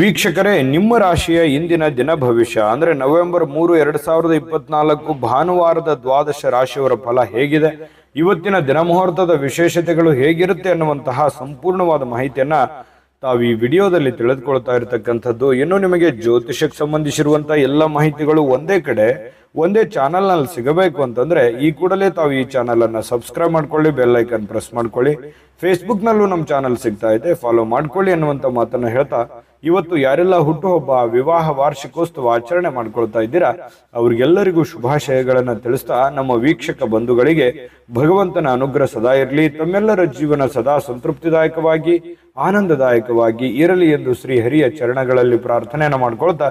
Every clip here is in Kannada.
ವೀಕ್ಷಕರೇ, ನಿಮ್ಮ ರಾಶಿಯ ಇಂದಿನ ದಿನ ಭವಿಷ್ಯ ಅಂದ್ರೆ ನವೆಂಬರ್ 3, 2024 ಭಾನುವಾರದ ದ್ವಾದಶ ರಾಶಿಯವರ ಫಲ ಹೇಗಿದೆ, ಇವತ್ತಿನ ದಿನ ಮುಹೂರ್ತದ ವಿಶೇಷತೆಗಳು ಹೇಗಿರುತ್ತೆ ಅನ್ನುವಂತಹ ಸಂಪೂರ್ಣವಾದ ಮಾಹಿತಿಯನ್ನ ತಾವು ಈ ವಿಡಿಯೋದಲ್ಲಿ ತಿಳಿದುಕೊಳ್ತಾ ಇರತಕ್ಕಂಥದ್ದು. ಇನ್ನು ನಿಮಗೆ ಜ್ಯೋತಿಷಕ್ಕೆ ಸಂಬಂಧಿಸಿರುವಂತಹ ಎಲ್ಲ ಮಾಹಿತಿಗಳು ಒಂದೇ ಕಡೆ ಒಂದೇ ಚಾನಲ್ ನಲ್ಲಿ ಸಿಗಬೇಕು ಅಂತಂದ್ರೆ ಈ ಕೂಡಲೇ ತಾವು ಈ ಚಾನಲ್ ಅನ್ನ ಸಬ್ಸ್ಕ್ರೈಬ್ ಮಾಡ್ಕೊಳ್ಳಿ, ಬೆಲ್ ಐಕನ್ ಪ್ರೆಸ್ ಮಾಡ್ಕೊಳ್ಳಿ. ಫೇಸ್ಬುಕ್ ನಲ್ಲೂ ನಮ್ಮ ಚಾನಲ್ ಸಿಗ್ತಾ ಇದೆ, ಫಾಲೋ ಮಾಡ್ಕೊಳ್ಳಿ ಅನ್ನುವಂತ ಮಾತನ್ನ ಹೇಳ್ತಾ, ಇವತ್ತು ಯಾರೆಲ್ಲ ಹುಟ್ಟುಹಬ್ಬ, ವಿವಾಹ ವಾರ್ಷಿಕೋತ್ಸವ ಆಚರಣೆ ಮಾಡ್ಕೊಳ್ತಾ ಇದ್ದೀರಾ ಅವ್ರಿಗೆಲ್ಲರಿಗೂ ಶುಭಾಶಯಗಳನ್ನ ತಿಳಿಸ್ತಾ, ನಮ್ಮ ವೀಕ್ಷಕ ಬಂಧುಗಳಿಗೆ ಭಗವಂತನ ಅನುಗ್ರಹ ಸದಾ ಇರಲಿ, ತಮ್ಮೆಲ್ಲರ ಜೀವನ ಸದಾ ಸಂತೃಪ್ತಿದಾಯಕವಾಗಿ ಆನಂದದಾಯಕವಾಗಿ ಇರಲಿ ಎಂದು ಶ್ರೀ ಹರಿಯ ಚರಣಗಳಲ್ಲಿ ಪ್ರಾರ್ಥನೆಯನ್ನ ಮಾಡ್ಕೊಳ್ತಾ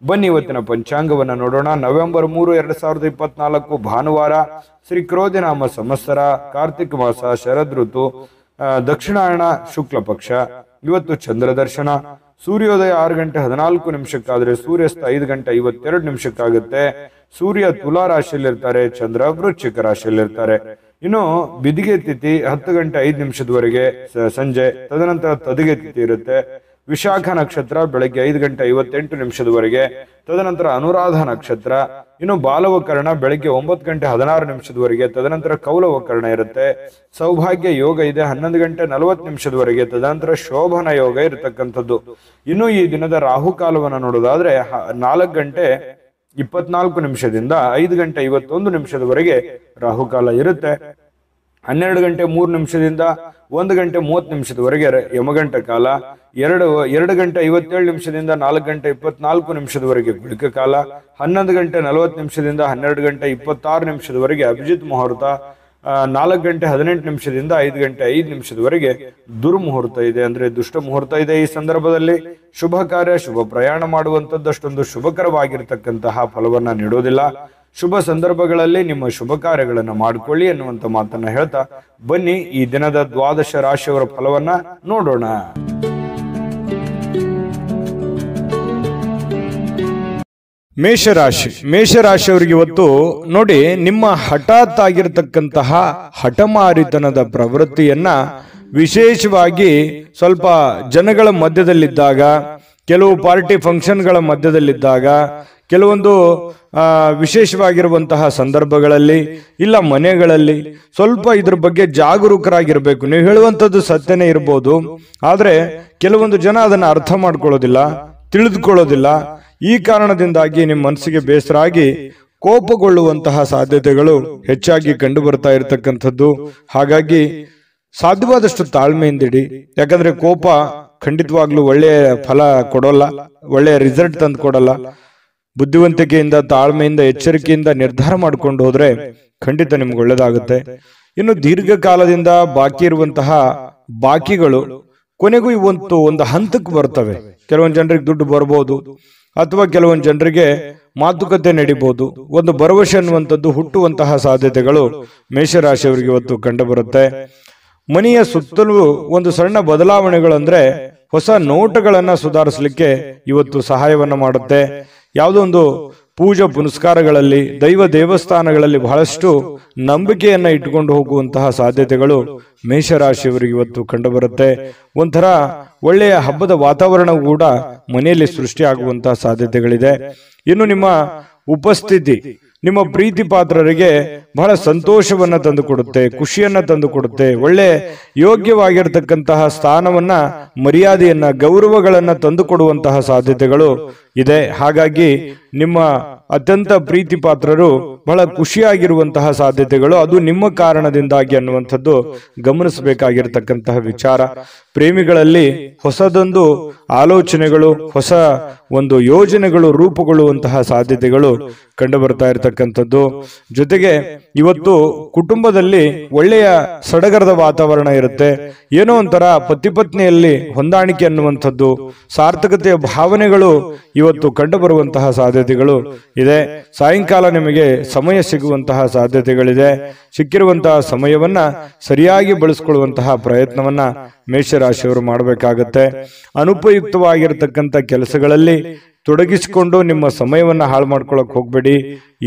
ಬನ್ನಿ ಇವತ್ತಿನ ಪಂಚಾಂಗವನ್ನ ನೋಡೋಣ. ನವೆಂಬರ್ 3, 2024 ಭಾನುವಾರ, ಶ್ರೀ ಕ್ರೋಧಿನಾಮ ಸಂವತ್ಸರ, ಕಾರ್ತಿಕ ಮಾಸ, ಶರದ್ ಋತು, ದಕ್ಷಿಣಾಯಣ ಶುಕ್ಲ ಪಕ್ಷ. ಇವತ್ತು ಚಂದ್ರ ದರ್ಶನ. ಸೂರ್ಯೋದಯ 6 ಗಂಟೆ 14 ನಿಮಿಷಕ್ಕಾದ್ರೆ ಸೂರ್ಯಾಸ್ತ 5 ಗಂಟೆ 52 ನಿಮಿಷಕ್ಕಾಗುತ್ತೆ. ಸೂರ್ಯ ತುಲಾ ರಾಶಿಯಲ್ಲಿರ್ತಾರೆ, ಚಂದ್ರ ವೃಶ್ಚಿಕ ರಾಶಿಯಲ್ಲಿರ್ತಾರೆ. ಇನ್ನು ಬಿದಿಗೆ ತಿಥಿ 10 ಗಂಟೆ 5 ನಿಮಿಷದವರೆಗೆ ಸಂಜೆ, ತದನಂತರ ತದಿಗೆ ತಿಥಿ ಇರುತ್ತೆ. ವಿಶಾಖ ನಕ್ಷತ್ರ ಬೆಳಗ್ಗೆ 5 ಗಂಟೆ 58 ನಿಮಿಷದವರೆಗೆ, ತದನಂತರ ಅನುರಾಧ ನಕ್ಷತ್ರ. ಇನ್ನು ಬಾಲವಕರಣ ಬೆಳಗ್ಗೆ 9 ಗಂಟೆ 16 ನಿಮಿಷದವರೆಗೆ, ತದನಂತರ ಕೌಲವಕರಣ ಇರುತ್ತೆ. ಸೌಭಾಗ್ಯ ಯೋಗ ಇದೆ 11 ಗಂಟೆ 40 ನಿಮಿಷದವರೆಗೆ, ತದನಂತರ ಶೋಭನ ಯೋಗ ಇರತಕ್ಕಂಥದ್ದು. ಇನ್ನು ಈ ದಿನದ ರಾಹುಕಾಲವನ್ನು ನೋಡೋದಾದ್ರೆ 4 ಗಂಟೆ 24 ನಿಮಿಷದಿಂದ 5 ಗಂಟೆ 51 ನಿಮಿಷದವರೆಗೆ ರಾಹುಕಾಲ ಇರುತ್ತೆ. 12 ಗಂಟೆ 3 ನಿಮಿಷದಿಂದ 1 ಗಂಟೆ 30 ನಿಮಿಷದವರೆಗೆ ಯಮಗಂಟ ಕಾಲ. 2 ಗಂಟೆ 57 ನಿಮಿಷದಿಂದ 4 ಗಂಟೆ 24 ನಿಮಿಷದವರೆಗೆ ಗುಳಿಕ ಕಾಲ. 11 ಗಂಟೆ 40 ನಿಮಿಷದಿಂದ 12 ಗಂಟೆ 26 ನಿಮಿಷದವರೆಗೆ ಅಭಿಜಿತ್ ಮುಹೂರ್ತ. 4 ಗಂಟೆ 18 ನಿಮಿಷದಿಂದ 5 ಗಂಟೆ 5 ನಿಮಿಷದವರೆಗೆ ದುರ್ಮುಹೂರ್ತ ಇದೆ, ಅಂದ್ರೆ ದುಷ್ಟ ಮುಹೂರ್ತ ಇದೆ. ಈ ಸಂದರ್ಭದಲ್ಲಿ ಶುಭ ಕಾರ್ಯ, ಶುಭ ಪ್ರಯಾಣ ಮಾಡುವಂಥದ್ದು ಅಷ್ಟೊಂದು ಶುಭಕರವಾಗಿರ್ತಕ್ಕಂತಹ ಫಲವನ್ನ ನೀಡೋದಿಲ್ಲ. ಶುಭ ಸಂದರ್ಭಗಳಲ್ಲಿ ನಿಮ್ಮ ಶುಭ ಕಾರ್ಯಗಳನ್ನು ಮಾಡಿಕೊಳ್ಳಿ ಎನ್ನುವಂತ ಮಾತನ್ನ ಹೇಳ್ತಾ ಬನ್ನಿ ಈ ದಿನದ ದ್ವಾದಶ ರಾಶಿಯವರ ಫಲವನ್ನ ನೋಡೋಣ. ಮೇಷರಾಶಿ. ಮೇಷರಾಶಿಯವರಿಗೆ ಇವತ್ತು ನೋಡಿ, ನಿಮ್ಮ ಹಠಾತ್ ಆಗಿರತಕ್ಕಂತಹ ಹಠಮಾರಿತನದ ಪ್ರವೃತ್ತಿಯನ್ನ ವಿಶೇಷವಾಗಿ ಸ್ವಲ್ಪ ಜನಗಳ ಮಧ್ಯದಲ್ಲಿದ್ದಾಗ, ಕೆಲವು ಪಾರ್ಟಿ ಫಂಕ್ಷನ್ಗಳ ಮಧ್ಯದಲ್ಲಿದ್ದಾಗ, ಕೆಲವೊಂದು ವಿಶೇಷವಾಗಿರುವಂತಹ ಸಂದರ್ಭಗಳಲ್ಲಿ, ಇಲ್ಲ ಮನೆಗಳಲ್ಲಿ ಸ್ವಲ್ಪ ಇದ್ರ ಬಗ್ಗೆ ಜಾಗರೂಕರಾಗಿರ್ಬೇಕು. ನೀವು ಹೇಳುವಂಥದ್ದು ಸತ್ಯನೇ ಇರ್ಬೋದು, ಆದ್ರೆ ಕೆಲವೊಂದು ಜನ ಅದನ್ನ ಅರ್ಥ ಮಾಡ್ಕೊಳ್ಳೋದಿಲ್ಲ, ತಿಳಿದುಕೊಳ್ಳೋದಿಲ್ಲ. ಈ ಕಾರಣದಿಂದಾಗಿ ನಿಮ್ಮ ಮನಸ್ಸಿಗೆ ಬೇಸರ ಆಗಿ ಕೋಪಗೊಳ್ಳುವಂತಹ ಸಾಧ್ಯತೆಗಳು ಹೆಚ್ಚಾಗಿ ಕಂಡು ಬರ್ತಾ ಇರತಕ್ಕಂಥದ್ದು. ಹಾಗಾಗಿ ಸಾಧ್ಯವಾದಷ್ಟು ತಾಳ್ಮೆಯಿಂದಿಡಿ. ಯಾಕಂದ್ರೆ ಕೋಪ ಖಂಡಿತವಾಗ್ಲೂ ಒಳ್ಳೆಯ ಫಲ ಕೊಡೋಲ್ಲ, ಒಳ್ಳೆಯ ರಿಸಲ್ಟ್ ತಂದು ಕೊಡಲ್ಲ. ಬುದ್ಧಿವಂತಿಕೆಯಿಂದ, ತಾಳ್ಮೆಯಿಂದ, ಎಚ್ಚರಿಕೆಯಿಂದ ನಿರ್ಧಾರ ಮಾಡ್ಕೊಂಡು ಹೋದ್ರೆ ಖಂಡಿತ ನಿಮ್ಗೆ ಒಳ್ಳೇದಾಗುತ್ತೆ. ಇನ್ನು ದೀರ್ಘಕಾಲದಿಂದ ಬಾಕಿ ಇರುವಂತಹ ಬಾಕಿಗಳು ಕೊನೆಗೂ ಇವತ್ತು ಒಂದು ಹಂತಕ್ಕೆ ಬರ್ತವೆ. ಕೆಲವೊಂದು ಜನರಿಗೆ ದುಡ್ಡು ಬರ್ಬೋದು, ಅಥವಾ ಕೆಲವೊಂದು ಜನರಿಗೆ ಮಾತುಕತೆ ನಡೀಬಹುದು. ಒಂದು ಭರವಸೆ ಅನ್ನುವಂಥದ್ದು ಹುಟ್ಟುವಂತಹ ಸಾಧ್ಯತೆಗಳು ಮೇಷರಾಶಿಯವರಿಗೆ ಇವತ್ತು ಕಂಡು ಬರುತ್ತೆ. ಮನೆಯ ಸುತ್ತಲೂ ಒಂದು ಸಣ್ಣ ಬದಲಾವಣೆಗಳಂದ್ರೆ ಹೊಸ ನೋಟಗಳನ್ನ ಸುಧಾರಿಸಲಿಕ್ಕೆ ಇವತ್ತು ಸಹಾಯವನ್ನ ಮಾಡುತ್ತೆ. ಯಾವುದೋ ಒಂದು ಪೂಜಾ ಪುನಸ್ಕಾರಗಳಲ್ಲಿ, ದೈವ ದೇವಸ್ಥಾನಗಳಲ್ಲಿ ಬಹಳಷ್ಟು ನಂಬಿಕೆಯನ್ನ ಇಟ್ಟುಕೊಂಡು ಹೋಗುವಂತಹ ಸಾಧ್ಯತೆಗಳು ಮೇಷರಾಶಿಯವರಿಗೆ ಇವತ್ತು ಕಂಡು ಬರುತ್ತೆ. ಒಂಥರ ಒಳ್ಳೆಯ ಹಬ್ಬದ ವಾತಾವರಣ ಕೂಡ ಮನೆಯಲ್ಲಿ ಸೃಷ್ಟಿಯಾಗುವಂತಹ ಸಾಧ್ಯತೆಗಳಿದೆ. ಇನ್ನು ನಿಮ್ಮ ಉಪಸ್ಥಿತಿ ನಿಮ್ಮ ಪ್ರೀತಿ ಪಾತ್ರರಿಗೆ ಬಹಳ ಸಂತೋಷವನ್ನ ತಂದುಕೊಡುತ್ತೆ, ಖುಷಿಯನ್ನ ತಂದುಕೊಡುತ್ತೆ. ಒಳ್ಳೆ ಯೋಗ್ಯವಾಗಿರ್ತಕ್ಕಂತಹ ಸ್ಥಾನವನ್ನ, ಮರ್ಯಾದೆಯನ್ನ, ಗೌರವಗಳನ್ನ ತಂದುಕೊಡುವಂತಹ ಸಾಧ್ಯತೆಗಳು ಇದೆ. ಹಾಗಾಗಿ ನಿಮ್ಮ ಅತ್ಯಂತ ಪ್ರೀತಿ ಪಾತ್ರರು ಬಹಳ ಖುಷಿಯಾಗಿರುವಂತಹ ಸಾಧ್ಯತೆಗಳು ಅದು ನಿಮ್ಮ ಕಾರಣದಿಂದಾಗಿ ಅನ್ನುವಂಥದ್ದು ಗಮನಿಸಬೇಕಾಗಿರ್ತಕ್ಕಂತಹ ವಿಚಾರ. ಪ್ರೇಮಿಗಳಲ್ಲಿ ಹೊಸದೊಂದು ಆಲೋಚನೆಗಳು, ಹೊಸ ಒಂದು ಯೋಜನೆಗಳು ರೂಪುಗೊಳ್ಳುವಂತಹ ಸಾಧ್ಯತೆಗಳು ಕಂಡು ಬರ್ತಾ ಇರತಕ್ಕಂಥದ್ದು. ಜೊತೆಗೆ ಇವತ್ತು ಕುಟುಂಬದಲ್ಲಿ ಒಳ್ಳೆಯ ಸಡಗರದ ವಾತಾವರಣ ಇರುತ್ತೆ. ಏನೋ ಒಂಥರ ಪತಿ ಪತ್ನಿಯಲ್ಲಿ ಹೊಂದಾಣಿಕೆ ಅನ್ನುವಂಥದ್ದು, ಸಾರ್ಥಕತೆಯ ಭಾವನೆಗಳು ಇವತ್ತು ಕಂಡು ಬರುವಂತಹ ಸಾಧ್ಯತೆಗಳು ಇದೆ. ಸಾಯಂಕಾಲ ನಿಮಗೆ ಸಮಯ ಸಿಗುವಂತಹ ಸಾಧ್ಯತೆಗಳಿದೆ. ಸಿಕ್ಕಿರುವಂತಹ ಸಮಯವನ್ನ ಸರಿಯಾಗಿ ಬಳಸ್ಕೊಳ್ಳುವಂತಹ ಪ್ರಯತ್ನವನ್ನ ಮೇಷರಾಶಿಯವರು ಮಾಡಬೇಕಾಗತ್ತೆ. ಅನುಪಯುಕ್ತವಾಗಿರತಕ್ಕಂಥ ಕೆಲಸಗಳಲ್ಲಿ ತೊಡಗಿಸಿಕೊಂಡು ನಿಮ್ಮ ಸಮಯವನ್ನ ಹಾಳು ಮಾಡ್ಕೊಳ್ಳಕ್ ಹೋಗ್ಬೇಡಿ.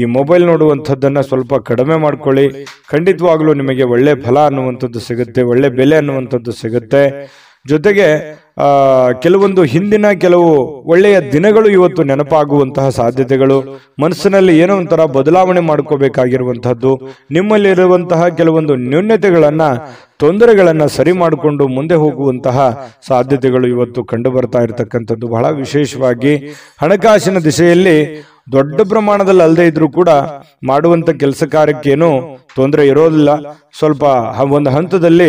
ಈ ಮೊಬೈಲ್ ನೋಡುವಂಥದ್ದನ್ನ ಸ್ವಲ್ಪ ಕಡಿಮೆ ಮಾಡ್ಕೊಳ್ಳಿ. ಖಂಡಿತವಾಗ್ಲೂ ನಿಮಗೆ ಒಳ್ಳೆ ಫಲ ಅನ್ನುವಂಥದ್ದು ಸಿಗುತ್ತೆ, ಒಳ್ಳೆ ಬೆಲೆ ಅನ್ನುವಂಥದ್ದು ಸಿಗುತ್ತೆ. ಜೊತೆಗೆ ಕೆಲವೊಂದು ಹಿಂದಿನ ಕೆಲವು ಒಳ್ಳೆಯ ದಿನಗಳು ಇವತ್ತು ನೆನಪಾಗುವಂತಹ ಸಾಧ್ಯತೆಗಳು, ಮನಸ್ಸಿನಲ್ಲಿ ಏನೋ ಒಂಥರ ಬದಲಾವಣೆ ಮಾಡ್ಕೋಬೇಕಾಗಿರುವಂತಹದ್ದು, ನಿಮ್ಮಲ್ಲಿರುವಂತಹ ಕೆಲವೊಂದು ನ್ಯೂನತೆಗಳನ್ನ ತೊಂದರೆಗಳನ್ನ ಸರಿ ಮಾಡಿಕೊಂಡು ಮುಂದೆ ಹೋಗುವಂತಹ ಸಾಧ್ಯತೆಗಳು ಇವತ್ತು ಕಂಡು ಬರ್ತಾ ಇರತಕ್ಕಂಥದ್ದು. ಬಹಳ ವಿಶೇಷವಾಗಿ ಹಣಕಾಸಿನ ದಿಶೆಯಲ್ಲಿ ದೊಡ್ಡ ಪ್ರಮಾಣದಲ್ಲಿ ಅಲ್ಲದೆ ಇದ್ರೂ ಕೂಡ ಮಾಡುವಂತ ಕೆಲಸ ಕಾರ್ಯಕ್ಕೇನು ತೊಂದರೆ ಇರೋದಿಲ್ಲ, ಸ್ವಲ್ಪ ಒಂದು ಹಂತದಲ್ಲಿ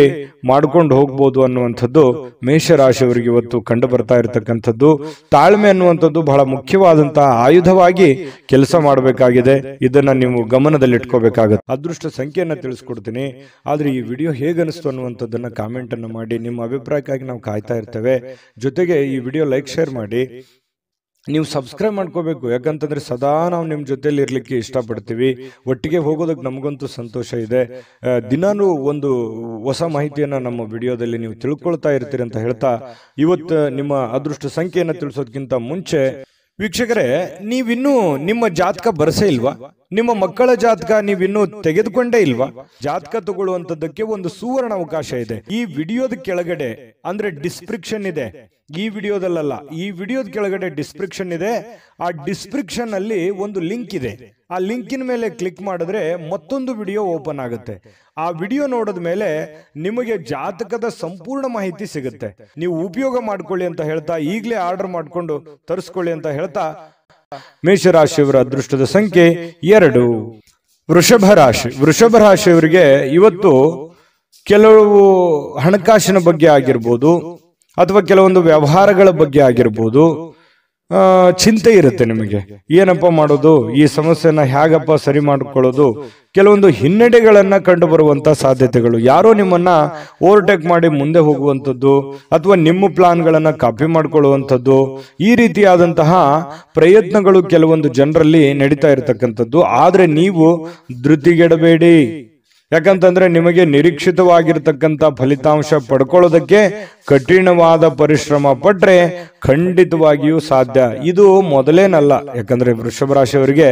ಮಾಡ್ಕೊಂಡು ಹೋಗ್ಬೋದು ಅನ್ನುವಂಥದ್ದು ಮೇಷರಾಶಿಯವರಿಗೆ ಇವತ್ತು ಕಂಡು ಬರ್ತಾ ಇರತಕ್ಕಂಥದ್ದು. ತಾಳ್ಮೆ ಅನ್ನುವಂಥದ್ದು ಬಹಳ ಮುಖ್ಯವಾದಂತಹ ಆಯುಧವಾಗಿ ಕೆಲಸ ಮಾಡಬೇಕಾಗಿದೆ. ಇದನ್ನ ನೀವು ಗಮನದಲ್ಲಿಟ್ಕೋಬೇಕಾಗುತ್ತೆ. ಅದೃಷ್ಟ ಸಂಖ್ಯೆಯನ್ನ ತಿಳಿಸ್ಕೊಡ್ತೀನಿ, ಆದ್ರೆ ಈ ವಿಡಿಯೋ ಹೇಗನಿಸ್ತು ಅನ್ನುವಂಥದ್ದನ್ನ ಕಾಮೆಂಟ್ ಅನ್ನು ಮಾಡಿ. ನಿಮ್ಮ ಅಭಿಪ್ರಾಯಕ್ಕಾಗಿ ನಾವು ಕಾಯ್ತಾ ಇರ್ತೇವೆ. ಜೊತೆಗೆ ಈ ವಿಡಿಯೋ ಲೈಕ್ ಶೇರ್ ಮಾಡಿ. ನೀವು ಸಬ್ಸ್ಕ್ರೈಬ್ ಮಾಡ್ಕೋಬೇಕು, ಯಾಕಂತಂದ್ರೆ ಸದಾ ನಾವು ನಿಮ್ಮ ಜೊತೆಲಿ ಇರ್ಲಿಕ್ಕೆ ಇಷ್ಟಪಡ್ತೀವಿ. ಒಟ್ಟಿಗೆ ಹೋಗೋದಕ್ಕೆ ನಮಗಂತೂ ಸಂತೋಷ ಇದೆ. ದಿನಾನು ಒಂದು ಹೊಸ ಮಾಹಿತಿಯನ್ನ ನಮ್ಮ ವಿಡಿಯೋದಲ್ಲಿ ನೀವು ತಿಳ್ಕೊಳ್ತಾ ಇರ್ತೀರಿ ಅಂತ ಹೇಳ್ತಾ, ಇವತ್ತು ನಿಮ್ಮ ಅದೃಷ್ಟ ಸಂಖ್ಯೆಯನ್ನು ತಿಳಿಸೋದಕ್ಕಿಂತ ಮುಂಚೆ ವೀಕ್ಷಕರೇ, ನೀವಿನ್ನೂ ನಿಮ್ಮ ಜಾತಕ ಬರಸೇ ಇಲ್ವಾ? ನಿಮ್ಮ ಮಕ್ಕಳ ಜಾತಕ ನೀವಿನ್ನೂ ತೆಗೆದುಕೊಂಡೇ ಇಲ್ವಾ? ಜಾತಕ ತಗೊಳ್ಳುವಂತದ್ದಕ್ಕೆ ಒಂದು ಸುವರ್ಣ ಅವಕಾಶ ಇದೆ. ಈ ವಿಡಿಯೋದ ಕೆಳಗಡೆ ಅಂದ್ರೆ ಡಿಸ್ಕ್ರಿಪ್ಷನ್ ಇದೆ, ಈ ವಿಡಿಯೋದಲ್ಲ, ಈ ವಿಡಿಯೋದ ಕೆಳಗಡೆ ಡಿಸ್ಕ್ರಿಪ್ಷನ್ ಇದೆ. ಆ ಡಿಸ್ಕ್ರಿಪ್ಷನ್ ಅಲ್ಲಿ ಒಂದು ಲಿಂಕ್ ಇದೆ. ಆ ಲಿಂಕಿನ ಮೇಲೆ ಕ್ಲಿಕ್ ಮಾಡಿದ್ರೆ ಮತ್ತೊಂದು ವಿಡಿಯೋ ಓಪನ್ ಆಗುತ್ತೆ. ಆ ವಿಡಿಯೋ ನೋಡಿದ ಮೇಲೆ ನಿಮಗೆ ಜಾತಕದ ಸಂಪೂರ್ಣ ಮಾಹಿತಿ ಸಿಗುತ್ತೆ. ನೀವು ಉಪಯೋಗ ಮಾಡ್ಕೊಳ್ಳಿ ಅಂತ ಹೇಳ್ತಾ, ಈಗಲೇ ಆರ್ಡರ್ ಮಾಡ್ಕೊಂಡು ತರಿಸ್ಕೊಳ್ಳಿ ಅಂತ ಹೇಳ್ತಾ, ಮೇಷರಾಶಿಯವರ ಅದೃಷ್ಟದ ಸಂಖ್ಯೆ 2. ವೃಷಭ ರಾಶಿ. ವೃಷಭ ರಾಶಿಯವರಿಗೆ ಇವತ್ತು ಕೆಲವು ಹಣಕಾಸಿನ ಬಗ್ಗೆ ಆಗಿರ್ಬೋದು ಅಥವಾ ಕೆಲವೊಂದು ವ್ಯವಹಾರಗಳ ಬಗ್ಗೆ ಆಗಿರ್ಬೋದು ಚಿಂತೆ ಇರುತ್ತೆ ನಿಮಗೆ. ಏನಪ್ಪ ಮಾಡೋದು, ಈ ಸಮಸ್ಯೆನ ಹೇಗಪ್ಪ ಸರಿ ಮಾಡಿಕೊಳ್ಳೋದು, ಕೆಲವೊಂದು ಹಿನ್ನಡೆಗಳನ್ನ ಕಂಡು ಬರುವಂತ ಸಾಧ್ಯತೆಗಳು, ಯಾರೋ ನಿಮ್ಮನ್ನ ಓವರ್ಟೇಕ್ ಮಾಡಿ ಮುಂದೆ ಹೋಗುವಂಥದ್ದು ಅಥವಾ ನಿಮ್ಮ ಪ್ಲಾನ್ಗಳನ್ನ ಕಾಪಿ ಮಾಡ್ಕೊಳ್ಳುವಂಥದ್ದು, ಈ ರೀತಿಯಾದಂತಹ ಪ್ರಯತ್ನಗಳು ಕೆಲವೊಂದು ಜನರಲ್ಲಿ ನಡೀತಾ ಇರತಕ್ಕಂಥದ್ದು. ಆದ್ರೆ ನೀವು ಧೃತಿಗೆಡಬೇಡಿ, ಯಾಕಂತಂದ್ರೆ ನಿಮಗೆ ನಿರೀಕ್ಷಿತವಾಗಿರ್ತಕ್ಕಂಥ ಫಲಿತಾಂಶ ಪಡ್ಕೊಳ್ಳೋದಕ್ಕೆ ಕಠಿಣವಾದ ಪರಿಶ್ರಮ ಪಟ್ರೆ ಖಂಡಿತವಾಗಿಯೂ ಸಾಧ್ಯ. ಇದು ಮೊದಲೇನಲ್ಲ, ಯಾಕಂದ್ರೆ ವೃಷಭ ರಾಶಿಯವರಿಗೆ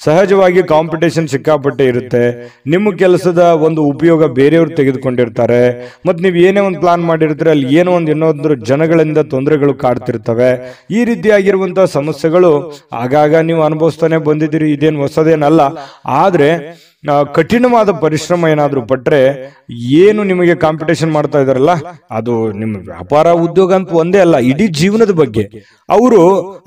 ಸಹಜವಾಗಿ ಕಾಂಪಿಟೇಷನ್ ಸಿಕ್ಕಾಪಟ್ಟೆ ಇರುತ್ತೆ. ನಿಮ್ಮ ಕೆಲಸದ ಒಂದು ಉಪಯೋಗ ಬೇರೆಯವರು ತೆಗೆದುಕೊಂಡಿರ್ತಾರೆ. ಮತ್ ನೀವು ಏನೇ ಒಂದು ಪ್ಲಾನ್ ಮಾಡಿರ್ತೀರ, ಅಲ್ಲಿ ಏನೋ ಒಂದು ಇನ್ನೊಂದು ಜನಗಳಿಂದ ತೊಂದರೆಗಳು ಕಾಡ್ತಿರ್ತವೆ. ಈ ರೀತಿಯಾಗಿರುವಂತಹ ಸಮಸ್ಯೆಗಳು ಆಗಾಗ ನೀವು ಅನುಭವಿಸ್ತಾನೆ ಬಂದಿದ್ದೀರಿ, ಇದೇನು ಹೊಸದೇನಲ್ಲ. ಆದ್ರೆ ಕಠಿಣವಾದ ಪರಿಶ್ರಮ ಏನಾದ್ರೂ ಪಟ್ರೆ, ಏನು ನಿಮಗೆ ಕಾಂಪಿಟೇಷನ್ ಮಾಡ್ತಾ ಇದಾರಲ್ಲ, ಅದು ನಿಮ್ಮ ವ್ಯಾಪಾರ ಉದ್ಯೋಗ ಅಂತ ಒಂದೇ ಅಲ್ಲ, ಇಡೀ ಜೀವನದ ಬಗ್ಗೆ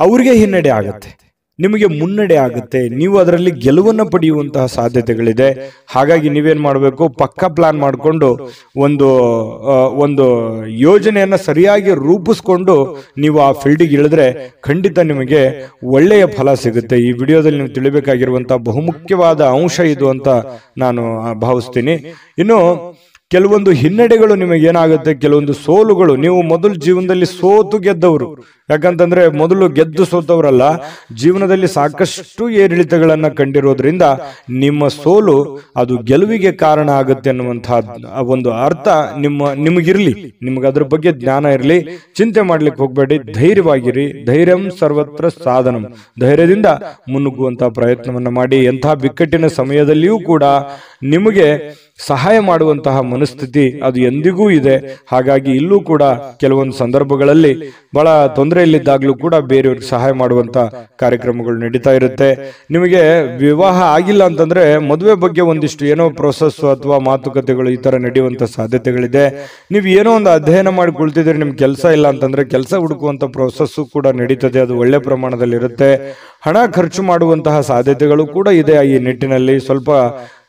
ಅವ್ರಿಗೆ ಹಿನ್ನಡೆ ಆಗತ್ತೆ, ನಿಮಗೆ ಮುನ್ನಡೆ ಆಗುತ್ತೆ. ನೀವು ಅದರಲ್ಲಿ ಗೆಲುವನ್ನು ಪಡೆಯುವಂತಹ ಸಾಧ್ಯತೆಗಳಿದೆ. ಹಾಗಾಗಿ ನೀವೇನ್ ಮಾಡಬೇಕು, ಪಕ್ಕಾ ಪ್ಲಾನ್ ಮಾಡಿಕೊಂಡು ಒಂದು ಯೋಜನೆಯನ್ನ ಸರಿಯಾಗಿ ರೂಪಿಸ್ಕೊಂಡು ನೀವು ಆ ಫೀಲ್ಡಿಗೆ ಇಳಿದ್ರೆ ಖಂಡಿತ ನಿಮಗೆ ಒಳ್ಳೆಯ ಫಲ ಸಿಗುತ್ತೆ. ಈ ವಿಡಿಯೋದಲ್ಲಿ ನೀವು ತಿಳಿಬೇಕಾಗಿರುವಂತಹ ಬಹುಮುಖ್ಯವಾದ ಅಂಶ ಇದು ಅಂತ ನಾನು ಭಾವಿಸ್ತೀನಿ. ಇನ್ನು ಕೆಲವೊಂದು ಹಿನ್ನಡೆಗಳು ನಿಮಗೆ ಏನಾಗುತ್ತೆ, ಕೆಲವೊಂದು ಸೋಲುಗಳು. ನೀವು ಮೊದಲು ಜೀವನದಲ್ಲಿ ಸೋತು ಗೆದ್ದವರು, ಯಾಕಂತಂದ್ರೆ ಮೊದಲು ಗೆದ್ದು ಸೋತವರಲ್ಲ, ಜೀವನದಲ್ಲಿ ಸಾಕಷ್ಟು ಏರಿಳಿತಗಳನ್ನ ಕಂಡಿರೋದ್ರಿಂದ ನಿಮ್ಮ ಸೋಲು ಅದು ಗೆಲುವಿಗೆ ಕಾರಣ ಆಗುತ್ತೆ ಅನ್ನುವಂತಹ ಒಂದು ಅರ್ಥ ನಿಮಗಿರ್ಲಿ, ನಿಮ್ಗೆ ಅದ್ರ ಬಗ್ಗೆ ಜ್ಞಾನ ಇರಲಿ. ಚಿಂತೆ ಮಾಡ್ಲಿಕ್ಕೆ ಹೋಗ್ಬೇಡಿ, ಧೈರ್ಯವಾಗಿರಿ. ಧೈರ್ಯಂ ಸರ್ವತ್ರ ಸಾಧನಂ. ಧೈರ್ಯದಿಂದ ಮುನ್ನುಗ್ಗುವಂತಹ ಪ್ರಯತ್ನವನ್ನ ಮಾಡಿ. ಎಂತಹ ಬಿಕ್ಕಟ್ಟಿನ ಸಮಯದಲ್ಲಿಯೂ ಕೂಡ ನಿಮಗೆ ಸಹಾಯ ಮಾಡುವಂತಹ ಮನಸ್ಥಿತಿ ಅದು ಎಂದಿಗೂ ಇದೆ. ಹಾಗಾಗಿ ಇಲ್ಲೂ ಕೂಡ ಕೆಲವೊಂದು ಸಂದರ್ಭಗಳಲ್ಲಿ ಬಹಳ ತೊಂದರೆಯಲ್ಲಿದ್ದಾಗಲೂ ಕೂಡ ಬೇರೆಯವ್ರಿಗೆ ಸಹಾಯ ಮಾಡುವಂತ ಕಾರ್ಯಕ್ರಮಗಳು ನಡೀತಾ ಇರುತ್ತೆ. ನಿಮಗೆ ವಿವಾಹ ಆಗಿಲ್ಲ ಅಂತಂದ್ರೆ ಮದುವೆ ಬಗ್ಗೆ ಒಂದಿಷ್ಟು ಏನೋ ಪ್ರೋಸೆಸ್ ಅಥವಾ ಮಾತುಕತೆಗಳು ಈ ತರ ನಡೆಯುವಂತ ಸಾಧ್ಯತೆಗಳಿದೆ. ನೀವು ಏನೋ ಒಂದು ಅಧ್ಯಯನ ಮಾಡಿ ಕುಳಿತಿದ್ರೆ, ನಿಮ್ಗೆ ಕೆಲಸ ಇಲ್ಲ ಅಂತಂದ್ರೆ ಕೆಲಸ ಹುಡುಕುವಂತ ಪ್ರೋಸೆಸ್ ಕೂಡ ನಡೀತದೆ. ಅದು ಒಳ್ಳೆ ಪ್ರಮಾಣದಲ್ಲಿ ಇರುತ್ತೆ. ಹಣ ಖರ್ಚು ಮಾಡುವಂತಹ ಸಾಧ್ಯತೆಗಳು ಕೂಡ ಇದೆ. ಈ ನಿಟ್ಟಿನಲ್ಲಿ ಸ್ವಲ್ಪ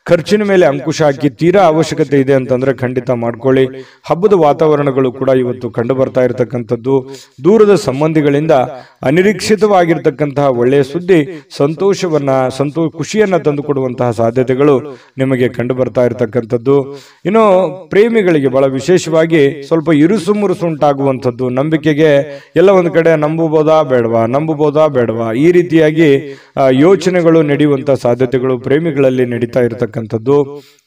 ಖರ್ಚಿನ ಮೇಲೆ ಅಂಕುಶ ಹಾಕಿ, ತೀರಾ ಅವಶ್ಯಕತೆ ಇದೆ ಅಂತಂದ್ರೆ ಖಂಡಿತ ಮಾಡ್ಕೊಳ್ಳಿ. ಹಬ್ಬದ ವಾತಾವರಣಗಳು ಕೂಡ ಇವತ್ತು ಕಂಡು ಬರ್ತಾ ಇರತಕ್ಕಂಥದ್ದು. ದೂರದ ಸಂಬಂಧಿಗಳಿಂದ ಅನಿರೀಕ್ಷಿತವಾಗಿರ್ತಕ್ಕಂತಹ ಒಳ್ಳೆಯ ಸುದ್ದಿ ಖುಷಿಯನ್ನ ತಂದು ಕೊಡುವಂತಹ ಸಾಧ್ಯತೆಗಳು ನಿಮಗೆ ಕಂಡು ಬರ್ತಾ ಇರತಕ್ಕಂಥದ್ದು. ಇನ್ನು ಪ್ರೇಮಿಗಳಿಗೆ ಬಹಳ ವಿಶೇಷವಾಗಿ ಸ್ವಲ್ಪ ಇರುಸು ಮುರುಸು ಉಂಟಾಗುವಂಥದ್ದು. ನಂಬಿಕೆಗೆ ಎಲ್ಲ ಒಂದು ಕಡೆ ನಂಬಬಹುದಾ ಬೇಡವಾ ಈ ರೀತಿಯಾಗಿ ಯೋಚನೆಗಳು ನಡೆಯುವಂತಹ ಸಾಧ್ಯತೆಗಳು ಪ್ರೇಮಿಗಳಲ್ಲಿ ನಡೀತಾ ಇರತಕ್ಕಂಥದ್ದು.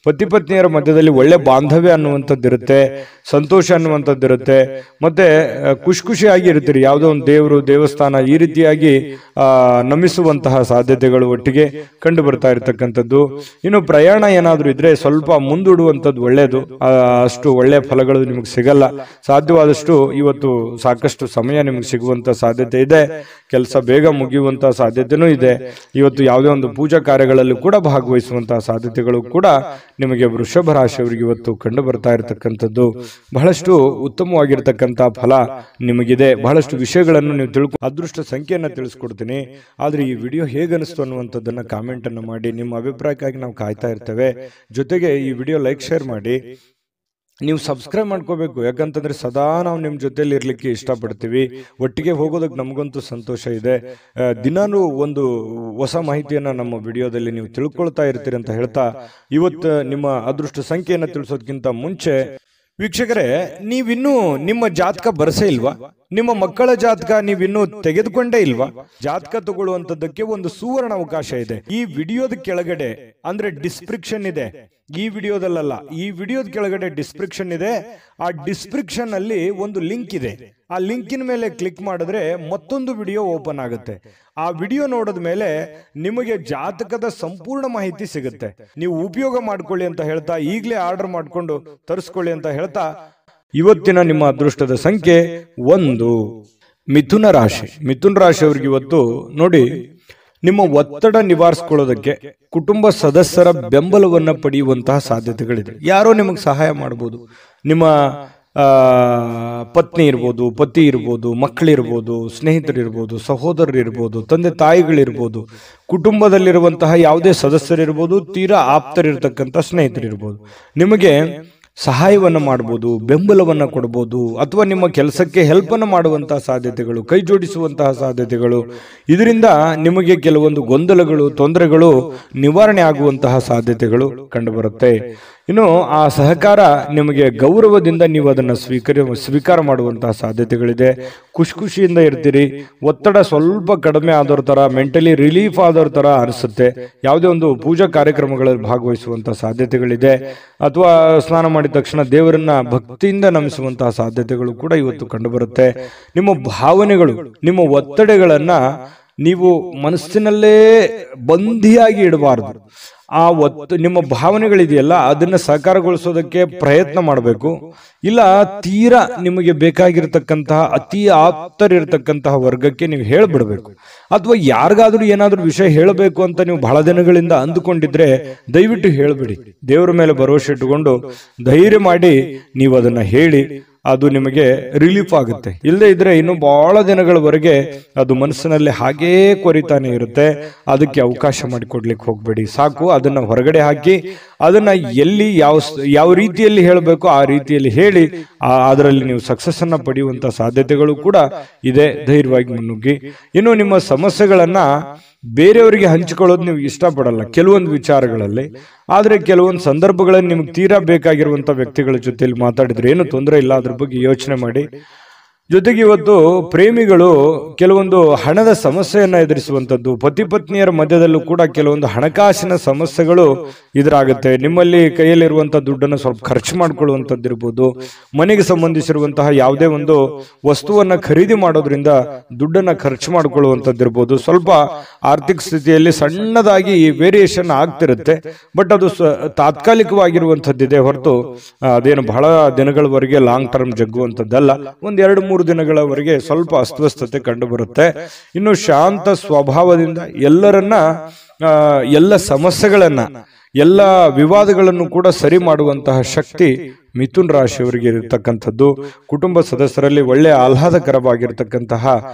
ಪತಿ ಪತ್ನಿಯರ ಮಧ್ಯದಲ್ಲಿ ಒಳ್ಳೆ ಬಾಂಧವ್ಯ ಅನ್ನುವಂಥದ್ದಿರುತ್ತೆ, ಸಂತೋಷ ಅನ್ನುವಂಥದ್ದಿರುತ್ತೆ, ಮತ್ತೆ ಖುಷಿಯಾಗಿ ಇರ್ತೀರಿ. ಯಾವುದೋ ಒಂದು ದೇವರು ದೇವಸ್ಥಾನ ಈ ರೀತಿಯಾಗಿ ನಮಿಸುವಂತಹ ಸಾಧ್ಯತೆಗಳು ಒಟ್ಟಿಗೆ ಕಂಡು ಬರ್ತಾ ಇರತಕ್ಕಂಥದ್ದು. ಇನ್ನು ಪ್ರಯಾಣ ಏನಾದರೂ ಇದ್ರೆ ಸ್ವಲ್ಪ ಮುಂದೂಡುವಂಥದ್ದು ಒಳ್ಳೆಯದು. ಅಷ್ಟು ಒಳ್ಳೆಯ ಫಲಗಳು ನಿಮಗೆ ಸಿಗಲ್ಲ. ಸಾಧ್ಯವಾದಷ್ಟು ಇವತ್ತು ಸಾಕಷ್ಟು ಸಮಯ ನಿಮಗೆ ಸಿಗುವಂತ ಸಾಧ್ಯತೆ ಇದೆ. ಕೆಲಸ ಬೇಗ ಮುಗಿಯುವಂತಹ ಸಾಧ್ಯತೆನೂ ಇದೆ. ಇವತ್ತು ಯಾವುದೇ ಒಂದು ಪೂಜಾ ಕಾರ್ಯಗಳಲ್ಲಿ ಕೂಡ ಭಾಗವಹಿಸುವಂತಹ ಸಾಧ್ಯತೆಗಳು ಕೂಡ ನಿಮಗೆ ವೃಷಭ ರಾಶಿಯವರಿಗೆ ಇವತ್ತು ಕಂಡು ಬರ್ತಾ ಇರತಕ್ಕಂಥದ್ದು. ಬಹಳಷ್ಟು ಉತ್ತಮವಾಗಿರ್ತಕ್ಕಂತಹ ಫಲ ನಿಮಗಿದೆ. ಬಹಳಷ್ಟು ವಿಷಯಗಳನ್ನು ನೀವು ಅದೃಷ್ಟ ಸಂಖ್ಯೆಯನ್ನು ತಿಳಿಸ್ಕೊಡ್ತೀನಿ. ಆದ್ರೆ ಈ ವಿಡಿಯೋ ಹೇಗನಿಸ್ತು ಅನ್ನುವಂಥದ್ದನ್ನ ಕಾಮೆಂಟ್ ಅನ್ನು ಮಾಡಿ. ನಿಮ್ಮ ಅಭಿಪ್ರಾಯಕ್ಕಾಗಿ ನಾವು ಕಾಯ್ತಾ ಇರ್ತೇವೆ. ಜೊತೆಗೆ ಈ ವಿಡಿಯೋ ಲೈಕ್ ಶೇರ್ ಮಾಡಿ. ನೀವು ಸಬ್ಸ್ಕ್ರೈಬ್ ಮಾಡ್ಕೋಬೇಕು, ಯಾಕಂತಂದ್ರೆ ಸದಾ ನಾವು ನಿಮ್ಮ ಜೊತೆಲಿ ಇರ್ಲಿಕ್ಕೆ ಇಷ್ಟಪಡ್ತೀವಿ. ಒಟ್ಟಿಗೆ ಹೋಗೋದಕ್ಕೆ ನಮಗಂತೂ ಸಂತೋಷ ಇದೆ. ದಿನಾನು ಒಂದು ಹೊಸ ಮಾಹಿತಿಯನ್ನ ನಮ್ಮ ವಿಡಿಯೋದಲ್ಲಿ ನೀವು ತಿಳ್ಕೊಳ್ತಾ ಇರ್ತೀರಿ ಅಂತ ಹೇಳ್ತಾ, ಇವತ್ತು ನಿಮ್ಮ ಅದೃಷ್ಟ ಸಂಖ್ಯೆಯನ್ನು ತಿಳಿಸೋದಕ್ಕಿಂತ ಮುಂಚೆ ವೀಕ್ಷಕರೇ, ನೀವಿನ್ನೂ ನಿಮ್ಮ ಜಾತಕ ಬರಸೇ ಇಲ್ವಾ? ನಿಮ್ಮ ಮಕ್ಕಳ ಜಾತಕ ನೀವಿನ್ನೂ ತೆಗೆದುಕೊಂಡೇ ಇಲ್ವಾ? ಜಾತಕ ತಗೊಳ್ಳುವಂತದ್ದಕ್ಕೆ ಒಂದು ಸುವರ್ಣ ಅವಕಾಶ ಇದೆ. ಈ ವಿಡಿಯೋದ ಕೆಳಗಡೆ ಅಂದ್ರೆ ಡಿಸ್ಕ್ರಿಪ್ಷನ್ ಇದೆ. ಈ ವಿಡಿಯೋದಲ್ಲ, ಈ ವಿಡಿಯೋದ ಕೆಳಗಡೆ ಡಿಸ್ಕ್ರಿಪ್ಷನ್ ಇದೆ. ಆ ಡಿಸ್ಕ್ರಿಪ್ಷನ್ ಅಲ್ಲಿ ಒಂದು ಲಿಂಕ್ ಇದೆ. ಆ ಲಿಂಕಿನ ಮೇಲೆ ಕ್ಲಿಕ್ ಮಾಡಿದ್ರೆ ಮತ್ತೊಂದು ವಿಡಿಯೋ ಓಪನ್ ಆಗುತ್ತೆ. ಆ ವಿಡಿಯೋ ನೋಡಿದ ಮೇಲೆ ನಿಮಗೆ ಜಾತಕದ ಸಂಪೂರ್ಣ ಮಾಹಿತಿ ಸಿಗುತ್ತೆ. ನೀವು ಉಪಯೋಗ ಮಾಡ್ಕೊಳ್ಳಿ ಅಂತ ಹೇಳ್ತಾ, ಈಗಲೇ ಆರ್ಡರ್ ಮಾಡ್ಕೊಂಡು ತರಿಸ್ಕೊಳ್ಳಿ ಅಂತ ಹೇಳ್ತಾ, ಇವತ್ತಿನ ನಿಮ್ಮ ಅದೃಷ್ಟದ ಸಂಖ್ಯೆ 1. ಮಿಥುನ ರಾಶಿ. ಮಿಥುನ ರಾಶಿಯವರಿಗೆ ಇವತ್ತು ನೋಡಿ, ನಿಮ್ಮ ಒತ್ತಡ ನಿವಾರಿಸಿಕೊಳ್ಳೋದಕ್ಕೆ ಕುಟುಂಬ ಸದಸ್ಯರ ಬೆಂಬಲವನ್ನ ಪಡೆಯುವಂತಹ ಸಾಧ್ಯತೆಗಳಿದೆ. ಯಾರೋ ನಿಮಗೆ ಸಹಾಯ ಮಾಡಬಹುದು. ನಿಮ್ಮ ಪತ್ನಿ ಇರ್ಬೋದು, ಪತಿ ಇರ್ಬೋದು, ಮಕ್ಕಳಿರ್ಬೋದು, ಸ್ನೇಹಿತರಿರ್ಬೋದು, ಸಹೋದರರಿರ್ಬೋದು, ತಂದೆ ತಾಯಿಗಳಿರ್ಬೋದು, ಕುಟುಂಬದಲ್ಲಿರುವಂತಹ ಯಾವುದೇ ಸದಸ್ಯರಿರ್ಬೋದು, ತೀರಾ ಆಪ್ತರಿರ್ತಕ್ಕಂಥ ಸ್ನೇಹಿತರಿರ್ಬೋದು, ನಿಮಗೆ ಸಹಾಯವನ್ನು ಮಾಡಬಹುದು, ಬೆಂಬಲವನ್ನು ಕೊಡಬಹುದು, ಅಥವಾ ನಿಮ್ಮ ಕೆಲಸಕ್ಕೆ ಹೆಲ್ಪ್ ಅನ್ನು ಮಾಡುವಂತಹ ಸಾಧ್ಯತೆಗಳು, ಕೈ ಜೋಡಿಸುವಂತಹ ಸಾಧ್ಯತೆಗಳು, ಇದರಿಂದ ನಿಮಗೆ ಕೆಲವೊಂದು ಗೊಂದಲಗಳು, ತೊಂದರೆಗಳು ನಿವಾರಣೆ ಆಗುವಂತಹ ಸಾಧ್ಯತೆಗಳು ಕಂಡುಬರುತ್ತೆ. ಇನ್ನು ಆ ಸಹಕಾರ ನಿಮಗೆ ಗೌರವದಿಂದ ನೀವು ಅದನ್ನು ಸ್ವೀಕಾರ ಮಾಡುವಂತಹ ಸಾಧ್ಯತೆಗಳಿದೆ. ಖುಷಿಯಿಂದ ಇರ್ತೀರಿ. ಒತ್ತಡ ಸ್ವಲ್ಪ ಕಡಿಮೆ ಆದವ್ರ ತರ, ಮೆಂಟಲಿ ರಿಲೀಫ್ ಆದವ್ರ ತರ ಅನಿಸುತ್ತೆ. ಯಾವುದೇ ಒಂದು ಪೂಜಾ ಕಾರ್ಯಕ್ರಮಗಳಲ್ಲಿ ಭಾಗವಹಿಸುವಂತಹ ಸಾಧ್ಯತೆಗಳಿದೆ. ಅಥವಾ ಸ್ನಾನ ಮಾಡಿದ ತಕ್ಷಣ ದೇವರನ್ನ ಭಕ್ತಿಯಿಂದ ನಮಿಸುವಂತಹ ಸಾಧ್ಯತೆಗಳು ಕೂಡ ಇವತ್ತು ಕಂಡುಬರುತ್ತೆ. ನಿಮ್ಮ ಭಾವನೆಗಳು, ನಿಮ್ಮ ಒತ್ತಡಗಳನ್ನ ನೀವು ಮನಸ್ಸಿನಲ್ಲೇ ಬಂಧಿಯಾಗಿ ಇಡಬಾರದು. ನಿಮ್ಮ ಭಾವನೆಗಳಿದೆಯಲ್ಲ, ಅದನ್ನ ಸಾಕಾರಗೊಳಿಸೋದಕ್ಕೆ ಪ್ರಯತ್ನ ಮಾಡಬೇಕು. ಇಲ್ಲ ತೀರಾ ನಿಮಗೆ ಬೇಕಾಗಿರ್ತಕ್ಕಂತಹ ಅತಿ ಆಪ್ತರಿರ್ತಕ್ಕಂತಹ ವರ್ಗಕ್ಕೆ ನೀವು ಹೇಳ್ಬಿಡ್ಬೇಕು. ಅಥವಾ ಯಾರಿಗಾದ್ರೂ ಏನಾದ್ರೂ ವಿಷಯ ಹೇಳಬೇಕು ಅಂತ ನೀವು ಬಹಳ ದಿನಗಳಿಂದ ಅಂದುಕೊಂಡಿದ್ರೆ ದಯವಿಟ್ಟು ಹೇಳ್ಬಿಡಿ. ದೇವರ ಮೇಲೆ ಭರವಸೆ ಇಟ್ಟುಕೊಂಡು ಧೈರ್ಯ ಮಾಡಿ ನೀವು ಅದನ್ನ ಹೇಳಿ. ಅದು ನಿಮಗೆ ರಿಲೀಫ್ ಆಗುತ್ತೆ. ಇಲ್ಲದೆ ಇದ್ರೆ ಇನ್ನು ಬಹಳ ದಿನಗಳವರೆಗೆ ಅದು ಮನಸ್ಸಿನಲ್ಲಿ ಹಾಗೇ ಕೊರಿತಾನೆ ಇರುತ್ತೆ. ಅದಕ್ಕೆ ಅವಕಾಶ ಮಾಡಿಕೊಡ್ಲಿಕ್ಕೆ ಹೋಗ್ಬೇಡಿ. ಸಾಕು, ಅದನ್ನ ಹೊರಗಡೆ ಹಾಕಿ ಅದನ್ನ ಎಲ್ಲಿ ಯಾವ ರೀತಿಯಲ್ಲಿ ಹೇಳಬೇಕು ಆ ರೀತಿಯಲ್ಲಿ ಹೇಳಿ ಅದರಲ್ಲಿ ನೀವು ಸಕ್ಸಸ್ ಅನ್ನ ಪಡೆಯುವಂತ ಸಾಧ್ಯತೆಗಳು ಕೂಡ ಇದೆ. ಧೈರ್ಯವಾಗಿ ಮುನ್ನುಗ್ಗಿ. ಇನ್ನು ನಿಮ್ಮ ಸಮಸ್ಯೆಗಳನ್ನ ಬೇರೆಯವರಿಗೆ ಹಂಚಿಕೊಳ್ಳೋದು ನೀವು ಇಷ್ಟಪಡಲ್ಲ ಕೆಲವೊಂದು ವಿಚಾರಗಳಲ್ಲಿ. ಆದ್ರೆ ಕೆಲವೊಂದು ಸಂದರ್ಭಗಳಲ್ಲಿ ನಿಮ್ಗೆ ತೀರಾ ಬೇಕಾಗಿರುವಂತ ವ್ಯಕ್ತಿಗಳ ಜೊತೆಲಿ ಮಾತಾಡಿದ್ರೆ ಏನು ತೊಂದರೆ ಇಲ್ಲ. ಅದ್ರ ಬಗ್ಗೆ ಯೋಚನೆ ಮಾಡಿ. ಜೊತೆಗೆ ಇವತ್ತು ಪ್ರೇಮಿಗಳು ಕೆಲವೊಂದು ಹಣದ ಸಮಸ್ಯೆಯನ್ನ ಎದುರಿಸುವಂತದ್ದು, ಪತಿ ಪತ್ನಿಯರ ಮಧ್ಯದಲ್ಲೂ ಕೂಡ ಕೆಲವೊಂದು ಹಣಕಾಸಿನ ಸಮಸ್ಯೆಗಳು ಎದುರಾಗುತ್ತೆ. ನಿಮ್ಮಲ್ಲಿ ಕೈಯಲ್ಲಿರುವಂತಹ ದುಡ್ಡನ್ನು ಸ್ವಲ್ಪ ಖರ್ಚು ಮಾಡ್ಕೊಳ್ಳುವಂತದ್ದಿರ್ಬೋದು. ಮನೆಗೆ ಸಂಬಂಧಿಸಿರುವಂತಹ ಯಾವುದೇ ಒಂದು ವಸ್ತುವನ್ನ ಖರೀದಿ ಮಾಡೋದ್ರಿಂದ ದುಡ್ಡನ್ನ ಖರ್ಚು ಮಾಡ್ಕೊಳ್ಳುವಂತದ್ದಿರ್ಬೋದು. ಸ್ವಲ್ಪ ಆರ್ಥಿಕ ಸ್ಥಿತಿಯಲ್ಲಿ ಸಣ್ಣದಾಗಿ ವೇರಿಯೇಷನ್ ಆಗ್ತಿರುತ್ತೆ. ಬಟ್ ಅದು ತಾತ್ಕಾಲಿಕವಾಗಿರುವಂತದ್ದಿದೆ ಹೊರತು ಅದೇನು ಬಹಳ ದಿನಗಳವರೆಗೆ ಲಾಂಗ್ ಟರ್ಮ್ ಜಗ್ಗುವಂತದ್ದಲ್ಲ. ಒಂದ್ 2-3 ದಿನಗಳವರೆಗೆ ಸ್ವಲ್ಪ ಅಸ್ವಸ್ಥತೆ ಕಂಡು ಬರುತ್ತೆ. ಇನ್ನು ಶಾಂತ ಸ್ವಭಾವದಿಂದ ಎಲ್ಲ ಸಮಸ್ಯೆಗಳನ್ನ, ಎಲ್ಲ ವಿವಾದಗಳನ್ನು ಕೂಡ ಸರಿ ಮಾಡುವಂತಹ ಶಕ್ತಿ ಮಿಥುನ್ ರಾಶಿಯವರಿಗೆ ಇರತಕ್ಕಂಥದ್ದು. ಕುಟುಂಬ ಸದಸ್ಯರಲ್ಲಿ ಒಳ್ಳೆ ಆಹ್ಲಾದಕರವಾಗಿರ್ತಕ್ಕಂತಹ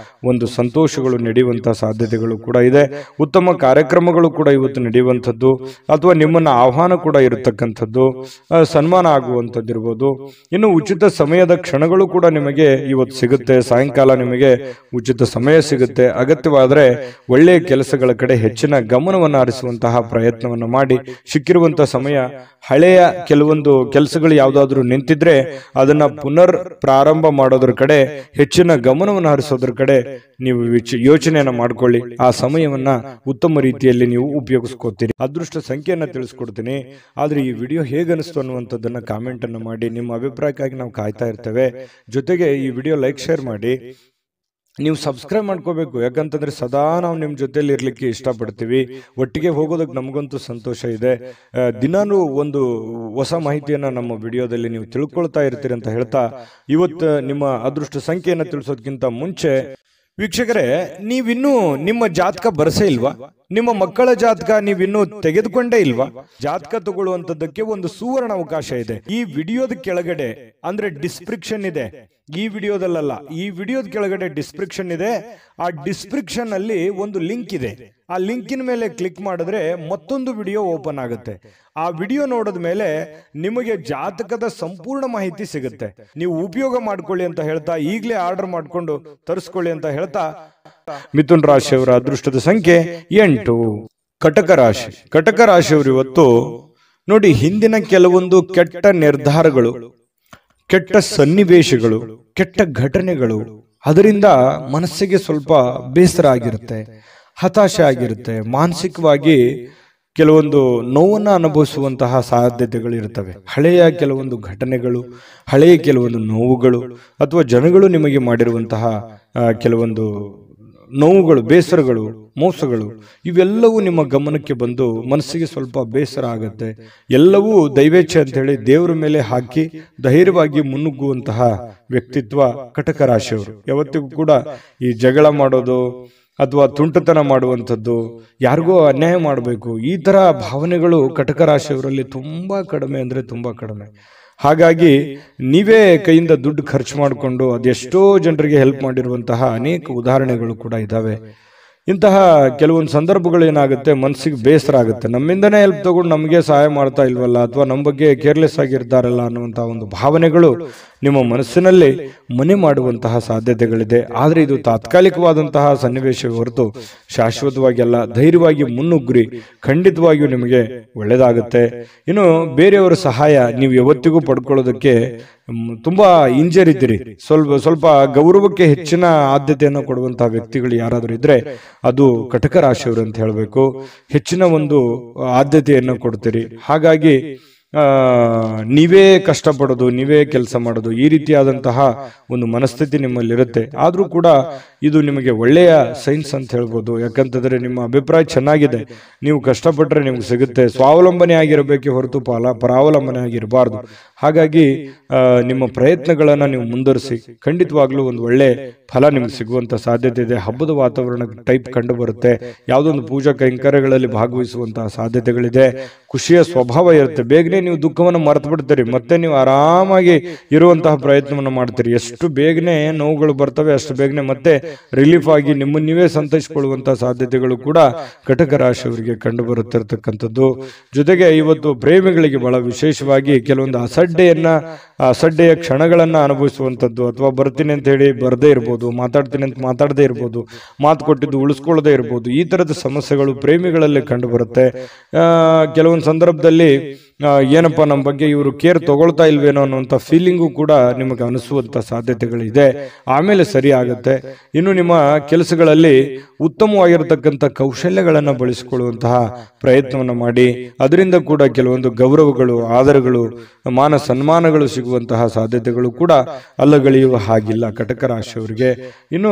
ಒಂದು ಸಂತೋಷಗಳು ನಡೆಯುವಂತಹ ಸಾಧ್ಯತೆಗಳು ಕೂಡ ಇದೆ. ಉತ್ತಮ ಕಾರ್ಯಕ್ರಮಗಳು ಕೂಡ ಇವತ್ತು ನಡೆಯುವಂಥದ್ದು, ಅಥವಾ ನಿಮ್ಮನ್ನ ಆಹ್ವಾನ ಕೂಡ ಇರತಕ್ಕಂಥದ್ದು, ಸನ್ಮಾನ ಆಗುವಂಥದ್ದಿರ್ಬೋದು. ಇನ್ನು ಉಚಿತ ಸಮಯದ ಕ್ಷಣಗಳು ಕೂಡ ನಿಮಗೆ ಇವತ್ತು ಸಿಗುತ್ತೆ. ಸಾಯಂಕಾಲ ನಿಮಗೆ ಉಚಿತ ಸಮಯ ಸಿಗುತ್ತೆ. ಅಗತ್ಯವಾದರೆ ಒಳ್ಳೆಯ ಕೆಲಸಗಳ ಕಡೆ ಹೆಚ್ಚಿನ ಗಮನ ಗಮನವನ್ನು ಹರಿಸುವಂತಹ ಪ್ರಯತ್ನವನ್ನು ಮಾಡಿ, ಸಿಕ್ಕಿರುವಂತಹ ಸಮಯ ಹಳೆಯ ಕೆಲವೊಂದು ಕೆಲಸಗಳು ಯಾವುದಾದ್ರೂ ನಿಂತಿದ್ರೆ ಅದನ್ನ ಪುನರ್ ಪ್ರಾರಂಭ ಮಾಡೋದ್ರ ಕಡೆ, ಹೆಚ್ಚಿನ ಗಮನವನ್ನು ಹರಿಸೋದ್ರ ಕಡೆ ನೀವು ಯೋಚನೆಯನ್ನ ಮಾಡ್ಕೊಳ್ಳಿ. ಆ ಸಮಯವನ್ನ ಉತ್ತಮ ರೀತಿಯಲ್ಲಿ ನೀವು ಉಪಯೋಗಿಸ್ಕೋತೀರಿ. ಅದೃಷ್ಟ ಸಂಖ್ಯೆಯನ್ನ ತಿಳಿಸ್ಕೊಡ್ತೀನಿ. ಆದ್ರೆ ಈ ವಿಡಿಯೋ ಹೇಗನಿಸ್ತು ಅನ್ನುವಂಥದ್ದನ್ನ ಕಾಮೆಂಟ್ ಅನ್ನು ಮಾಡಿ. ನಿಮ್ಮ ಅಭಿಪ್ರಾಯಕ್ಕಾಗಿ ನಾವು ಕಾಯ್ತಾ ಇರ್ತೇವೆ. ಜೊತೆಗೆ ಈ ವಿಡಿಯೋ ಲೈಕ್, ಶೇರ್ ಮಾಡಿ. ನೀವು ಸಬ್ಸ್ಕ್ರೈಬ್ ಮಾಡ್ಕೋಬೇಕು, ಯಾಕಂತಂದ್ರೆ ಸದಾ ನಾವು ನಿಮ್ಮ ಜೊತೆಲಿ ಇರ್ಲಿಕ್ಕೆ ಇಷ್ಟಪಡ್ತೀವಿ. ಒಟ್ಟಿಗೆ ಹೋಗೋದಕ್ಕೆ ನಮಗಂತೂ ಸಂತೋಷ ಇದೆ. ದಿನಾನು ಒಂದು ಹೊಸ ಮಾಹಿತಿಯನ್ನ ನಮ್ಮ ವಿಡಿಯೋದಲ್ಲಿ ನೀವು ತಿಳ್ಕೊಳ್ತಾ ಇರ್ತೀರಿ ಅಂತ ಹೇಳ್ತಾ, ಇವತ್ತು ನಿಮ್ಮ ಅದೃಷ್ಟ ಸಂಖ್ಯೆಯನ್ನು ತಿಳಿಸೋದಕ್ಕಿಂತ ಮುಂಚೆ ವೀಕ್ಷಕರೇ, ನೀವಿನ್ನೂ ನಿಮ್ಮ ಜಾತಕ ಬರಸೇ ಇಲ್ವಾ? ನಿಮ್ಮ ಮಕ್ಕಳ ಜಾತಕ ನೀವಿನ್ನೂ ತೆಗೆದುಕೊಂಡೇ ಇಲ್ವಾ? ಜಾತಕ ತಗೊಳ್ಳುವಂತದ್ದಕ್ಕೆ ಒಂದು ಸುವರ್ಣ ಅವಕಾಶ ಇದೆ. ಈ ವಿಡಿಯೋದ ಕೆಳಗಡೆ ಅಂದ್ರೆ ಡಿಸ್ಕ್ರಿಪ್ಷನ್ ಇದೆ. ಈ ವಿಡಿಯೋದಲ್ಲ, ಈ ವಿಡಿಯೋದ ಕೆಳಗಡೆ ಡಿಸ್ಕ್ರಿಪ್ಷನ್ ಇದೆ. ಆ ಡಿಸ್ಕ್ರಿಪ್ಷನ್ ಅಲ್ಲಿ ಒಂದು ಲಿಂಕ್ ಇದೆ. ಆ ಲಿಂಕಿನ ಮೇಲೆ ಕ್ಲಿಕ್ ಮಾಡಿದ್ರೆ ಮತ್ತೊಂದು ವಿಡಿಯೋ ಓಪನ್ ಆಗುತ್ತೆ. ಆ ವಿಡಿಯೋ ನೋಡಿದ ಮೇಲೆ ನಿಮಗೆ ಜಾತಕದ ಸಂಪೂರ್ಣ ಮಾಹಿತಿ ಸಿಗುತ್ತೆ. ನೀವು ಉಪಯೋಗ ಮಾಡ್ಕೊಳ್ಳಿ ಅಂತ ಹೇಳ್ತಾ, ಈಗಲೇ ಆರ್ಡರ್ ಮಾಡ್ಕೊಂಡು ತರಿಸ್ಕೊಳ್ಳಿ ಅಂತ ಹೇಳ್ತಾ, ಮಿಥುನ್ ರಾಶಿಯವರ ಅದೃಷ್ಟದ ಸಂಖ್ಯೆ 8. ಕಟಕ ರಾಶಿ. ಕಟಕ ರಾಶಿಯವರು ಇವತ್ತು ನೋಡಿ, ಹಿಂದಿನ ಕೆಲವೊಂದು ಕೆಟ್ಟ ನಿರ್ಧಾರಗಳು, ಕೆಟ್ಟ ಸನ್ನಿವೇಶಗಳು, ಕೆಟ್ಟ ಘಟನೆಗಳು, ಅದರಿಂದ ಮನಸ್ಸಿಗೆ ಸ್ವಲ್ಪ ಬೇಸರ ಆಗಿರುತ್ತೆ, ಹತಾಶೆ ಆಗಿರುತ್ತೆ, ಮಾನಸಿಕವಾಗಿ ಕೆಲವೊಂದು ನೋವನ್ನ ಅನುಭವಿಸುವಂತಹ ಸಾಧ್ಯತೆಗಳು ಇರ್ತವೆ. ಹಳೆಯ ಕೆಲವೊಂದು ಘಟನೆಗಳು, ಹಳೆಯ ಕೆಲವೊಂದು ನೋವುಗಳು, ಅಥವಾ ಜನಗಳು ನಿಮಗೆ ಮಾಡಿರುವಂತಹ ಕೆಲವೊಂದು ನೋವುಗಳು, ಬೇಸರಗಳು, ಮೋಸಗಳು, ಇವೆಲ್ಲವೂ ನಿಮ್ಮ ಗಮನಕ್ಕೆ ಬಂದು ಮನಸ್ಸಿಗೆ ಸ್ವಲ್ಪ ಬೇಸರ ಆಗುತ್ತೆ. ಎಲ್ಲವೂ ದೈವೇಚ್ಛೆ ಅಂತ ಹೇಳಿ ದೇವರ ಮೇಲೆ ಹಾಕಿ ಧೈರ್ಯವಾಗಿ ಮುನ್ನುಗ್ಗುವಂತಹ ವ್ಯಕ್ತಿತ್ವ ಕಟಕ ರಾಶಿಯವರು. ಯಾವತ್ತಿಗೂ ಕೂಡ ಈ ಜಗಳ ಮಾಡೋದು ಅಥವಾ ತುಂಟತನ ಮಾಡುವಂಥದ್ದು, ಯಾರಿಗೋ ಅನ್ಯಾಯ ಮಾಡಬೇಕು, ಈ ತರ ಭಾವನೆಗಳು ಕಟಕ ರಾಶಿಯವರಲ್ಲಿ ತುಂಬಾ ಕಡಿಮೆ, ಅಂದ್ರೆ ತುಂಬಾ ಕಡಿಮೆ. ಹಾಗಾಗಿ ನೀವೇ ಕೈಯಿಂದ ದುಡ್ಡು ಖರ್ಚು ಮಾಡಿಕೊಂಡು ಅದೆಷ್ಟೋ ಜನರಿಗೆ ಹೆಲ್ಪ್ ಮಾಡಿರುವಂತಹ ಅನೇಕ ಉದಾಹರಣೆಗಳು ಕೂಡ ಇದ್ದಾವೆ. ಇಂತಹ ಕೆಲವೊಂದು ಸಂದರ್ಭಗಳು ಏನಾಗುತ್ತೆ, ಮನಸ್ಸಿಗೆ ಬೇಸರ ಆಗುತ್ತೆ. ನಮ್ಮಿಂದನೇ ಹೆಲ್ಪ್ ತಗೊಂಡು ನಮಗೆ ಸಹಾಯ ಮಾಡ್ತಾ ಇಲ್ವಲ್ಲ, ಅಥವಾ ನಮ್ಮ ಬಗ್ಗೆ ಕೇರ್ಲೆಸ್ ಆಗಿರ್ತಾರಲ್ಲ ಅನ್ನುವಂತಹ ಒಂದು ಭಾವನೆಗಳು ನಿಮ್ಮ ಮನಸ್ಸಿನಲ್ಲಿ ಮನೆ ಮಾಡುವಂತಹ ಸಾಧ್ಯತೆಗಳಿದೆ. ಆದರೆ ಇದು ತಾತ್ಕಾಲಿಕವಾದಂತಹ ಸನ್ನಿವೇಶ ಹೊರತು ಶಾಶ್ವತವಾಗಿ ಅಲ್ಲ. ಧೈರ್ಯವಾಗಿ ಮುನ್ನುಗ್ರಿ, ಖಂಡಿತವಾಗಿಯೂ ನಿಮಗೆ ಒಳ್ಳೆಯದಾಗುತ್ತೆ. ಇನ್ನು ಬೇರೆಯವರ ಸಹಾಯ ನೀವು ಯಾವತ್ತಿಗೂ ಪಡ್ಕೊಳ್ಳೋದಕ್ಕೆ ತುಂಬಾ ಹಿಂಜರಿದ್ದೀರಿ. ಸ್ವಲ್ಪ ಗೌರವಕ್ಕೆ ಹೆಚ್ಚಿನ ಆದ್ಯತೆಯನ್ನು ಕೊಡುವಂತಹ ವ್ಯಕ್ತಿಗಳು ಯಾರಾದರೂ ಇದ್ರೆ ಅದು ಕಟಕ ರಾಶಿಯವರು ಅಂತ ಹೇಳಬೇಕು. ಹೆಚ್ಚಿನ ಒಂದು ಆದ್ಯತೆಯನ್ನು ಕೊಡ್ತೀರಿ. ಹಾಗಾಗಿ ನೀವೇ ಕಷ್ಟಪಡೋದು, ನೀವೇ ಕೆಲಸ ಮಾಡೋದು, ಈ ರೀತಿಯಾದಂತಹ ಒಂದು ಮನಸ್ಥಿತಿ ನಿಮ್ಮಲ್ಲಿರುತ್ತೆ. ಆದ್ರೂ ಕೂಡ ಇದು ನಿಮಗೆ ಒಳ್ಳೆಯ ಸೈನ್ಸ್ ಅಂತ ಹೇಳ್ಬೋದು. ಯಾಕಂತಂದ್ರೆ ನಿಮ್ಮ ಅಭಿಪ್ರಾಯ ಚೆನ್ನಾಗಿದೆ, ನೀವು ಕಷ್ಟಪಟ್ಟರೆ ನಿಮ್ಗೆ ಸಿಗುತ್ತೆ. ಸ್ವಾವಲಂಬನೆ ಆಗಿರಬೇಕೆ ಹೊರತು ಪರಾವಲಂಬನೆ ಆಗಿರಬಾರ್ದು. ಹಾಗಾಗಿ ನಿಮ್ಮ ಪ್ರಯತ್ನಗಳನ್ನ ನೀವು ಮುಂದುವರಿಸಿ, ಖಂಡಿತವಾಗ್ಲೂ ಒಂದು ಒಳ್ಳೆ ಫಲ ನಿಮ್ಗೆ ಸಿಗುವಂತ ಸಾಧ್ಯತೆ ಇದೆ. ಹಬ್ಬದ ವಾತಾವರಣ ಟೈಪ್ ಕಂಡು ಬರುತ್ತೆ. ಯಾವುದೊಂದು ಪೂಜಾ ಕೈಂಕರ್ಯಗಳಲ್ಲಿ ಭಾಗವಹಿಸುವಂತಹ ಸಾಧ್ಯತೆಗಳಿದೆ. ಖುಷಿಯ ಸ್ವಭಾವ ಇರುತ್ತೆ. ಬೇಗನೆ ನೀವು ದುಃಖವನ್ನು ಮರೆತು ಬಿಡ್ತೀರಿ, ಮತ್ತೆ ನೀವು ಆರಾಮಾಗಿ ಇರುವಂತಹ ಪ್ರಯತ್ನವನ್ನು ಮಾಡ್ತೀರಿ. ಎಷ್ಟು ಬೇಗನೆ ನೋವುಗಳು ಬರ್ತವೆ ಅಷ್ಟು ಬೇಗನೆ ಮತ್ತೆ ರಿಲೀಫ್ ಆಗಿ ನಿಮ್ಮನ್ನು ನೀವೇ ಸಂತೈಸಿಕೊಳ್ಳುವಂತಹ ಸಾಧ್ಯತೆಗಳು ಕೂಡ ಕಟಕ ರಾಶಿಯವರಿಗೆ ಕಂಡು ಬರುತ್ತಿರತಕ್ಕಂಥದ್ದು. ಜೊತೆಗೆ ಇವತ್ತು ಪ್ರೇಮಿಗಳಿಗೆ ಬಹಳ ವಿಶೇಷವಾಗಿ ಕೆಲವೊಂದು ಅಸಡ್ಡೆಯ ಕ್ಷಣಗಳನ್ನ ಅನುಭವಿಸುವಂಥದ್ದು, ಅಥವಾ ಬರ್ತೀನಿ ಅಂತ ಹೇಳಿ ಬರದೇ ಇರ್ಬೋದು, ಮಾತಾಡ್ತೀನಿ ಅಂತ ಮಾತಾಡದೇ ಇರ್ಬೋದು, ಮಾತು ಕೊಟ್ಟಿದ್ದು ಉಳಿಸ್ಕೊಳ್ಳದೆ ಇರ್ಬೋದು. ಈ ತರದ ಸಮಸ್ಯೆಗಳು ಪ್ರೇಮಿಗಳಲ್ಲಿ ಕಂಡು ಬರುತ್ತೆ. ಕೆಲವೊಂದು ಸಂದರ್ಭದಲ್ಲಿ ಏನಪ್ಪಾ ನಮ್ಮ ಬಗ್ಗೆ ಇವರು ಕೇರ್ ತಗೊಳ್ತಾ ಇಲ್ವೇನೋ ಅನ್ನುವಂಥ ಫೀಲಿಂಗು ಕೂಡ ನಿಮಗೆ ಅನಿಸುವಂತ ಸಾಧ್ಯತೆಗಳಿದೆ. ಆಮೇಲೆ ಸರಿ ಆಗುತ್ತೆ. ಇನ್ನು ನಿಮ್ಮ ಕೆಲಸಗಳಲ್ಲಿ ಉತ್ತಮವಾಗಿರತಕ್ಕಂಥ ಕೌಶಲ್ಯಗಳನ್ನು ಬಳಸಿಕೊಳ್ಳುವಂತಹ ಪ್ರಯತ್ನವನ್ನು ಮಾಡಿ, ಅದರಿಂದ ಕೂಡ ಕೆಲವೊಂದು ಗೌರವಗಳು, ಆದರಗಳು, ಮಾನ ಸನ್ಮಾನಗಳು ಸಿಗುವಂತಹ ಸಾಧ್ಯತೆಗಳು ಕೂಡ ಅಲ್ಲಗಳೆಯುವ ಹಾಗಿಲ್ಲ ಕಟಕ ರಾಶಿಯವರಿಗೆ. ಇನ್ನು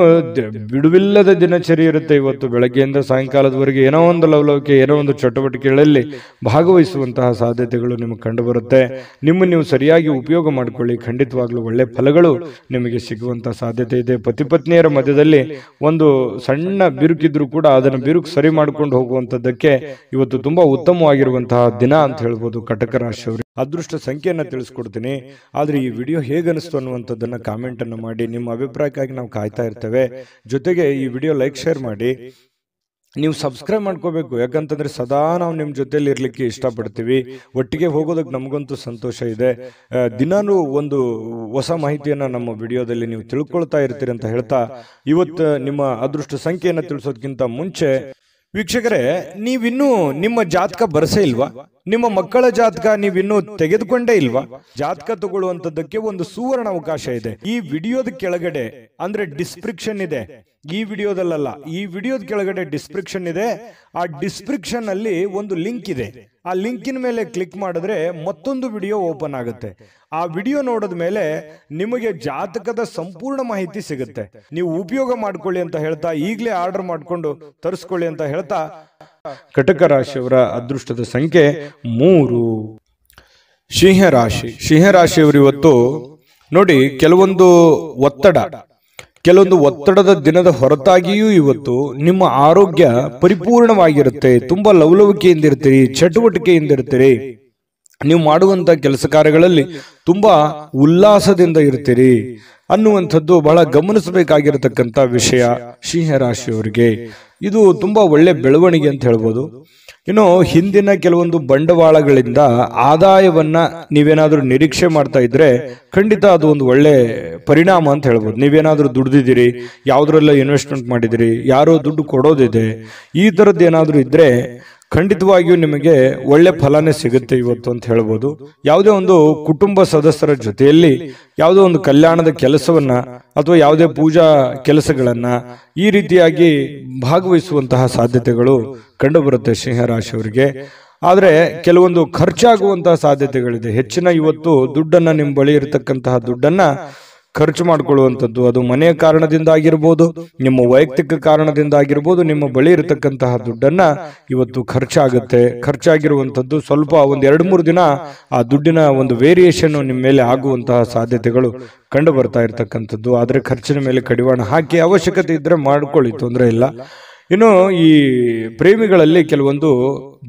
ಬಿಡುವಿಲ್ಲದ ದಿನಚರಿ ಇರುತ್ತೆ. ಇವತ್ತು ಬೆಳಗ್ಗೆಯಿಂದ ಸಾಯಂಕಾಲದವರೆಗೆ ಏನೋ ಒಂದು ಲವಲವಿಕೆ, ಏನೋ ಒಂದು ಚಟುವಟಿಕೆಗಳಲ್ಲಿ ಭಾಗವಹಿಸುವಂತಹ ಸಾಧ್ಯತೆಗಳು ನಿಮಗೆ ಕಂಡು ಬರುತ್ತೆ. ನಿಮ್ಮನ್ನು ನೀವು ಸರಿಯಾಗಿ ಉಪಯೋಗ ಮಾಡಿಕೊಳ್ಳಿ, ಖಂಡಿತವಾಗ್ಲೂ ಒಳ್ಳೆ ಫಲಗಳು ನಿಮಗೆ ಸಿಗುವಂತಹ ಸಾಧ್ಯತೆ ಇದೆ. ಪತಿ ಪತ್ನಿಯರ ಮಧ್ಯದಲ್ಲಿ ಒಂದು ಸಣ್ಣ ಬಿರುಕಿದ್ರು ಕೂಡ ಅದನ್ನು ಬಿರುಕು ಸರಿ ಮಾಡಿಕೊಂಡು ಹೋಗುವಂತದ್ದಕ್ಕೆ ಇವತ್ತು ತುಂಬಾ ಉತ್ತಮವಾಗಿರುವಂತಹ ದಿನ ಅಂತ ಹೇಳ್ಬೋದು ಕಟಕ ರಾಶಿಯವರು. ಅದೃಷ್ಟ ಸಂಖ್ಯೆಯನ್ನ ತಿಳಿಸ್ಕೊಡ್ತೀನಿ. ಆದ್ರೆ ಈ ವಿಡಿಯೋ ಹೇಗನಿಸ್ತು ಅನ್ನುವಂಥದ್ದನ್ನ ಕಾಮೆಂಟ್ ಅನ್ನು ಮಾಡಿ. ನಿಮ್ಮ ಅಭಿಪ್ರಾಯಕ್ಕಾಗಿ ನಾವು ಕಾಯ್ತಾ ಇರ್ತೇವೆ. ಜೊತೆಗೆ ಈ ವಿಡಿಯೋ ಲೈಕ್, ಶೇರ್ ಮಾಡಿ. ನೀವು ಸಬ್ಸ್ಕ್ರೈಬ್ ಮಾಡ್ಕೋಬೇಕು, ಯಾಕಂತಂದ್ರೆ ಸದಾ ನಾವು ನಿಮ್ಮ ಜೊತೆಲಿ ಇರ್ಲಿಕ್ಕೆ ಇಷ್ಟಪಡ್ತೀವಿ. ಒಟ್ಟಿಗೆ ಹೋಗೋದಕ್ಕೆ ನಮಗಂತೂ ಸಂತೋಷ ಇದೆ. ದಿನಾನು ಒಂದು ಹೊಸ ಮಾಹಿತಿಯನ್ನ ನಮ್ಮ ವಿಡಿಯೋದಲ್ಲಿ ನೀವು ತಿಳ್ಕೊಳ್ತಾ ಇರ್ತೀರಿ ಅಂತ ಹೇಳ್ತಾ, ಇವತ್ತು ನಿಮ್ಮ ಅದೃಷ್ಟ ಸಂಖ್ಯೆಯನ್ನು ತಿಳಿಸೋದಕ್ಕಿಂತ ಮುಂಚೆ ವೀಕ್ಷಕರೇ, ನೀವಿನ್ನೂ ನಿಮ್ಮ ಜಾತಕ ಬರಸೇ ಇಲ್ವಾ? ನಿಮ್ಮ ಮಕ್ಕಳ ಜಾತಕ ನೀವಿನ್ನೂ ತೆಗೆದುಕೊಂಡೇ ಇಲ್ವಾ? ಜಾತಕ ತಗೊಳ್ಳುವಂತದ್ದಕ್ಕೆ ಒಂದು ಸುವರ್ಣ ಅವಕಾಶ ಇದೆ. ಈ ವಿಡಿಯೋದ ಕೆಳಗಡೆ ಅಂದ್ರೆ ಡಿಸ್ಕ್ರಿಪ್ಷನ್ ಇದೆ. ಈ ವಿಡಿಯೋದಲ್ಲ, ಈ ವಿಡಿಯೋದ ಕೆಳಗಡೆ ಡಿಸ್ಕ್ರಿಪ್ಷನ್ ಇದೆ. ಆ ಡಿಸ್ಕ್ರಿಪ್ಷನ್ ಅಲ್ಲಿ ಒಂದು ಲಿಂಕ್ ಇದೆ. ಆ ಲಿಂಕಿನ ಮೇಲೆ ಕ್ಲಿಕ್ ಮಾಡಿದ್ರೆ ಮತ್ತೊಂದು ವಿಡಿಯೋ ಓಪನ್ ಆಗುತ್ತೆ. ಆ ವಿಡಿಯೋ ನೋಡಿದ ಮೇಲೆ ನಿಮಗೆ ಜಾತಕದ ಸಂಪೂರ್ಣ ಮಾಹಿತಿ ಸಿಗುತ್ತೆ. ನೀವು ಉಪಯೋಗ ಮಾಡ್ಕೊಳ್ಳಿ ಅಂತ ಹೇಳ್ತಾ, ಈಗಲೇ ಆರ್ಡರ್ ಮಾಡಿಕೊಂಡು ತರಿಸ್ಕೊಳ್ಳಿ ಅಂತ ಹೇಳ್ತಾ, ಕಟಕ ರಾಶಿಯವರ ಅದೃಷ್ಟದ ಸಂಖ್ಯೆ 3. ಸಿಂಹರಾಶಿಯವರು ಇವತ್ತು ನೋಡಿ, ಕೆಲವೊಂದು ಒತ್ತಡದ ದಿನದ ಹೊರತಾಗಿಯೂ ಇವತ್ತು ನಿಮ್ಮ ಆರೋಗ್ಯ ಪರಿಪೂರ್ಣವಾಗಿರುತ್ತೆ. ತುಂಬಾ ಲವಲವಿಕೆಯಿಂದ ಇರ್ತೀರಿ, ಚಟುವಟಿಕೆಯಿಂದ ಇರ್ತೀರಿ. ನೀವು ಮಾಡುವಂತ ಕೆಲಸ ಕಾರ್ಯಗಳಲ್ಲಿ ತುಂಬಾ ಉಲ್ಲಾಸದಿಂದ ಇರ್ತೀರಿ ಅನ್ನುವಂಥದ್ದು ಬಹಳ ಗಮನಿಸಬೇಕಾಗಿರತಕ್ಕಂತ ವಿಷಯ. ಸಿಂಹರಾಶಿಯವರಿಗೆ ಇದು ತುಂಬಾ ಒಳ್ಳೆ ಬೆಳವಣಿಗೆ ಅಂತ ಹೇಳ್ಬೋದು. ಇನ್ನು ಹಿಂದಿನ ಕೆಲವೊಂದು ಬಂಡವಾಳಗಳಿಂದ ಆದಾಯವನ್ನ ನೀವೇನಾದ್ರೂ ನಿರೀಕ್ಷೆ ಮಾಡ್ತಾ ಇದ್ರೆ ಖಂಡಿತ ಅದು ಒಂದು ಒಳ್ಳೆ ಪರಿಣಾಮ ಅಂತ ಹೇಳ್ಬೋದು. ನೀವೇನಾದ್ರೂ ದುಡ್ದಿದ್ದೀರಿ, ಯಾವ್ದ್ರಲ್ಲ ಇನ್ವೆಸ್ಟ್ಮೆಂಟ್ ಮಾಡಿದಿರಿ, ಯಾರೋ ದುಡ್ಡು ಕೊಡೋದಿದೆ, ಈ ತರದ್ದು ಏನಾದ್ರೂ ಇದ್ರೆ ಖಂಡಿತವಾಗಿಯೂ ನಿಮಗೆ ಒಳ್ಳೆ ಫಲನೇ ಸಿಗುತ್ತೆ ಇವತ್ತು ಅಂತ ಹೇಳ್ಬೋದು. ಯಾವುದೇ ಒಂದು ಕುಟುಂಬ ಸದಸ್ಯರ ಜೊತೆಯಲ್ಲಿ ಯಾವುದೋ ಒಂದು ಕಲ್ಯಾಣದ ಕೆಲಸವನ್ನ ಅಥವಾ ಯಾವುದೇ ಪೂಜಾ ಕೆಲಸಗಳನ್ನ ಈ ರೀತಿಯಾಗಿ ಭಾಗವಹಿಸುವಂತಹ ಸಾಧ್ಯತೆಗಳು ಕಂಡು ಬರುತ್ತೆ ಸಿಂಹರಾಶಿಯವರಿಗೆ. ಆದ್ರೆ ಕೆಲವೊಂದು ಖರ್ಚಾಗುವಂತಹ ಸಾಧ್ಯತೆಗಳಿದೆ. ಹೆಚ್ಚಿನ ಇವತ್ತು ದುಡ್ಡನ್ನ ನಿಮ್ಮ ಬಳಿ ಇರತಕ್ಕಂತಹ ದುಡ್ಡನ್ನ ಖರ್ಚು ಮಾಡಿಕೊಳ್ಳುವಂಥದ್ದು, ಅದು ಮನೆಯ ಕಾರಣದಿಂದ ಆಗಿರ್ಬೋದು, ನಿಮ್ಮ ವೈಯಕ್ತಿಕ ಕಾರಣದಿಂದ ಆಗಿರ್ಬೋದು. ನಿಮ್ಮ ಬಳಿ ಇರತಕ್ಕಂತಹ ದುಡ್ಡನ್ನ ಇವತ್ತು ಖರ್ಚಾಗಿರುವಂಥದ್ದು ಸ್ವಲ್ಪ ಒಂದು 2-3 ದಿನ ಆ ದುಡ್ಡಿನ ಒಂದು ವೇರಿಯೇಷನ್ ನಿಮ್ಮ ಮೇಲೆ ಆಗುವಂತಹ ಸಾಧ್ಯತೆಗಳು ಕಂಡು ಬರ್ತಾ ಇರತಕ್ಕಂಥದ್ದು. ಆದ್ರೆ ಖರ್ಚಿನ ಮೇಲೆ ಕಡಿವಾಣ ಹಾಕಿ ಅವಶ್ಯಕತೆ ಇದ್ರೆ ಮಾಡ್ಕೊಳ್ಳಿ, ತೊಂದರೆ ಇಲ್ಲ. ಇನ್ನು ಈ ಪ್ರೇಮಿಗಳಲ್ಲಿ ಕೆಲವೊಂದು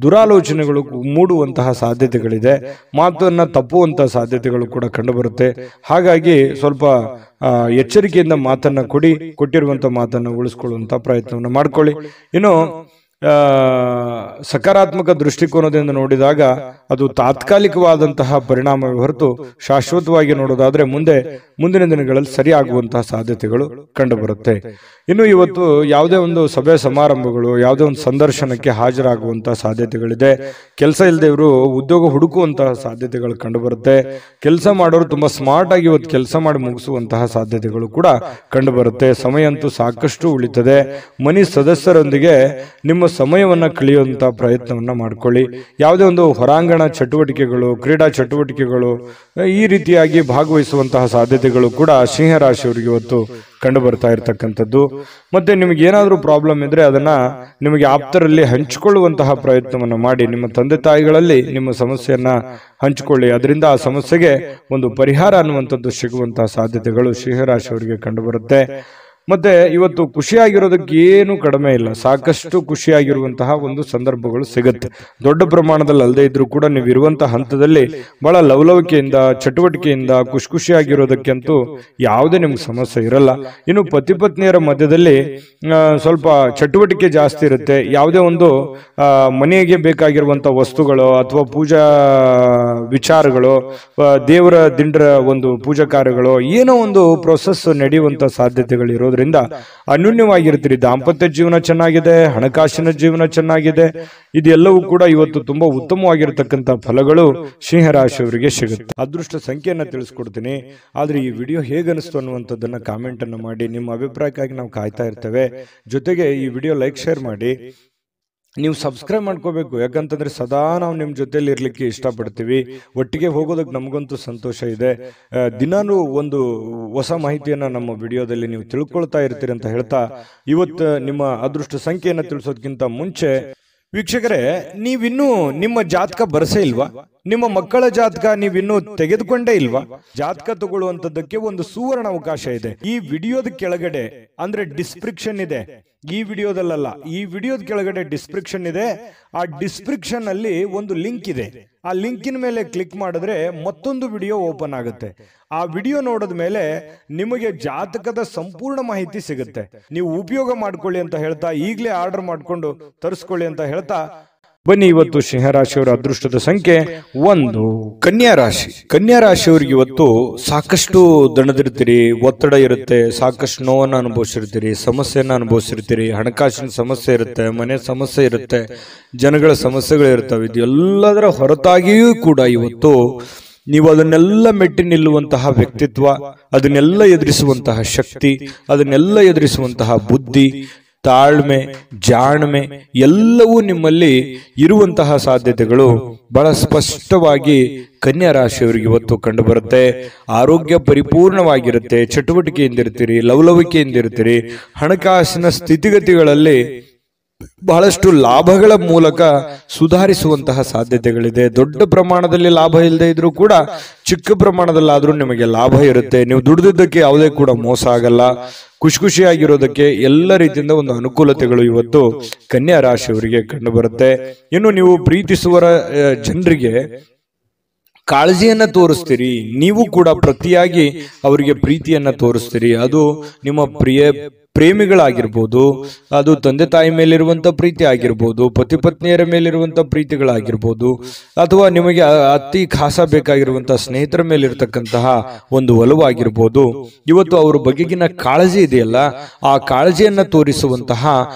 ದುರಾಲೋಚನೆಗಳು ಮೂಡುವಂತಹ ಸಾಧ್ಯತೆಗಳಿದೆ. ಮಾತನ್ನ ತಪ್ಪುವಂತಹ ಸಾಧ್ಯತೆಗಳು ಕೂಡ ಕಂಡು ಬರುತ್ತೆ. ಹಾಗಾಗಿ ಸ್ವಲ್ಪ ಎಚ್ಚರಿಕೆಯಿಂದ ಮಾತನ್ನ ಕೊಟ್ಟಿರುವಂತಹ ಮಾತನ್ನ ಉಳಿಸ್ಕೊಳ್ಳುವಂತ ಪ್ರಯತ್ನವನ್ನು ಮಾಡ್ಕೊಳ್ಳಿ. ಇನ್ನು ಸಕಾರಾತ್ಮಕ ದೃಷ್ಟಿಕೋನದಿಂದ ನೋಡಿದಾಗ ಅದು ತಾತ್ಕಾಲಿಕವಾದಂತಹ ಪರಿಣಾಮವೇ ಹೊರತು ಶಾಶ್ವತವಾಗಿ ನೋಡೋದಾದ್ರೆ ಮುಂದಿನ ದಿನಗಳಲ್ಲಿ ಸರಿಯಾಗುವಂತಹ ಸಾಧ್ಯತೆಗಳು ಕಂಡು ಬರುತ್ತೆ. ಇನ್ನು ಇವತ್ತು ಯಾವುದೇ ಒಂದು ಸಭೆ ಸಮಾರಂಭಗಳು, ಯಾವುದೇ ಒಂದು ಸಂದರ್ಶನಕ್ಕೆ ಹಾಜರಾಗುವಂತಹ ಸಾಧ್ಯತೆಗಳಿದೆ. ಕೆಲಸ ಇಲ್ಲದೆವರು ಉದ್ಯೋಗ ಹುಡುಕುವಂತಹ ಸಾಧ್ಯತೆಗಳು ಕಂಡು ಬರುತ್ತೆ. ಕೆಲಸ ಮಾಡೋರು ತುಂಬಾ ಸ್ಮಾರ್ಟ್ ಆಗಿ ಇವತ್ತು ಕೆಲಸ ಮಾಡಿ ಮುಗಿಸುವಂತಹ ಸಾಧ್ಯತೆಗಳು ಕೂಡ ಕಂಡು ಬರುತ್ತೆ. ಸಮಯ ಅಂತೂ ಸಾಕಷ್ಟು ಉಳಿತದೆ. ಮನೆ ಸದಸ್ಯರೊಂದಿಗೆ ನಿಮ್ಮ ಸಮಯವನ್ನ ಕಳೆಯುವಂತ ಪ್ರಯತ್ನವನ್ನ ಮಾಡ್ಕೊಳ್ಳಿ. ಯಾವುದೇ ಒಂದು ಹೊರಾಂಗಣ ಚಟುವಟಿಕೆಗಳು, ಕ್ರೀಡಾ ಚಟುವಟಿಕೆಗಳು ಈ ರೀತಿಯಾಗಿ ಭಾಗವಹಿಸುವಂತಹ ಸಾಧ್ಯತೆಗಳು ಕೂಡ ಸಿಂಹರಾಶಿಯವರಿಗೆ ಇವತ್ತು ಕಂಡು ಬರ್ತಾ ಇರತಕ್ಕಂಥದ್ದು. ಮತ್ತೆ ನಿಮಗೆ ಏನಾದರೂ ಪ್ರಾಬ್ಲಮ್ ಇದ್ರೆ ಅದನ್ನ ನಿಮಗೆ ಆಪ್ತರಲ್ಲಿ ಹಂಚಿಕೊಳ್ಳುವಂತಹ ಪ್ರಯತ್ನವನ್ನ ಮಾಡಿ. ನಿಮ್ಮ ತಂದೆ ತಾಯಿಗಳಲ್ಲಿ ನಿಮ್ಮ ಸಮಸ್ಯೆಯನ್ನ ಹಂಚಿಕೊಳ್ಳಿ. ಅದರಿಂದ ಆ ಸಮಸ್ಯೆಗೆ ಒಂದು ಪರಿಹಾರ ಅನ್ನುವಂಥದ್ದು ಸಿಗುವಂತಹ ಸಾಧ್ಯತೆಗಳು ಸಿಂಹರಾಶಿಯವರಿಗೆ ಕಂಡು ಬರುತ್ತೆ. ಮತ್ತೆ ಇವತ್ತು ಖುಷಿಯಾಗಿರೋದಕ್ಕೆ ಏನು ಕಡಿಮೆ ಇಲ್ಲ. ಸಾಕಷ್ಟು ಖುಷಿಯಾಗಿರುವಂತಹ ಒಂದು ಸಂದರ್ಭಗಳು ಸಿಗುತ್ತೆ. ದೊಡ್ಡ ಪ್ರಮಾಣದಲ್ಲಿ ಅಲ್ಲದೆ ಇದ್ರೂ ಕೂಡ ನೀವು ಇರುವಂತಹ ಹಂತದಲ್ಲಿ ಬಹಳ ಲವಲವಿಕೆಯಿಂದ, ಚಟುವಟಿಕೆಯಿಂದ ಖುಷಿಯಾಗಿರೋದಕ್ಕಂತೂ ಯಾವುದೇ ನಿಮ್ಗೆ ಸಮಸ್ಯೆ ಇರಲ್ಲ. ಇನ್ನು ಪತಿ ಪತ್ನಿಯರ ಮಧ್ಯದಲ್ಲಿ ಸ್ವಲ್ಪ ಚಟುವಟಿಕೆ ಜಾಸ್ತಿ ಇರುತ್ತೆ. ಯಾವುದೇ ಒಂದು ಮನೆಗೆ ಬೇಕಾಗಿರುವಂತಹ ವಸ್ತುಗಳು ಅಥವಾ ಪೂಜಾ ವಿಚಾರಗಳು, ದೇವರ ದಿಂಡರ ಒಂದು ಪೂಜಾ ಕಾರ್ಯಗಳು, ಏನೋ ಒಂದು ಪ್ರೊಸೆಸ್ ನಡೆಯುವಂತ ಸಾಧ್ಯತೆಗಳು ಇರೋದ್ರಿಂದ ಅನ್ಯೂನ್ಯವಾಗಿರ್ತೀರಿ. ದಾಂಪತ್ಯ ಜೀವನ ಚೆನ್ನಾಗಿದೆ, ಹಣಕಾಸಿನ ಜೀವನ ಚೆನ್ನಾಗಿದೆ. ಇದೆಲ್ಲವೂ ಕೂಡ ಇವತ್ತು ತುಂಬಾ ಉತ್ತಮವಾಗಿರತಕ್ಕಂತ ಫಲಗಳು ಸಿಂಹರಾಶಿಯವರಿಗೆ ಸಿಗುತ್ತೆ. ಅದೃಷ್ಟ ಸಂಖ್ಯೆಯನ್ನ ತಿಳಿಸ್ಕೊಡ್ತೀನಿ. ಆದ್ರೆ ಈ ವಿಡಿಯೋ ಹೇಗನಿಸ್ತು ಅನ್ನುವಂಥದ್ದನ್ನ ಕಾಮೆಂಟ್ ಅನ್ನು ಮಾಡಿ. ನಿಮ್ಮ ಅಭಿಪ್ರಾಯಕ್ಕಾಗಿ ನಾವು ಕಾಯ್ತಾ ಇರ್ತೇವೆ. ಜೊತೆಗೆ ಈ ವಿಡಿಯೋ ಲೈಕ್, ಶೇರ್ ಮಾಡಿ. ನೀವು ಸಬ್ಸ್ಕ್ರೈಬ್ ಮಾಡ್ಕೋಬೇಕು. ಯಾಕಂತಂದ್ರೆ ಸದಾ ನಾವು ನಿಮ್ಮ ಜೊತೆಲಿ ಇರ್ಲಿಕ್ಕೆ ಇಷ್ಟಪಡ್ತೀವಿ. ಒಟ್ಟಿಗೆ ಹೋಗೋದಕ್ಕೆ ನಮಗಂತೂ ಸಂತೋಷ ಇದೆ. ದಿನಾನು ಒಂದು ಹೊಸ ಮಾಹಿತಿಯನ್ನ ನಮ್ಮ ವಿಡಿಯೋದಲ್ಲಿ ನೀವು ತಿಳ್ಕೊಳ್ತಾ ಇರ್ತೀರಿ ಅಂತ ಹೇಳ್ತಾ, ಇವತ್ತು ನಿಮ್ಮ ಅದೃಷ್ಟ ಸಂಖ್ಯೆಯನ್ನ ತಿಳಿಸೋದಕ್ಕಿಂತ ಮುಂಚೆ ವೀಕ್ಷಕರೇ, ನೀವಿನ್ನೂ ನಿಮ್ಮ ಜಾತಕ ಬರಸೇ ಇಲ್ವಾ? ನಿಮ್ಮ ಮಕ್ಕಳ ಜಾತಕ ನೀವಿನ್ನೂ ತೆಗೆದುಕೊಂಡೇ ಇಲ್ವಾ? ಜಾತಕ ತಗೊಳ್ಳುವಂತದ್ದಕ್ಕೆ ಒಂದು ಸುವರ್ಣ ಅವಕಾಶ ಇದೆ. ಈ ವಿಡಿಯೋದ ಕೆಳಗಡೆ ಅಂದ್ರೆ ಡಿಸ್ಕ್ರಿಪ್ಷನ್ ಇದೆ. ಈ ವಿಡಿಯೋದಲ್ಲ, ಈ ವಿಡಿಯೋದ ಕೆಳಗಡೆ ಡಿಸ್ಕ್ರಿಪ್ಷನ್ ಇದೆ. ಆ ಡಿಸ್ಕ್ರಿಪ್ಷನ್ ಅಲ್ಲಿ ಒಂದು ಲಿಂಕ್ ಇದೆ. ಆ ಲಿಂಕಿನ ಮೇಲೆ ಕ್ಲಿಕ್ ಮಾಡಿದ್ರೆ ಮತ್ತೊಂದು ವಿಡಿಯೋ ಓಪನ್ ಆಗುತ್ತೆ. ಆ ವಿಡಿಯೋ ನೋಡಿದ ಮೇಲೆ ನಿಮಗೆ ಜಾತಕದ ಸಂಪೂರ್ಣ ಮಾಹಿತಿ ಸಿಗುತ್ತೆ. ನೀವು ಉಪಯೋಗ ಮಾಡ್ಕೊಳ್ಳಿ ಅಂತ ಹೇಳ್ತಾ, ಈಗಲೇ ಆರ್ಡರ್ ಮಾಡಿಕೊಂಡು ತರಿಸ್ಕೊಳ್ಳಿ ಅಂತ ಹೇಳ್ತಾ, ಬನ್ನಿ ಇವತ್ತು ಸಿಂಹರಾಶಿಯವರ ಅದೃಷ್ಟದ ಸಂಖ್ಯೆ 1. ಕನ್ಯಾ ರಾಶಿ. ಕನ್ಯಾ ರಾಶಿಯವರಿಗೆ ಇವತ್ತು ಸಾಕಷ್ಟು ದಣದಿರ್ತೀರಿ, ಒತ್ತಡ ಇರುತ್ತೆ, ಸಾಕಷ್ಟು ನೋವನ್ನು ಅನುಭವಿಸಿರ್ತೀರಿ, ಸಮಸ್ಯೆಯನ್ನು ಅನುಭವಿಸಿರ್ತೀರಿ, ಹಣಕಾಸಿನ ಸಮಸ್ಯೆ ಇರುತ್ತೆ, ಮನೆ ಸಮಸ್ಯೆ ಇರುತ್ತೆ, ಜನಗಳ ಸಮಸ್ಯೆಗಳು ಇರ್ತವೆ. ಇದು ಎಲ್ಲದರ ಹೊರತಾಗಿಯೂ ಕೂಡ ಇವತ್ತು ನೀವು ಅದನ್ನೆಲ್ಲ ಮೆಟ್ಟಿ ನಿಲ್ಲುವಂತಹ ವ್ಯಕ್ತಿತ್ವ, ಅದನ್ನೆಲ್ಲ ಎದುರಿಸುವಂತಹ ಶಕ್ತಿ, ಅದನ್ನೆಲ್ಲ ಎದುರಿಸುವಂತಹ ಬುದ್ಧಿ, ತಾಳ್ಮೆ, ಜಾಣ್ಮೆ ಎಲ್ಲವೂ ನಿಮ್ಮಲ್ಲಿ ಇರುವಂತಹ ಸಾಧ್ಯತೆಗಳು ಬಹಳ ಸ್ಪಷ್ಟವಾಗಿ ಕನ್ಯಾ ರಾಶಿಯವರಿಗೆ ಇವತ್ತು ಕಂಡು ಬರುತ್ತೆ. ಆರೋಗ್ಯ ಪರಿಪೂರ್ಣವಾಗಿರುತ್ತೆ, ಚಟುವಟಿಕೆಯಿಂದಿರ್ತೀರಿ, ಲವಲವಿಕೆಯಿಂದಿರ್ತೀರಿ, ಹಣಕಾಸಿನ ಸ್ಥಿತಿಗತಿಗಳಲ್ಲಿ ಬಹಳಷ್ಟು ಲಾಭಗಳ ಮೂಲಕ ಸುಧಾರಿಸುವಂತಹ ಸಾಧ್ಯತೆಗಳಿದೆ. ದೊಡ್ಡ ಪ್ರಮಾಣದಲ್ಲಿ ಲಾಭ ಇಲ್ಲದೆ ಇದ್ರೂ ಕೂಡ ಚಿಕ್ಕ ಪ್ರಮಾಣದಲ್ಲಾದ್ರೂ ನಿಮಗೆ ಲಾಭ ಇರುತ್ತೆ. ನೀವು ದುಡಿದಿದ್ದಕ್ಕೆ ಯಾವುದೇ ಕೂಡ ಮೋಸ ಆಗಲ್ಲ. ಖುಷಿಯಾಗಿರೋದಕ್ಕೆ ಎಲ್ಲ ರೀತಿಯಿಂದ ಒಂದು ಅನುಕೂಲತೆಗಳು ಇವತ್ತು ಕನ್ಯಾ ರಾಶಿಯವರಿಗೆ ಕಂಡು ಬರುತ್ತೆ. ಇನ್ನು ನೀವು ಪ್ರೀತಿಸುವ ಜನರಿಗೆ ಕಾಳಜಿಯನ್ನ ತೋರಿಸ್ತೀರಿ, ನೀವು ಕೂಡ ಪ್ರತಿಯಾಗಿ ಅವರಿಗೆ ಪ್ರೀತಿಯನ್ನ ತೋರಿಸ್ತೀರಿ. ಅದು ನಿಮ್ಮ ಪ್ರೇಮಿಗಳಾಗಿರ್ಬೋದು, ಅದು ತಂದೆ ತಾಯಿ ಮೇಲಿರುವಂತ ಪ್ರೀತಿ ಆಗಿರ್ಬೋದು, ಪತಿ ಪತ್ನಿಯರ ಮೇಲಿರುವಂತ ಪ್ರೀತಿಗಳಾಗಿರ್ಬೋದು, ಅಥವಾ ನಿಮಗೆ ಅತಿ ಖಾಸ ಬೇಕಾಗಿರುವಂತಹ ಸ್ನೇಹಿತರ ಮೇಲಿರ್ತಕ್ಕಂತಹ ಒಂದು ಒಲವಾಗಿರ್ಬೋದು. ಇವತ್ತು ಅವರ ಬಗೆಗಿನ ಕಾಳಜಿ ಇದೆಯಲ್ಲ, ಆ ಕಾಳಜಿಯನ್ನ ತೋರಿಸುವಂತಹ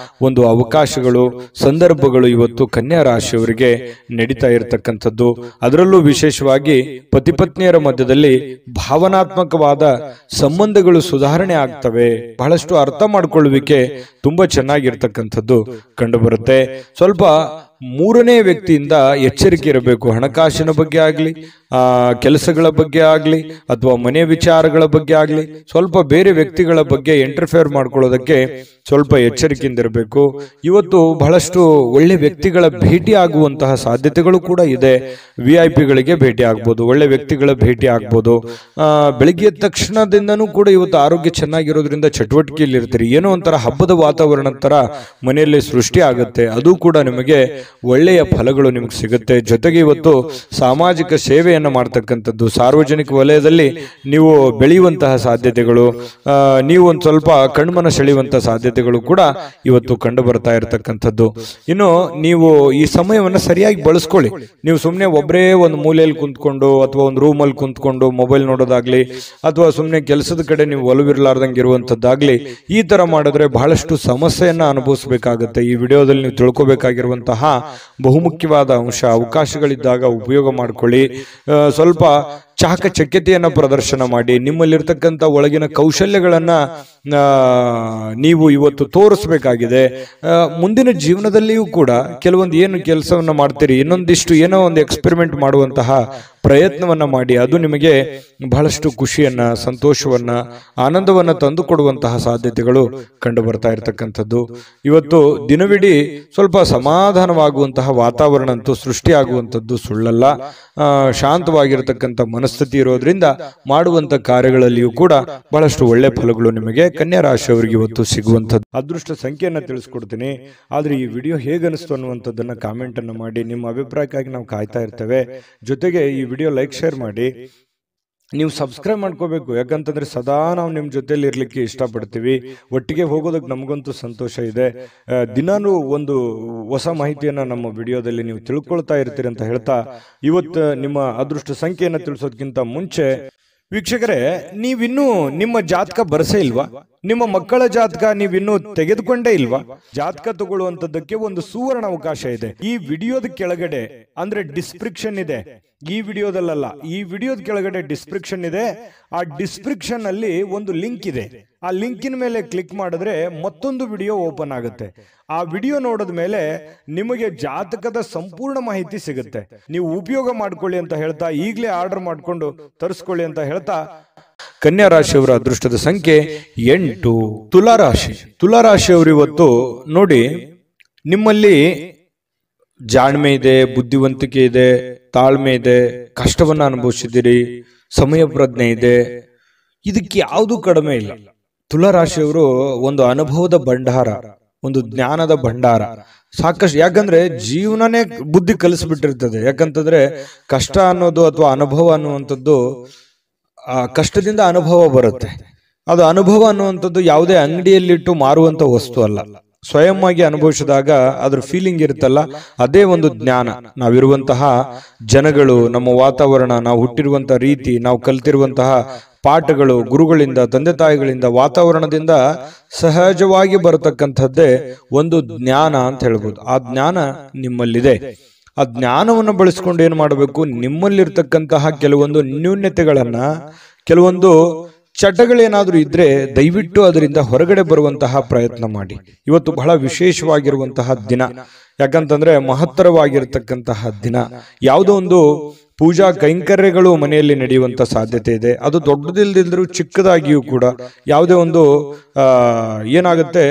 ಒಂದು ಅವಕಾಶಗಳು, ಸಂದರ್ಭಗಳು ಇವತ್ತು ಕನ್ಯಾ ರಾಶಿಯವರಿಗೆ ನಡೀತಾ ಇರತಕ್ಕಂಥದ್ದು. ಅದರಲ್ಲೂ ವಿಶೇಷವಾಗಿ ಪತಿ ಪತ್ನಿಯರ ಮಧ್ಯದಲ್ಲಿ ಭಾವನಾತ್ಮಕವಾದ ಸಂಬಂಧಗಳು ಸುಧಾರಣೆ ಆಗ್ತವೆ. ಬಹಳಷ್ಟು ಅರ್ಥ ಮಾಡಿಕೊಳ್ಳುವಿಕೆ ತುಂಬಾ ಚೆನ್ನಾಗಿರ್ತಕ್ಕಂಥದ್ದು ಕಂಡು ಬರುತ್ತೆ. ಸ್ವಲ್ಪ ಮೂರನೇ ವ್ಯಕ್ತಿಯಿಂದ ಎಚ್ಚರಿಕೆ ಇರಬೇಕು. ಹಣಕಾಸಿನ ಬಗ್ಗೆ ಆಗ್ಲಿ, ಕೆಲಸಗಳ ಬಗ್ಗೆ ಆಗ್ಲಿ, ಅಥವಾ ಮನೆ ವಿಚಾರಗಳ ಬಗ್ಗೆ ಆಗ್ಲಿ, ಸ್ವಲ್ಪ ಬೇರೆ ವ್ಯಕ್ತಿಗಳ ಬಗ್ಗೆ ಇಂಟರ್ಫಿಯರ್ ಮಾಡ್ಕೊಳ್ಳೋದಕ್ಕೆ ಸ್ವಲ್ಪ ಎಚ್ಚರಿಕೆಯಿಂದ ಇರಬೇಕು. ಇವತ್ತು ಬಹಳಷ್ಟು ಒಳ್ಳೆ ವ್ಯಕ್ತಿಗಳ ಭೇಟಿ ಆಗುವಂತಹ ಸಾಧ್ಯತೆಗಳು ಕೂಡ ಇದೆ. VIP ಗಳಿಗೆ ಭೇಟಿ ಆಗ್ಬೋದು, ಒಳ್ಳೆ ವ್ಯಕ್ತಿಗಳ ಭೇಟಿ ಆಗ್ಬೋದು. ಬೆಳಿಗ್ಗೆ ತಕ್ಷಣದಿಂದನೂ ಕೂಡ ಇವತ್ತು ಆರೋಗ್ಯ ಚೆನ್ನಾಗಿರೋದ್ರಿಂದ ಚಟುವಟಿಕೆಯಲ್ಲಿ ಇರ್ತೀರಿ. ಏನೋ ಒಂಥರ ಹಬ್ಬದ ವಾತಾವರಣ ತರ ಮನೆಯಲ್ಲಿ ಸೃಷ್ಟಿ ಆಗುತ್ತೆ. ಅದು ಕೂಡ ನಿಮಗೆ ಒಳ್ಳೆಯ ಫಲಗಳು ನಿಮಗೆ ಸಿಗುತ್ತೆ. ಜೊತೆಗೆ ಇವತ್ತು ಸಾಮಾಜಿಕ ಸೇವೆಯನ್ನು ಮಾಡ್ತಕ್ಕಂಥದ್ದು, ಸಾರ್ವಜನಿಕ ವಲಯದಲ್ಲಿ ನೀವು ಬೆಳೆಯುವಂತಹ ಸಾಧ್ಯತೆಗಳು, ನೀವು ಒಂದು ಸ್ವಲ್ಪ ಕಣ್ಮನ ಸೆಳೆಯುವಂತಹ ಸಾಧ್ಯತೆಗಳು ಕೂಡ ಇವತ್ತು ಕಂಡು ಬರ್ತಾ ಇರತಕ್ಕಂಥದ್ದು. ಇನ್ನು ನೀವು ಈ ಸಮಯವನ್ನು ಸರಿಯಾಗಿ ಬಳಸ್ಕೊಳ್ಳಿ. ನೀವು ಸುಮ್ಮನೆ ಒಬ್ಬರೇ ಒಂದು ಮೂಲೆಯಲ್ಲಿ ಕುಂತ್ಕೊಂಡು ಅಥವಾ ಒಂದು ರೂಮಲ್ಲಿ ಕುಂತ್ಕೊಂಡು ಮೊಬೈಲ್ ನೋಡೋದಾಗ್ಲಿ, ಅಥವಾ ಸುಮ್ಮನೆ ಕೆಲಸದ ಕಡೆ ನೀವು ಒಲವಿರಲಾರ್ದಂಗೆ ಇರುವಂತದ್ದಾಗ್ಲಿ, ಈ ತರ ಮಾಡಿದ್ರೆ ಬಹಳಷ್ಟು ಸಮಸ್ಯೆಯನ್ನ ಅನುಭವಿಸಬೇಕಾಗುತ್ತೆ. ಈ ವಿಡಿಯೋದಲ್ಲಿ ನೀವು ತಿಳ್ಕೊಬೇಕಾಗಿರುವಂತಹ ಬಹುಮುಖ್ಯವಾದ ಅಂಶ, ಅವಕಾಶಗಳಿದ್ದಾಗ ಉಪಯೋಗ ಮಾಡ್ಕೊಳ್ಳಿ. ಸ್ವಲ್ಪ ಚಾಕಚಕ್ಯತೆಯನ್ನು ಪ್ರದರ್ಶನ ಮಾಡಿ, ನಿಮ್ಮಲ್ಲಿರ್ತಕ್ಕಂಥ ಒಳಗಿನ ಕೌಶಲ್ಯಗಳನ್ನ ನೀವು ಇವತ್ತು ತೋರಿಸಬೇಕಾಗಿದೆ. ಮುಂದಿನ ಜೀವನದಲ್ಲಿಯೂ ಕೂಡ ಕೆಲವೊಂದು ಏನು ಕೆಲಸವನ್ನ ಮಾಡ್ತೀರಿ, ಇನ್ನೊಂದಿಷ್ಟು ಏನೋ ಒಂದು ಎಕ್ಸ್ಪೆರಿಮೆಂಟ್ ಮಾಡುವಂತಹ ಪ್ರಯತ್ನವನ್ನ ಮಾಡಿ. ಅದು ನಿಮಗೆ ಬಹಳಷ್ಟು ಖುಷಿಯನ್ನ, ಸಂತೋಷವನ್ನ, ಆನಂದವನ್ನ ತಂದು ಕೊಡುವಂತಹ ಸಾಧ್ಯತೆಗಳು ಕಂಡು ಬರ್ತಾ ಇರತಕ್ಕಂಥದ್ದು. ಇವತ್ತು ದಿನವಿಡೀ ಸ್ವಲ್ಪ ಸಮಾಧಾನವಾಗುವಂತಹ ವಾತಾವರಣ ಅಂತೂ ಸೃಷ್ಟಿಯಾಗುವಂಥದ್ದು ಸುಳ್ಳಲ್ಲ. ಶಾಂತವಾಗಿರತಕ್ಕಂಥ ಮನಸ್ಥಿತಿ ಇರೋದ್ರಿಂದ ಮಾಡುವಂತ ಕಾರ್ಯಗಳಲ್ಲಿಯೂ ಕೂಡ ಬಹಳಷ್ಟು ಒಳ್ಳೆ ಫಲಗಳು ನಿಮಗೆ ಕನ್ಯಾ ರಾಶಿಯವರಿಗೆ ಇವತ್ತು ಸಿಗುವಂಥದ್ದು. ಅದೃಷ್ಟ ಸಂಖ್ಯೆಯನ್ನ ತಿಳಿಸ್ಕೊಡ್ತೀನಿ. ಆದ್ರೆ ಈ ವಿಡಿಯೋ ಹೇಗನಿಸ್ತು ಅನ್ನುವಂಥದ್ದನ್ನ ಕಾಮೆಂಟ್ ಅನ್ನು ಮಾಡಿ. ನಿಮ್ಮ ಅಭಿಪ್ರಾಯಕ್ಕಾಗಿ ನಾವು ಕಾಯ್ತಾ ಇರ್ತೇವೆ. ಜೊತೆಗೆ ಈ ವಿಡಿಯೋ ಲೈಕ್, ಶೇರ್ ಮಾಡಿ. ನೀವು ಸಬ್ಸ್ಕ್ರೈಬ್ ಮಾಡ್ಕೋಬೇಕು, ಯಾಕಂತಂದ್ರೆ ಸದಾ ನಾವು ನಿಮ್ಮ ಜೊತೆಲಿ ಇರ್ಲಿಕ್ಕೆ ಇಷ್ಟಪಡ್ತೀವಿ. ಒಟ್ಟಿಗೆ ಹೋಗೋದಕ್ಕೆ ನಮಗಂತೂ ಸಂತೋಷ ಇದೆ. ದಿನಾನು ಒಂದು ಹೊಸ ಮಾಹಿತಿಯನ್ನ ನಮ್ಮ ವಿಡಿಯೋದಲ್ಲಿ ನೀವು ತಿಳ್ಕೊಳ್ತಾ ಇರ್ತೀರಿ ಅಂತ ಹೇಳ್ತಾ, ಇವತ್ತು ನಿಮ್ಮ ಅದೃಷ್ಟ ಸಂಖ್ಯೆಯನ್ನು ತಿಳಿಸೋದಕ್ಕಿಂತ ಮುಂಚೆ ವೀಕ್ಷಕರೇ, ನೀವಿನ್ನೂ ನಿಮ್ಮ ಜಾತಕ ಬರಸೇ ಇಲ್ವಾ? ನಿಮ್ಮ ಮಕ್ಕಳ ಜಾತಕ ನೀವಿನ್ನೂ ತೆಗೆದುಕೊಂಡೇ ಇಲ್ವಾ? ಜಾತಕ ತಗೊಳ್ಳುವಂತದ್ದಕ್ಕೆ ಒಂದು ಸುವರ್ಣ ಅವಕಾಶ ಇದೆ. ಈ ವಿಡಿಯೋದ ಕೆಳಗಡೆ, ಅಂದ್ರೆ ಡಿಸ್ಕ್ರಿಪ್ಷನ್ ಇದೆ, ಈ ವಿಡಿಯೋದಲ್ಲ, ಈ ವಿಡಿಯೋದ ಕೆಳಗಡೆ ಡಿಸ್ಕ್ರಿಪ್ಷನ್ ಇದೆ. ಆ ಡಿಸ್ಕ್ರಿಪ್ಷನ್ ಅಲ್ಲಿ ಒಂದು ಲಿಂಕ್ ಇದೆ. ಆ ಲಿಂಕಿನ ಮೇಲೆ ಕ್ಲಿಕ್ ಮಾಡಿದ್ರೆ ಮತ್ತೊಂದು ವಿಡಿಯೋ ಓಪನ್ ಆಗುತ್ತೆ. ಆ ವಿಡಿಯೋ ನೋಡಿದ ಮೇಲೆ ನಿಮಗೆ ಜಾತಕದ ಸಂಪೂರ್ಣ ಮಾಹಿತಿ ಸಿಗುತ್ತೆ. ನೀವು ಉಪಯೋಗ ಮಾಡ್ಕೊಳ್ಳಿ ಅಂತ ಹೇಳ್ತಾ, ಈಗಲೇ ಆರ್ಡರ್ ಮಾಡ್ಕೊಂಡು ತರಿಸ್ಕೊಳ್ಳಿ ಅಂತ ಹೇಳ್ತಾ, ಕನ್ಯಾ ರಾಶಿಯವರ ಅದೃಷ್ಟದ ಸಂಖ್ಯೆ 8. ತುಲಾರಾಶಿ. ತುಲಾರಾಶಿಯವರು ಇವತ್ತು ನೋಡಿ, ನಿಮ್ಮಲ್ಲಿ ಜಾಣ್ಮೆ ಇದೆ, ಬುದ್ಧಿವಂತಿಕೆ ಇದೆ, ತಾಳ್ಮೆ ಇದೆ, ಕಷ್ಟವನ್ನ ಅನುಭವಿಸಿದ್ದೀರಿ, ಸಮಯ ಪ್ರಜ್ಞೆ ಇದೆ, ಇದಕ್ಕೆ ಯಾವುದು ಕಡಿಮೆ ಇಲ್ಲ. ತುಲಾರಾಶಿಯವರು ಒಂದು ಅನುಭವದ ಭಂಡಾರ, ಒಂದು ಜ್ಞಾನದ ಭಂಡಾರ ಸಾಕಷ್ಟು. ಯಾಕಂದ್ರೆ ಜೀವನನೇ ಬುದ್ಧಿ ಕಲಿಸ್ಬಿಟ್ಟಿರ್ತದೆ. ಯಾಕಂತಂದ್ರೆ ಕಷ್ಟ ಅನ್ನೋದು ಅಥವಾ ಅನುಭವ ಅನ್ನುವಂಥದ್ದು, ಕಷ್ಟದಿಂದ ಅನುಭವ ಬರುತ್ತೆ. ಅದು ಅನುಭವ ಅನ್ನುವಂಥದ್ದು ಯಾವುದೇ ಅಂಗಡಿಯಲ್ಲಿಟ್ಟು ಮಾರುವಂತ ವಸ್ತು ಅಲ್ಲ. ಸ್ವಯಂ ಆಗಿ ಅನುಭವಿಸಿದಾಗ ಅದ್ರ ಫೀಲಿಂಗ್ ಇರುತ್ತಲ್ಲ, ಅದೇ ಒಂದು ಜ್ಞಾನ. ನಾವಿರುವಂತಹ ಜನಗಳು, ನಮ್ಮ ವಾತಾವರಣ, ನಾವು ಹುಟ್ಟಿರುವಂತಹ ರೀತಿ, ನಾವು ಕಲ್ತಿರುವಂತಹ ಪಾಠಗಳು, ಗುರುಗಳಿಂದ, ತಂದೆ ತಾಯಿಗಳಿಂದ, ವಾತಾವರಣದಿಂದ ಸಹಜವಾಗಿ ಬರತಕ್ಕಂಥದ್ದೇ ಒಂದು ಜ್ಞಾನ ಅಂತ ಹೇಳ್ಬೋದು. ಆ ಜ್ಞಾನ ನಿಮ್ಮಲ್ಲಿದೆ. ಆ ಜ್ಞಾನವನ್ನು ಬಳಸ್ಕೊಂಡು ಏನ್ ಮಾಡಬೇಕು, ನಿಮ್ಮಲ್ಲಿರ್ತಕ್ಕಂತಹ ಕೆಲವೊಂದು ನ್ಯೂನ್ಯತೆಗಳನ್ನ, ಕೆಲವೊಂದು ಚಟಗಳೇನಾದ್ರೂ ಇದ್ರೆ ದಯವಿಟ್ಟು ಅದರಿಂದ ಹೊರಗಡೆ ಬರುವಂತಹ ಪ್ರಯತ್ನ ಮಾಡಿ. ಇವತ್ತು ಬಹಳ ವಿಶೇಷವಾಗಿರುವಂತಹ ದಿನ, ಯಾಕಂತಂದ್ರೆ ಮಹತ್ತರವಾಗಿರ್ತಕ್ಕಂತಹ ದಿನ. ಯಾವುದೋ ಒಂದು ಪೂಜಾ ಕೈಂಕರ್ಯಗಳು ಮನೆಯಲ್ಲಿ ನಡೆಯುವಂತ ಸಾಧ್ಯತೆ ಇದೆ. ಅದು ದೊಡ್ಡದಿಲ್ದಿದ್ರು ಚಿಕ್ಕದಾಗಿಯೂ ಕೂಡ ಯಾವುದೇ ಒಂದು ಏನಾಗುತ್ತೆ,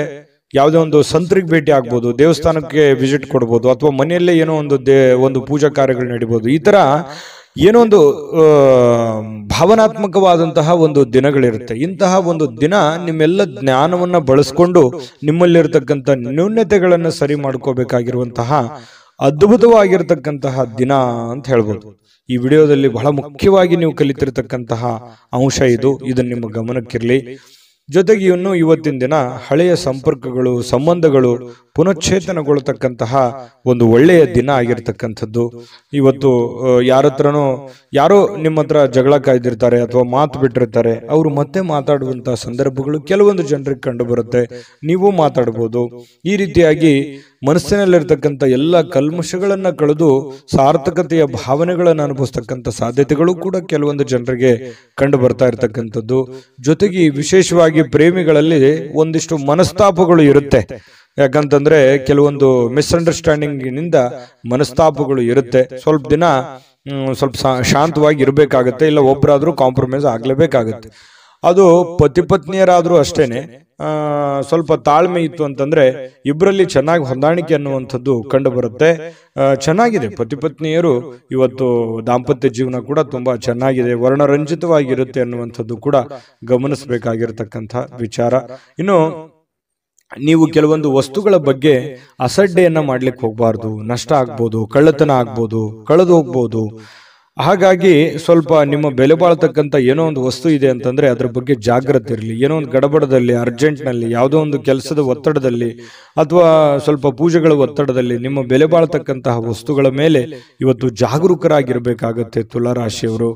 ಯಾವುದೇ ಒಂದು ಸಂತರಿಗೆ ಭೇಟಿ ಆಗ್ಬೋದು, ದೇವಸ್ಥಾನಕ್ಕೆ ವಿಸಿಟ್ ಕೊಡ್ಬೋದು, ಅಥವಾ ಮನೆಯಲ್ಲೇ ಏನೋ ಒಂದು ಪೂಜಾ ಕಾರ್ಯಗಳು ನಡೀಬಹುದು. ಈ ತರ ಏನೋ ಒಂದು ಭಾವನಾತ್ಮಕವಾದಂತಹ ಒಂದು ದಿನಗಳಿರುತ್ತೆ. ಇಂತಹ ಒಂದು ದಿನ ನಿಮ್ಮೆಲ್ಲ ಜ್ಞಾನವನ್ನ ಬಳಸ್ಕೊಂಡು ನಿಮ್ಮಲ್ಲಿರ್ತಕ್ಕಂಥ ನ್ಯೂನ್ಯತೆಗಳನ್ನು ಸರಿ ಮಾಡ್ಕೋಬೇಕಾಗಿರುವಂತಹ ಅದ್ಭುತವಾಗಿರ್ತಕ್ಕಂತಹ ದಿನ ಅಂತ ಹೇಳ್ಬೋದು. ಈ ವಿಡಿಯೋದಲ್ಲಿ ಬಹಳ ಮುಖ್ಯವಾಗಿ ನೀವು ಕಲಿತಿರ್ತಕ್ಕಂತಹ ಅಂಶ ಇದನ್ನು ನಿಮ್ಮ ಗಮನಕ್ಕಿರಲಿ. ಜೊತೆಗೆ ಇನ್ನು ಇವತ್ತಿನ ದಿನ ಹಳೆಯ ಸಂಪರ್ಕಗಳು, ಸಂಬಂಧಗಳು ಪುನಶ್ಚೇತನಗೊಳ್ಳತಕ್ಕಂತಹ ಒಂದು ಒಳ್ಳೆಯ ದಿನ ಆಗಿರ್ತಕ್ಕಂಥದ್ದು. ಇವತ್ತು ಯಾರೋ ನಿಮ್ಮ ಹತ್ರ ಜಗಳ ಕಾಯ್ದಿರ್ತಾರೆ ಅಥವಾ ಮಾತು ಬಿಟ್ಟಿರ್ತಾರೆ, ಅವರು ಮತ್ತೆ ಮಾತಾಡುವಂತಹ ಸಂದರ್ಭಗಳು ಕೆಲವೊಂದು ಜನರಿಗೆ ಕಂಡು ಬರುತ್ತೆ. ನೀವು ಮಾತಾಡ್ಬೋದು. ಈ ರೀತಿಯಾಗಿ ಮನಸ್ಸಿನಲ್ಲಿರ್ತಕ್ಕಂಥ ಎಲ್ಲ ಕಲ್ಮಶಗಳನ್ನ ಕಳೆದು ಸಾರ್ಥಕತೆಯ ಭಾವನೆಗಳನ್ನು ಅನುಭವಿಸ್ತಕ್ಕಂಥ ಸಾಧ್ಯತೆಗಳು ಕೂಡ ಕೆಲವೊಂದು ಜನರಿಗೆ ಕಂಡು ಬರ್ತಾ ಇರ್ತಕ್ಕಂಥದ್ದು. ಜೊತೆಗೆ ವಿಶೇಷವಾಗಿ ಪ್ರೇಮಿಗಳಲ್ಲಿ ಒಂದಿಷ್ಟು ಮನಸ್ತಾಪಗಳು ಇರುತ್ತೆ. ಯಾಕಂತಂದ್ರೆ ಕೆಲವೊಂದು ಮಿಸ್ಅಂಡರ್ಸ್ಟ್ಯಾಂಡಿಂಗ್ ನಿಂದ ಮನಸ್ತಾಪಗಳು ಇರುತ್ತೆ. ಸ್ವಲ್ಪ ದಿನ ಸ್ವಲ್ಪ ಶಾಂತವಾಗಿ ಇರಬೇಕಾಗತ್ತೆ, ಇಲ್ಲ ಒಬ್ಬರಾದ್ರೂ ಕಾಂಪ್ರಮೈಸ್ ಆಗ್ಲೇಬೇಕಾಗತ್ತೆ. ಅದು ಪತಿ ಪತ್ನಿಯರಾದ್ರೂ ಅಷ್ಟೇನೆ. ಸ್ವಲ್ಪ ತಾಳ್ಮೆ ಇತ್ತು ಅಂತಂದ್ರೆ ಇಬ್ಬರಲ್ಲಿ ಚೆನ್ನಾಗಿ ಹೊಂದಾಣಿಕೆ ಅನ್ನುವಂಥದ್ದು ಕಂಡು ಬರುತ್ತೆ. ಚೆನ್ನಾಗಿದೆ, ಪತಿ ಪತ್ನಿಯರು ಇವತ್ತು ದಾಂಪತ್ಯ ಜೀವನ ಕೂಡ ತುಂಬಾ ಚೆನ್ನಾಗಿದೆ, ವರ್ಣರಂಜಿತವಾಗಿರುತ್ತೆ ಅನ್ನುವಂಥದ್ದು ಕೂಡ ಗಮನಿಸಬೇಕಾಗಿರ್ತಕ್ಕಂಥ ವಿಚಾರ. ಇನ್ನು ನೀವು ಕೆಲವೊಂದು ವಸ್ತುಗಳ ಬಗ್ಗೆ ಅಸಡ್ಡೆಯನ್ನ ಮಾಡ್ಲಿಕ್ಕೆ ಹೋಗ್ಬಾರ್ದು. ನಷ್ಟ ಆಗ್ಬೋದು, ಕಳ್ಳತನ ಆಗ್ಬೋದು, ಕಳೆದು ಹೋಗ್ಬೋದು. ಹಾಗಾಗಿ ಸ್ವಲ್ಪ ನಿಮ್ಮ ಬೆಲೆ ಬಾಳ್ತಕ್ಕಂಥ ಏನೋ ಒಂದು ವಸ್ತು ಇದೆ ಅಂತಂದ್ರೆ ಅದ್ರ ಬಗ್ಗೆ ಜಾಗ್ರತೆ ಇರಲಿ. ಏನೋ ಒಂದು ಗಡಬಡದಲ್ಲಿ, ಅರ್ಜೆಂಟ್ನಲ್ಲಿ, ಯಾವುದೋ ಒಂದು ಕೆಲಸದ ಒತ್ತಡದಲ್ಲಿ ಅಥವಾ ಸ್ವಲ್ಪ ಪೂಜೆಗಳ ಒತ್ತಡದಲ್ಲಿ ನಿಮ್ಮ ಬೆಲೆ ಬಾಳ್ತಕ್ಕಂತಹ ವಸ್ತುಗಳ ಮೇಲೆ ಇವತ್ತು ಜಾಗರೂಕರಾಗಿರ್ಬೇಕಾಗತ್ತೆ ತುಲಾರಾಶಿಯವರು.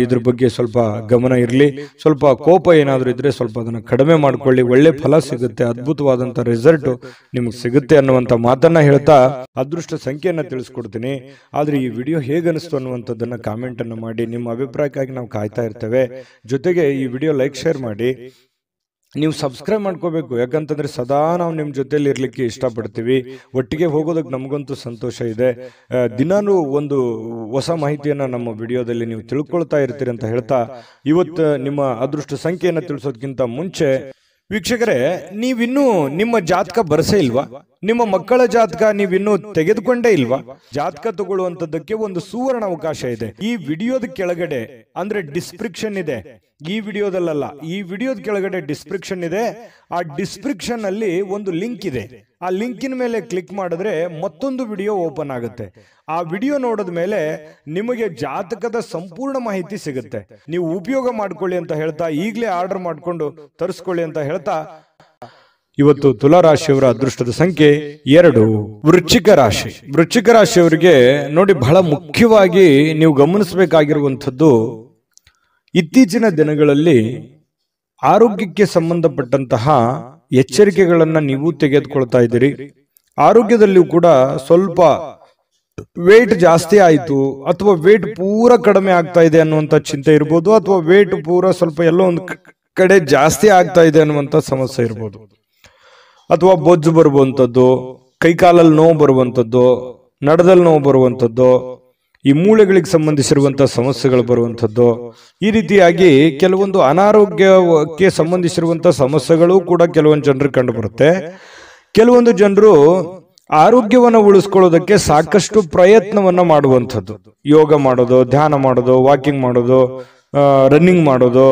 ಇದ್ರ ಬಗ್ಗೆ ಸ್ವಲ್ಪ ಗಮನ ಇರಲಿ. ಸ್ವಲ್ಪ ಕೋಪ ಏನಾದರೂ ಇದ್ರೆ ಸ್ವಲ್ಪ ಅದನ್ನ ಕಡಿಮೆ ಮಾಡ್ಕೊಳ್ಳಿ. ಒಳ್ಳೆ ಫಲ ಸಿಗುತ್ತೆ, ಅದ್ಭುತವಾದಂತ ರಿಸಲ್ಟ್ ನಿಮಗೆ ಸಿಗುತ್ತೆ ಅನ್ನುವಂತ ಮಾತನ್ನ ಹೇಳ್ತಾ ಅದೃಷ್ಟ ಸಂಖ್ಯೆಯನ್ನ ತಿಳಿಸ್ಕೊಡ್ತೀನಿ. ಆದ್ರೆ ಈ ವಿಡಿಯೋ ಹೇಗನಿಸ್ತು ಅನ್ನುವಂಥದ್ದನ್ನ ಕಾಮೆಂಟ್ ಅನ್ನು ಮಾಡಿ. ನಿಮ್ಮ ಅಭಿಪ್ರಾಯಕ್ಕಾಗಿ ನಾವು ಕಾಯ್ತಾ ಇರ್ತೇವೆ. ಜೊತೆಗೆ ಈ ವಿಡಿಯೋ ಲೈಕ್, ಶೇರ್ ಮಾಡಿ. ನೀವು ಸಬ್ಸ್ಕ್ರೈಬ್ ಮಾಡ್ಕೋಬೇಕು, ಯಾಕಂತಂದ್ರೆ ಸದಾ ನಾವು ನಿಮ್ಮ ಜೊತೆಲಿ ಇರ್ಲಿಕ್ಕೆ ಇಷ್ಟಪಡ್ತೀವಿ. ಒಟ್ಟಿಗೆ ಹೋಗೋದಕ್ಕೆ ನಮಗಂತೂ ಸಂತೋಷ ಇದೆ. ದಿನಾನು ಒಂದು ಹೊಸ ಮಾಹಿತಿಯನ್ನ ನಮ್ಮ ವಿಡಿಯೋದಲ್ಲಿ ನೀವು ತಿಳ್ಕೊಳ್ತಾ ಇರ್ತೀರಿ ಅಂತ ಹೇಳ್ತಾ, ಇವತ್ತು ನಿಮ್ಮ ಅದೃಷ್ಟ ಸಂಖ್ಯೆಯನ್ನು ತಿಳಿಸೋದಕ್ಕಿಂತ ಮುಂಚೆ ವೀಕ್ಷಕರೇ, ನೀವಿನ್ನೂ ನಿಮ್ಮ ಜಾತಕ ಬರಸೇ ಇಲ್ವಾ? ನಿಮ್ಮ ಮಕ್ಕಳ ಜಾತಕ ನೀವಿನ್ನೂ ತೆಗೆದುಕೊಂಡೇ ಇಲ್ವಾ? ಜಾತಕ ತಗೊಳ್ಳುವಂತದ್ದಕ್ಕೆ ಒಂದು ಸುವರ್ಣ ಅವಕಾಶ ಇದೆ. ಈ ವಿಡಿಯೋದ ಕೆಳಗಡೆ ಅಂದ್ರೆ ಡಿಸ್ಕ್ರಿಪ್ಷನ್ ಇದೆ. ಈ ವಿಡಿಯೋದಲ್ಲ, ಈ ವಿಡಿಯೋದ ಕೆಳಗಡೆ ಡಿಸ್ಕ್ರಿಪ್ಷನ್ ಇದೆ. ಆ ಡಿಸ್ಕ್ರಿಪ್ಷನ್ ಅಲ್ಲಿ ಒಂದು ಲಿಂಕ್ ಇದೆ. ಆ ಲಿಂಕಿನ ಮೇಲೆ ಕ್ಲಿಕ್ ಮಾಡಿದ್ರೆ ಮತ್ತೊಂದು ವಿಡಿಯೋ ಓಪನ್ ಆಗುತ್ತೆ. ಆ ವಿಡಿಯೋ ನೋಡಿದ ಮೇಲೆ ನಿಮಗೆ ಜಾತಕದ ಸಂಪೂರ್ಣ ಮಾಹಿತಿ ಸಿಗುತ್ತೆ. ನೀವು ಉಪಯೋಗ ಮಾಡ್ಕೊಳ್ಳಿ ಅಂತ ಹೇಳ್ತಾ, ಈಗಲೇ ಆರ್ಡರ್ ಮಾಡ್ಕೊಂಡು ತರಿಸ್ಕೊಳ್ಳಿ ಅಂತ ಹೇಳ್ತಾ, ಇವತ್ತು ತುಲಾರಾಶಿಯವರ ಅದೃಷ್ಟದ ಸಂಖ್ಯೆ 2. ವೃಶ್ಚಿಕ ರಾಶಿ. ವೃಶ್ಚಿಕ ರಾಶಿಯವರಿಗೆ ನೋಡಿ, ಬಹಳ ಮುಖ್ಯವಾಗಿ ನೀವು ಗಮನಿಸಬೇಕಾಗಿರುವಂಥದ್ದು, ಇತ್ತೀಚಿನ ದಿನಗಳಲ್ಲಿ ಆರೋಗ್ಯಕ್ಕೆ ಸಂಬಂಧಪಟ್ಟಂತಹ ಎಚ್ಚರಿಕೆಗಳನ್ನ ನೀವು ತೆಗೆದುಕೊಳ್ತಾ ಇದ್ದೀರಿ. ಆರೋಗ್ಯದಲ್ಲಿಯೂ ಕೂಡ ಸ್ವಲ್ಪ ವೇಟ್ ಜಾಸ್ತಿ ಆಯಿತು ಅಥವಾ ವೇಟ್ ಪೂರ ಕಡಿಮೆ ಆಗ್ತಾ ಇದೆ ಅನ್ನುವಂಥ ಚಿಂತೆ ಇರ್ಬೋದು, ಅಥವಾ ವೇಟ್ ಪೂರ ಸ್ವಲ್ಪ ಎಲ್ಲೋ ಒಂದು ಕಡೆ ಜಾಸ್ತಿ ಆಗ್ತಾ ಇದೆ ಅನ್ನುವಂಥ ಸಮಸ್ಯೆ ಇರ್ಬೋದು, ಅಥವಾ ಬೊಜ್ಜು ಬರುವಂಥದ್ದು, ಕೈಕಾಲಲ್ಲಿ ನೋವು ಬರುವಂಥದ್ದು, ನಡದಲ್ಲಿ ನೋವು ಬರುವಂಥದ್ದು, ಈ ಮೂಳೆಗಳಿಗೆ ಸಂಬಂಧಿಸಿರುವಂತಹ ಸಮಸ್ಯೆಗಳು ಬರುವಂಥದ್ದು. ಈ ರೀತಿಯಾಗಿ ಕೆಲವೊಂದು ಅನಾರೋಗ್ಯಕ್ಕೆ ಸಂಬಂಧಿಸಿರುವಂತಹ ಸಮಸ್ಯೆಗಳು ಕೂಡ ಕೆಲವೊಂದು ಜನರಿಗೆ ಕಂಡು ಬರುತ್ತೆ. ಕೆಲವೊಂದು ಜನರು ಆರೋಗ್ಯವನ್ನು ಉಳಿಸ್ಕೊಳ್ಳೋದಕ್ಕೆ ಸಾಕಷ್ಟು ಪ್ರಯತ್ನವನ್ನ ಮಾಡುವಂಥದ್ದು, ಯೋಗ ಮಾಡೋದು, ಧ್ಯಾನ ಮಾಡೋದು, ವಾಕಿಂಗ್ ಮಾಡೋದು, ರನ್ನಿಂಗ್ ಮಾಡೋದು,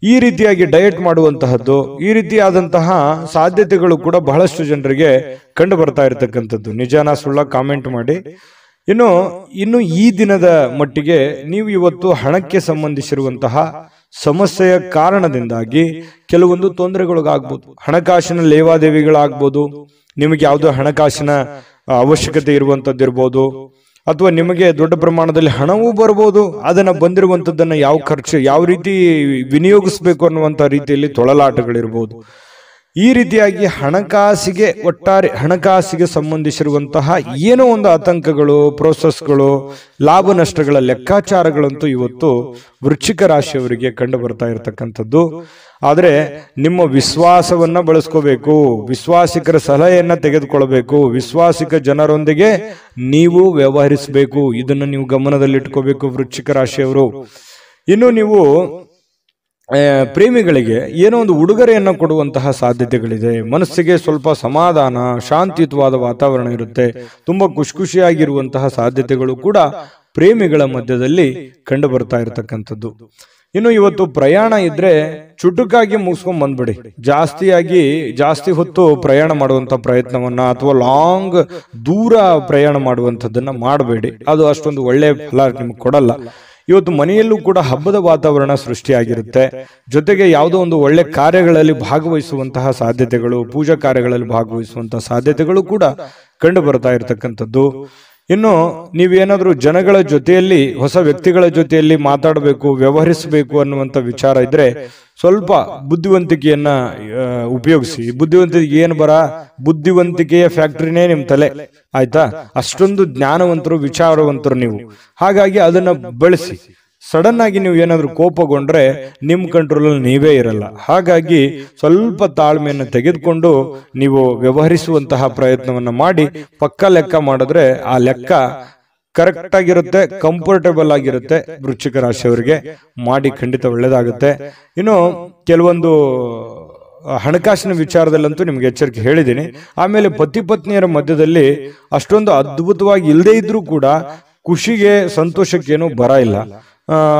ಈ ರೀತಿಯಾಗಿ ಡಯಟ್ ಮಾಡುವಂತಹದ್ದು, ಈ ರೀತಿಯಾದಂತಹ ಸಾಧ್ಯತೆಗಳು ಕೂಡ ಬಹಳಷ್ಟು ಜನರಿಗೆ ಕಂಡು ಬರ್ತಾ ಇರತಕ್ಕಂಥದ್ದು. ನಿಜಾನ ಸುಳ್ಳ ಕಾಮೆಂಟ್ ಮಾಡಿ. ಇನ್ನು ಈ ದಿನದ ಮಟ್ಟಿಗೆ ನೀವು ಇವತ್ತು ಹಣಕ್ಕೆ ಸಂಬಂಧಿಸಿರುವಂತಹ ಸಮಸ್ಯೆಯ ಕಾರಣದಿಂದಾಗಿ ಕೆಲವೊಂದು ತೊಂದರೆಗಳಿಗಾಗ್ಬೋದು. ಹಣಕಾಸಿನ ಲೇವಾದೇವಿಗಳಾಗ್ಬೋದು, ನಿಮಗೆ ಯಾವುದೋ ಹಣಕಾಸಿನ ಅವಶ್ಯಕತೆ ಇರುವಂತದ್ದಿರ್ಬೋದು, ಅಥವಾ ನಿಮಗೆ ದೊಡ್ಡ ಪ್ರಮಾಣದಲ್ಲಿ ಹಣವೂ ಬರ್ಬೋದು. ಅದನ್ನ ಬಂದಿರುವಂತದ್ದನ್ನ ಯಾವ ರೀತಿ ವಿನಿಯೋಗಿಸ್ಬೇಕು ಅನ್ನುವಂತ ರೀತಿಯಲ್ಲಿ ತೊಳಲಾಟಗಳಿರ್ಬೋದು. ಈ ರೀತಿಯಾಗಿ ಒಟ್ಟಾರೆ ಹಣಕಾಸಿಗೆ ಸಂಬಂಧಿಸಿರುವಂತಹ ಏನೋ ಒಂದು ಆತಂಕಗಳು, ಪ್ರೋಸೆಸ್ಗಳು, ಲಾಭ ನಷ್ಟಗಳ ಲೆಕ್ಕಾಚಾರಗಳಂತೂ ಇವತ್ತು ವೃಶ್ಚಿಕ ರಾಶಿಯವರಿಗೆ ಕಂಡು ಬರ್ತಾ ಇರತಕ್ಕಂಥದ್ದು. ಆದರೆ ನಿಮ್ಮ ವಿಶ್ವಾಸವನ್ನ ಬಳಸ್ಕೋಬೇಕು, ವಿಶ್ವಾಸಿಕರ ಸಲಹೆಯನ್ನ ತೆಗೆದುಕೊಳ್ಬೇಕು, ವಿಶ್ವಾಸಿಕ ಜನರೊಂದಿಗೆ ನೀವು ವ್ಯವಹರಿಸಬೇಕು. ಇದನ್ನು ನೀವು ಗಮನದಲ್ಲಿಟ್ಕೋಬೇಕು ವೃಶ್ಚಿಕ ರಾಶಿಯವರು. ಇನ್ನು ನೀವು ಪ್ರೇಮಿಗಳಿಗೆ ಏನೋ ಒಂದು ಉಡುಗೊರೆಯನ್ನು ಕೊಡುವಂತಹ ಸಾಧ್ಯತೆಗಳಿದೆ. ಮನಸ್ಸಿಗೆ ಸ್ವಲ್ಪ ಸಮಾಧಾನ, ಶಾಂತಿಯುತವಾದ ವಾತಾವರಣ ಇರುತ್ತೆ. ತುಂಬಾ ಖುಷಿಯಾಗಿರುವಂತಹ ಸಾಧ್ಯತೆಗಳು ಕೂಡ ಪ್ರೇಮಿಗಳ ಮಧ್ಯದಲ್ಲಿ ಕಂಡು ಬರ್ತಾ ಇರತಕ್ಕಂಥದ್ದು. ಇನ್ನು ಇವತ್ತು ಪ್ರಯಾಣ ಇದ್ರೆ ಚುಟುಕಾಗಿ ಮುಗಿಸ್ಕೊಂಡ್ ಬಂದ್ಬಿಡಿ. ಜಾಸ್ತಿ ಹೊತ್ತು ಪ್ರಯಾಣ ಮಾಡುವಂತ ಪ್ರಯತ್ನವನ್ನ ಅಥವಾ ಲಾಂಗ್ ದೂರ ಪ್ರಯಾಣ ಮಾಡುವಂಥದ್ದನ್ನ ಮಾಡಬೇಡಿ. ಅದು ಅಷ್ಟೊಂದು ಒಳ್ಳೆಯ ಫಲ ನಿಮ್ಗೆ ಕೊಡಲ್ಲ. ಇವತ್ತು ಮನೆಯಲ್ಲೂ ಕೂಡ ಹಬ್ಬದ ವಾತಾವರಣ ಸೃಷ್ಟಿಯಾಗಿರುತ್ತೆ. ಜೊತೆಗೆ ಯಾವುದೋ ಒಂದು ಒಳ್ಳೆ ಕಾರ್ಯಗಳಲ್ಲಿ ಭಾಗವಹಿಸುವಂತಹ ಸಾಧ್ಯತೆಗಳು, ಪೂಜಾ ಕಾರ್ಯಗಳಲ್ಲಿ ಭಾಗವಹಿಸುವಂತಹ ಸಾಧ್ಯತೆಗಳು ಕೂಡ ಕಂಡು ಬರ್ತಾ ಇರತಕ್ಕಂಥದ್ದು. ಇನ್ನು ನೀವೇನಾದ್ರೂ ಜನಗಳ ಜೊತೆಯಲ್ಲಿ, ಹೊಸ ವ್ಯಕ್ತಿಗಳ ಜೊತೆಯಲ್ಲಿ ಮಾತಾಡಬೇಕು, ವ್ಯವಹರಿಸಬೇಕು ಅನ್ನುವಂಥ ವಿಚಾರ ಇದ್ರೆ ಸ್ವಲ್ಪ ಬುದ್ಧಿವಂತಿಕೆಯನ್ನ ಉಪಯೋಗಿಸಿ. ಬುದ್ಧಿವಂತಿಕೆ ಏನು ಬುದ್ಧಿವಂತಿಕೆಯ ಫ್ಯಾಕ್ಟ್ರಿನೇ ನಿಮ್ ತಲೆ, ಆಯ್ತಾ? ಅಷ್ಟೊಂದು ಜ್ಞಾನವಂತರು, ವಿಚಾರವಂತರು ನೀವು. ಹಾಗಾಗಿ ಅದನ್ನ ಬಳಸಿ. ಸಡನ್ ಆಗಿ ನೀವು ಏನಾದ್ರೂ ಕೋಪಗೊಂಡ್ರೆ ನಿಮ್ ಕಂಟ್ರೋಲ್ ನೀವೇ ಇರಲ್ಲ. ಹಾಗಾಗಿ ಸ್ವಲ್ಪ ತಾಳ್ಮೆಯನ್ನು ತೆಗೆದುಕೊಂಡು ನೀವು ವ್ಯವಹರಿಸುವಂತಹ ಪ್ರಯತ್ನವನ್ನ ಮಾಡಿ. ಪಕ್ಕ ಲೆಕ್ಕ ಮಾಡಿದ್ರೆ ಆ ಲೆಕ್ಕ ಕರೆಕ್ಟ್ ಆಗಿರುತ್ತೆ, ಕಂಫರ್ಟೇಬಲ್ ಆಗಿರುತ್ತೆ. ವೃಶ್ಚಿಕ ರಾಶಿಯವರಿಗೆ ಮಾಡಿ, ಖಂಡಿತ ಒಳ್ಳೇದಾಗುತ್ತೆ. ಇನ್ನು ಕೆಲವೊಂದು ಹಣಕಾಸಿನ ವಿಚಾರದಲ್ಲಂತೂ ನಿಮ್ಗೆ ಎಚ್ಚರಿಕೆ ಹೇಳಿದ್ದೀನಿ. ಆಮೇಲೆ ಪತಿ ಪತ್ನಿಯರ ಮಧ್ಯದಲ್ಲಿ ಅಷ್ಟೊಂದು ಅದ್ಭುತವಾಗಿ ಇಲ್ಲದೆ ಇದ್ರೂ ಕೂಡ ಖುಷಿಗೆ, ಸಂತೋಷಕ್ಕೇನು ಬರ ಇಲ್ಲ.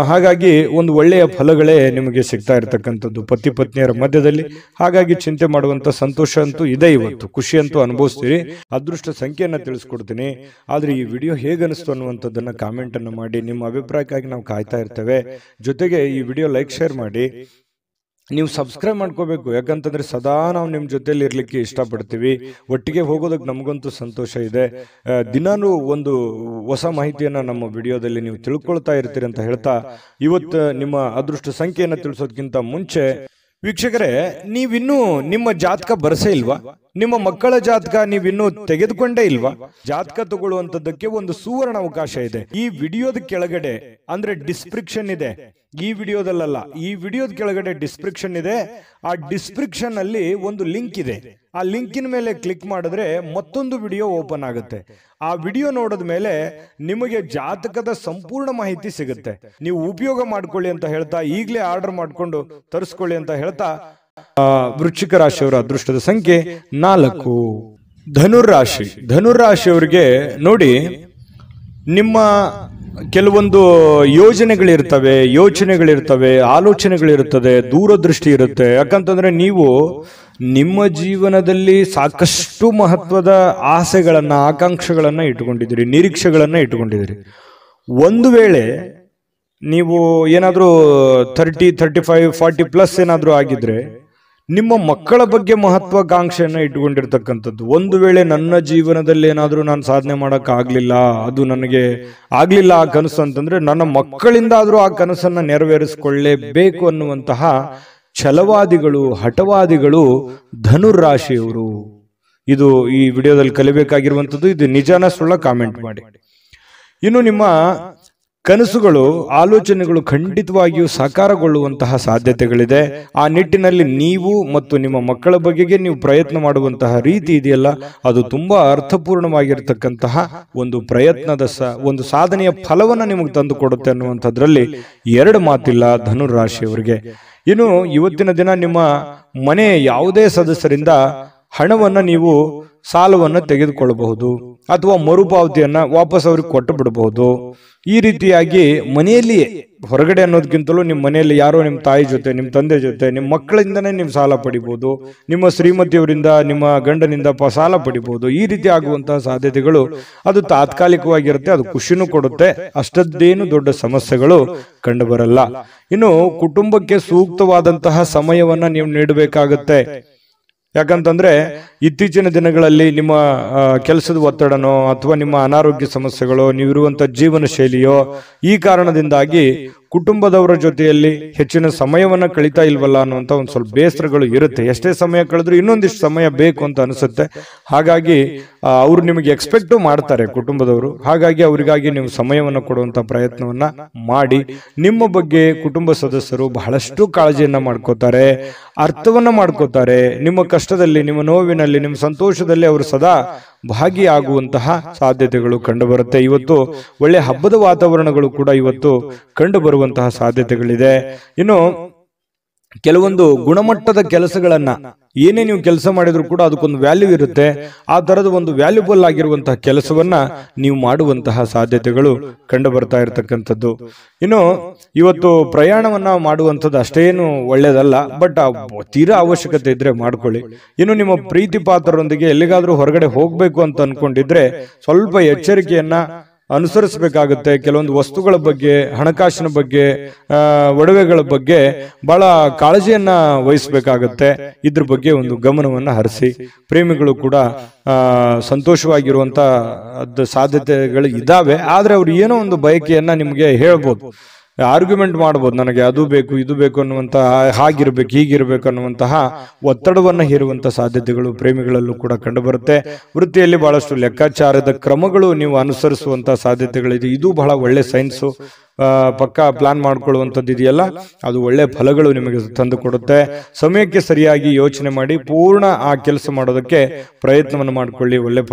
ಹಾಗಾಗಿ ಒಂದು ಒಳ್ಳೆಯ ಫಲಗಳೇ ನಿಮಗೆ ಸಿಗ್ತಾ ಇರತಕ್ಕಂಥದ್ದು ಪತಿ ಪತ್ನಿಯರ ಮಧ್ಯದಲ್ಲಿ. ಹಾಗಾಗಿ ಚಿಂತೆ ಮಾಡುವಂತ ಸಂತೋಷ ಅಂತೂ ಇದೆ. ಇವತ್ತು ಖುಷಿ ಅಂತೂ ಅನುಭವಿಸ್ತೀರಿ. ಅದೃಷ್ಟ ಸಂಖ್ಯೆಯನ್ನ ತಿಳಿಸ್ಕೊಡ್ತೀನಿ. ಆದ್ರೆ ಈ ವಿಡಿಯೋ ಹೇಗನಿಸ್ತು ಅನ್ನುವಂಥದ್ದನ್ನ ಕಾಮೆಂಟ್ ಅನ್ನು ಮಾಡಿ. ನಿಮ್ಮ ಅಭಿಪ್ರಾಯಕ್ಕಾಗಿ ನಾವು ಕಾಯ್ತಾ ಇರ್ತೇವೆ. ಜೊತೆಗೆ ಈ ವಿಡಿಯೋ ಲೈಕ್, ಶೇರ್ ಮಾಡಿ. ನೀವು ಸಬ್ಸ್ಕ್ರೈಬ್ ಮಾಡ್ಕೋಬೇಕು. ಯಾಕಂತಂದ್ರೆ ಸದಾ ನಾವು ನಿಮ್ಮ ಜೊತೆಲಿ ಇರ್ಲಿಕ್ಕೆ ಇಷ್ಟಪಡ್ತೀವಿ. ಒಟ್ಟಿಗೆ ಹೋಗೋದಕ್ಕೆ ನಮಗಂತೂ ಸಂತೋಷ ಇದೆ. ದಿನಾನು ಒಂದು ಹೊಸ ಮಾಹಿತಿಯನ್ನ ನಮ್ಮ ವಿಡಿಯೋದಲ್ಲಿ ನೀವು ತಿಳ್ಕೊಳ್ತಾ ಇರ್ತೀರಿ ಅಂತ ಹೇಳ್ತಾ, ಇವತ್ತು ನಿಮ್ಮ ಅದೃಷ್ಟ ಸಂಖ್ಯೆಯನ್ನು ತಿಳಿಸೋದಕ್ಕಿಂತ ಮುಂಚೆ ವೀಕ್ಷಕರೇ, ನೀವಿನ್ನೂ ನಿಮ್ಮ ಜಾತಕ ಬರಸೇ ಇಲ್ವಾ? ನಿಮ್ಮ ಮಕ್ಕಳ ಜಾತಕ ನೀವಿನ್ನೂ ತೆಗೆದುಕೊಂಡೇ ಇಲ್ವಾ? ಜಾತಕ ತಗೊಳ್ಳುವಂತದ್ದಕ್ಕೆ ಒಂದು ಸುವರ್ಣ ಅವಕಾಶ ಇದೆ. ಈ ವಿಡಿಯೋದ ಕೆಳಗಡೆ, ಅಂದ್ರೆ ಡಿಸ್ಕ್ರಿಪ್ಷನ್ ಇದೆ, ಈ ವಿಡಿಯೋದಲ್ಲ, ಈ ವಿಡಿಯೋದ ಕೆಳಗಡೆ ಡಿಸ್ಕ್ರಿಪ್ಷನ್ ಇದೆ. ಆ ಡಿಸ್ಕ್ರಿಪ್ಷನ್ ಅಲ್ಲಿ ಒಂದು ಲಿಂಕ್ ಇದೆ. ಆ ಲಿಂಕಿನ ಮೇಲೆ ಕ್ಲಿಕ್ ಮಾಡಿದ್ರೆ ಮತ್ತೊಂದು ವಿಡಿಯೋ ಓಪನ್ ಆಗುತ್ತೆ. ಆ ವಿಡಿಯೋ ನೋಡಿದ ಮೇಲೆ ನಿಮಗೆ ಜಾತಕದ ಸಂಪೂರ್ಣ ಮಾಹಿತಿ ಸಿಗುತ್ತೆ. ನೀವು ಉಪಯೋಗ ಮಾಡ್ಕೊಳ್ಳಿ ಅಂತ ಹೇಳ್ತಾ, ಈಗಲೇ ಆರ್ಡರ್ ಮಾಡ್ಕೊಂಡು ತರಿಸ್ಕೊಳ್ಳಿ ಅಂತ ಹೇಳ್ತಾ, ವೃಶ್ಚಿಕ ರಾಶಿಯವರ ಅದೃಷ್ಟದ ಸಂಖ್ಯೆ 4. ಧನುರಾಶಿ. ಧನುರಾಶಿಯವರಿಗೆ ನೋಡಿ, ನಿಮ್ಮ ಕೆಲವೊಂದು ಯೋಚನೆಗಳಿರ್ತವೆ, ಆಲೋಚನೆಗಳಿರ್ತದೆ, ದೂರದೃಷ್ಟಿ ಇರುತ್ತೆ. ಯಾಕಂತಂದ್ರೆ ನೀವು ನಿಮ್ಮ ಜೀವನದಲ್ಲಿ ಸಾಕಷ್ಟು ಮಹತ್ವದ ಆಸೆಗಳನ್ನ, ಆಕಾಂಕ್ಷೆಗಳನ್ನ ಇಟ್ಟುಕೊಂಡಿದ್ದೀರಿ, ನಿರೀಕ್ಷೆಗಳನ್ನ ಇಟ್ಟುಕೊಂಡಿದ್ದೀರಿ. ಒಂದು ವೇಳೆ ನೀವು ಏನಾದ್ರೂ 30, 35, 40 ಪ್ಲಸ್ ಏನಾದ್ರೂ ಆಗಿದ್ರೆ ನಿಮ್ಮ ಮಕ್ಕಳ ಬಗ್ಗೆ ಮಹತ್ವಾಕಾಂಕ್ಷೆಯನ್ನ ಇಟ್ಟುಕೊಂಡಿರ್ತಕ್ಕಂಥದ್ದು. ಒಂದು ವೇಳೆ ನನ್ನ ಜೀವನದಲ್ಲಿ ಏನಾದ್ರೂ ನಾನು ಸಾಧನೆ ಮಾಡಕ್ ಆಗ್ಲಿಲ್ಲ, ಅದು ನನಗೆ ಆಗ್ಲಿಲ್ಲ ಆ ಕನಸು ಅಂತಂದ್ರೆ, ನನ್ನ ಮಕ್ಕಳಿಂದ ಆದ್ರೂ ಆ ಕನಸನ್ನ ನೆರವೇರಿಸಿಕೊಳ್ಳೇಬೇಕು ಅನ್ನುವಂತಹ ಛಲವಾದಿಗಳು, ಹಠವಾದಿಗಳು ಧನುರಾಶಿಯವರು. ಇದು ಈ ವಿಡಿಯೋದಲ್ಲಿ ಕಲಿಬೇಕಾಗಿರುವಂಥದ್ದು. ಇದು ನಿಜಾನ ಸುಳ್ಳ ಕಾಮೆಂಟ್ ಮಾಡಿ. ಇನ್ನು ನಿಮ್ಮ ಕನಸುಗಳು, ಆಲೋಚನೆಗಳು ಖಂಡಿತವಾಗಿಯೂ ಸಾಕಾರಗೊಳ್ಳುವಂತಹ ಸಾಧ್ಯತೆಗಳಿದೆ. ಆ ನಿಟ್ಟಿನಲ್ಲಿ ನೀವು ಮತ್ತು ನಿಮ್ಮ ಮಕ್ಕಳ ಬಗೆಗೆ ನೀವು ಪ್ರಯತ್ನ ಮಾಡುವಂತಹ ರೀತಿ ಇದೆಯಲ್ಲ, ಅದು ತುಂಬಾ ಅರ್ಥಪೂರ್ಣವಾಗಿರ್ತಕ್ಕಂತಹ ಒಂದು ಪ್ರಯತ್ನದ ಒಂದು ಸಾಧನೆಯ ಫಲವನ್ನ ನಿಮಗೆ ತಂದು ಕೊಡುತ್ತೆ ಅನ್ನುವಂಥದ್ರಲ್ಲಿ ಎರಡು ಮಾತಿಲ್ಲ ಧನುರಾಶಿಯವರಿಗೆ. ಇನ್ನು ಇವತ್ತಿನ ದಿನ ನಿಮ್ಮ ಮನೆ ಯಾವುದೇ ಸದಸ್ಯರಿಂದ ಹಣವನ್ನ ನೀವು ಸಾಲವನ್ನು ತೆಗೆದುಕೊಳ್ಳಬಹುದು ಅಥವಾ ಮರುಪಾವತಿಯನ್ನ ವಾಪಸ್ ಅವ್ರಿಗೆ ಕೊಟ್ಟು ಬಿಡಬಹುದು. ಈ ರೀತಿಯಾಗಿ ಮನೆಯಲ್ಲಿಯೇ, ಹೊರಗಡೆ ಅನ್ನೋದಕ್ಕಿಂತಲೂ ನಿಮ್ಮ ಮನೆಯಲ್ಲಿ ಯಾರೋ ನಿಮ್ಮ ತಾಯಿ ಜೊತೆ, ನಿಮ್ಮ ತಂದೆ ಜೊತೆ, ನಿಮ್ಮ ಮಕ್ಕಳಿಂದನೇ ನೀವು ಸಾಲ ಪಡಿಬಹುದು, ನಿಮ್ಮ ಶ್ರೀಮತಿಯವರಿಂದ, ನಿಮ್ಮ ಗಂಡನಿಂದ ಸಾಲ ಪಡಿಬಹುದು. ಈ ರೀತಿ ಆಗುವಂತಹ ಸಾಧ್ಯತೆಗಳು ಅದು ತಾತ್ಕಾಲಿಕವಾಗಿರುತ್ತೆ. ಅದು ಖುಷಿನೂ ಕೊಡುತ್ತೆ, ಅಷ್ಟದ್ದೇನು ದೊಡ್ಡ ಸಮಸ್ಯೆಗಳು ಕಂಡು ಬರಲ್ಲ. ಇನ್ನು ಕುಟುಂಬಕ್ಕೆ ಸೂಕ್ತವಾದಂತಹ ಸಮಯವನ್ನ ನೀವು ನೀಡಬೇಕಾಗತ್ತೆ. ಯಾಕಂತಂದ್ರೆ ಇತ್ತೀಚಿನ ದಿನಗಳಲ್ಲಿ ನಿಮ್ಮ ಕೆಲಸದ ಒತ್ತಡನೋ ಅಥವಾ ನಿಮ್ಮ ಅನಾರೋಗ್ಯ ಸಮಸ್ಯೆಗಳೋ, ನೀವಿರುವಂತ ಜೀವನ ಶೈಲಿಯೋ, ಈ ಕಾರಣದಿಂದಾಗಿ ಕುಟುಂಬದವರ ಜೊತೆಯಲ್ಲಿ ಹೆಚ್ಚಿನ ಸಮಯವನ್ನ ಕಳೀತಾ ಇಲ್ವಲ್ಲ ಅನ್ನುವಂತ ಒಂದು ಸ್ವಲ್ಪ ಬೇಸರಗಳು ಇರುತ್ತೆ. ಎಷ್ಟೇ ಸಮಯ ಕಳೆದ್ರೂ ಇನ್ನೊಂದಿಷ್ಟು ಸಮಯ ಬೇಕು ಅಂತ ಅನಿಸುತ್ತೆ. ಹಾಗಾಗಿ ಅವರು ನಿಮಗೆ ಎಕ್ಸ್ಪೆಕ್ಟ್ ಮಾಡ್ತಾರೆ ಕುಟುಂಬದವರು. ಹಾಗಾಗಿ ಅವರಿಗಾಗಿ ನೀವು ಸಮಯವನ್ನು ಕೊಡುವಂತ ಪ್ರಯತ್ನವನ್ನ ಮಾಡಿ. ನಿಮ್ಮ ಬಗ್ಗೆ ಕುಟುಂಬ ಸದಸ್ಯರು ಬಹಳಷ್ಟು ಕಾಳಜಿಯನ್ನ ಮಾಡ್ಕೋತಾರೆ, ಅರ್ಥವನ್ನ ಮಾಡ್ಕೋತಾರೆ. ನಿಮ್ಮ ಕಷ್ಟದಲ್ಲಿ, ನಿಮ್ಮ ನೋವಿನಲ್ಲಿ, ನಿಮ್ಮ ಸಂತೋಷದಲ್ಲಿ ಅವರು ಸದಾ ಭಾಗಿಯಾಗುವಂತಹ ಸಾಧ್ಯತೆಗಳು ಕಂಡು ಬರುತ್ತೆ. ಇವತ್ತು ಒಳ್ಳೆ ಹಬ್ಬದ ವಾತಾವರಣಗಳು ಕೂಡ ಇವತ್ತು ಕಂಡು ಬರುವಂತಹ ಸಾಧ್ಯತೆಗಳಿದೆ. ಇನ್ನು ಕೆಲವೊಂದು ಗುಣಮಟ್ಟದ ಕೆಲಸಗಳನ್ನ, ಏನೇ ನೀವು ಕೆಲಸ ಮಾಡಿದ್ರು ಕೂಡ ಅದಕ್ಕೊಂದು ವ್ಯಾಲ್ಯೂ ಇರುತ್ತೆ. ಆ ತರದ ಒಂದು ವ್ಯಾಲ್ಯೂಬಲ್ ಆಗಿರುವಂತಹ ಕೆಲಸವನ್ನ ನೀವು ಮಾಡುವಂತಹ ಸಾಧ್ಯತೆಗಳು ಕಂಡು ಬರ್ತಾ ಇರತಕ್ಕಂಥದ್ದು. ಇನ್ನು ಇವತ್ತು ಪ್ರಯಾಣವನ್ನ ಮಾಡುವಂಥದ್ದು ಅಷ್ಟೇನು ಒಳ್ಳೇದಲ್ಲ, ಬಟ್ ತೀರಾ ಅವಶ್ಯಕತೆ ಇದ್ರೆ ಮಾಡ್ಕೊಳ್ಳಿ. ಇನ್ನು ನಿಮ್ಮ ಪ್ರೀತಿ ಪಾತ್ರರೊಂದಿಗೆ ಎಲ್ಲಿಗಾದ್ರೂ ಹೊರಗಡೆ ಹೋಗ್ಬೇಕು ಅಂತ ಅನ್ಕೊಂಡಿದ್ರೆ ಸ್ವಲ್ಪ ಎಚ್ಚರಿಕೆಯನ್ನ ಅನುಸರಿಸಬೇಕಾಗುತ್ತೆ. ಕೆಲವೊಂದು ವಸ್ತುಗಳ ಬಗ್ಗೆ, ಹಣಕಾಸಿನ ಬಗ್ಗೆ, ಒಡವೆಗಳ ಬಗ್ಗೆ ಬಹಳ ಕಾಳಜಿಯನ್ನ ವಹಿಸಬೇಕಾಗತ್ತೆ. ಇದ್ರ ಬಗ್ಗೆ ಒಂದು ಗಮನವನ್ನ ಹರಿಸಿ. ಪ್ರೇಮಿಗಳು ಕೂಡ ಸಂತೋಷವಾಗಿರುವಂತ ಸಾಧ್ಯತೆಗಳು ಇದಾವೆ. ಆದ್ರೆ ಅವ್ರು ಏನೋ ಒಂದು ಬಯಕೆಯನ್ನ ನಿಮ್ಗೆ ಹೇಳ್ಬೋದು, ಆರ್ಗ್ಯುಮೆಂಟ್ ಮಾಡ್ಬೋದು, ನನಗೆ ಅದು ಬೇಕು ಇದು ಬೇಕು ಅನ್ನುವಂತಹ, ಹಾಗಿರ್ಬೇಕು ಹೀಗಿರ್ಬೇಕು ಅನ್ನುವಂತಹ ಒತ್ತಡವನ್ನ ಹೇರುವಂತಹ ಸಾಧ್ಯತೆಗಳು ಪ್ರೇಮಿಗಳಲ್ಲೂ ಕೂಡ ಕಂಡು ಬರುತ್ತೆ. ವೃತ್ತಿಯಲ್ಲಿ ಬಹಳಷ್ಟು ಲೆಕ್ಕಾಚಾರದ ಕ್ರಮಗಳು ನೀವು ಅನುಸರಿಸುವಂತಹ ಸಾಧ್ಯತೆಗಳಿದೆ. ಇದು ಬಹಳ ಒಳ್ಳೆ ಸೈನ್ಸು. ಪಕ್ಕ ಪ್ಲಾನ್ ಮಾಡ್ಕೊಳ್ಳುವಂಥದ್ದು ಇದೆಯಲ್ಲ, ಅದು ಒಳ್ಳೆ ಫಲಗಳು ನಿಮಗೆ ತಂದು ಕೊಡುತ್ತೆ. ಸಮಯಕ್ಕೆ ಸರಿಯಾಗಿ ಯೋಚನೆ ಮಾಡಿ ಪೂರ್ಣ ಆ ಕೆಲಸ ಮಾಡೋದಕ್ಕೆ ಪ್ರಯತ್ನವನ್ನು ಮಾಡಿಕೊಳ್ಳಿ.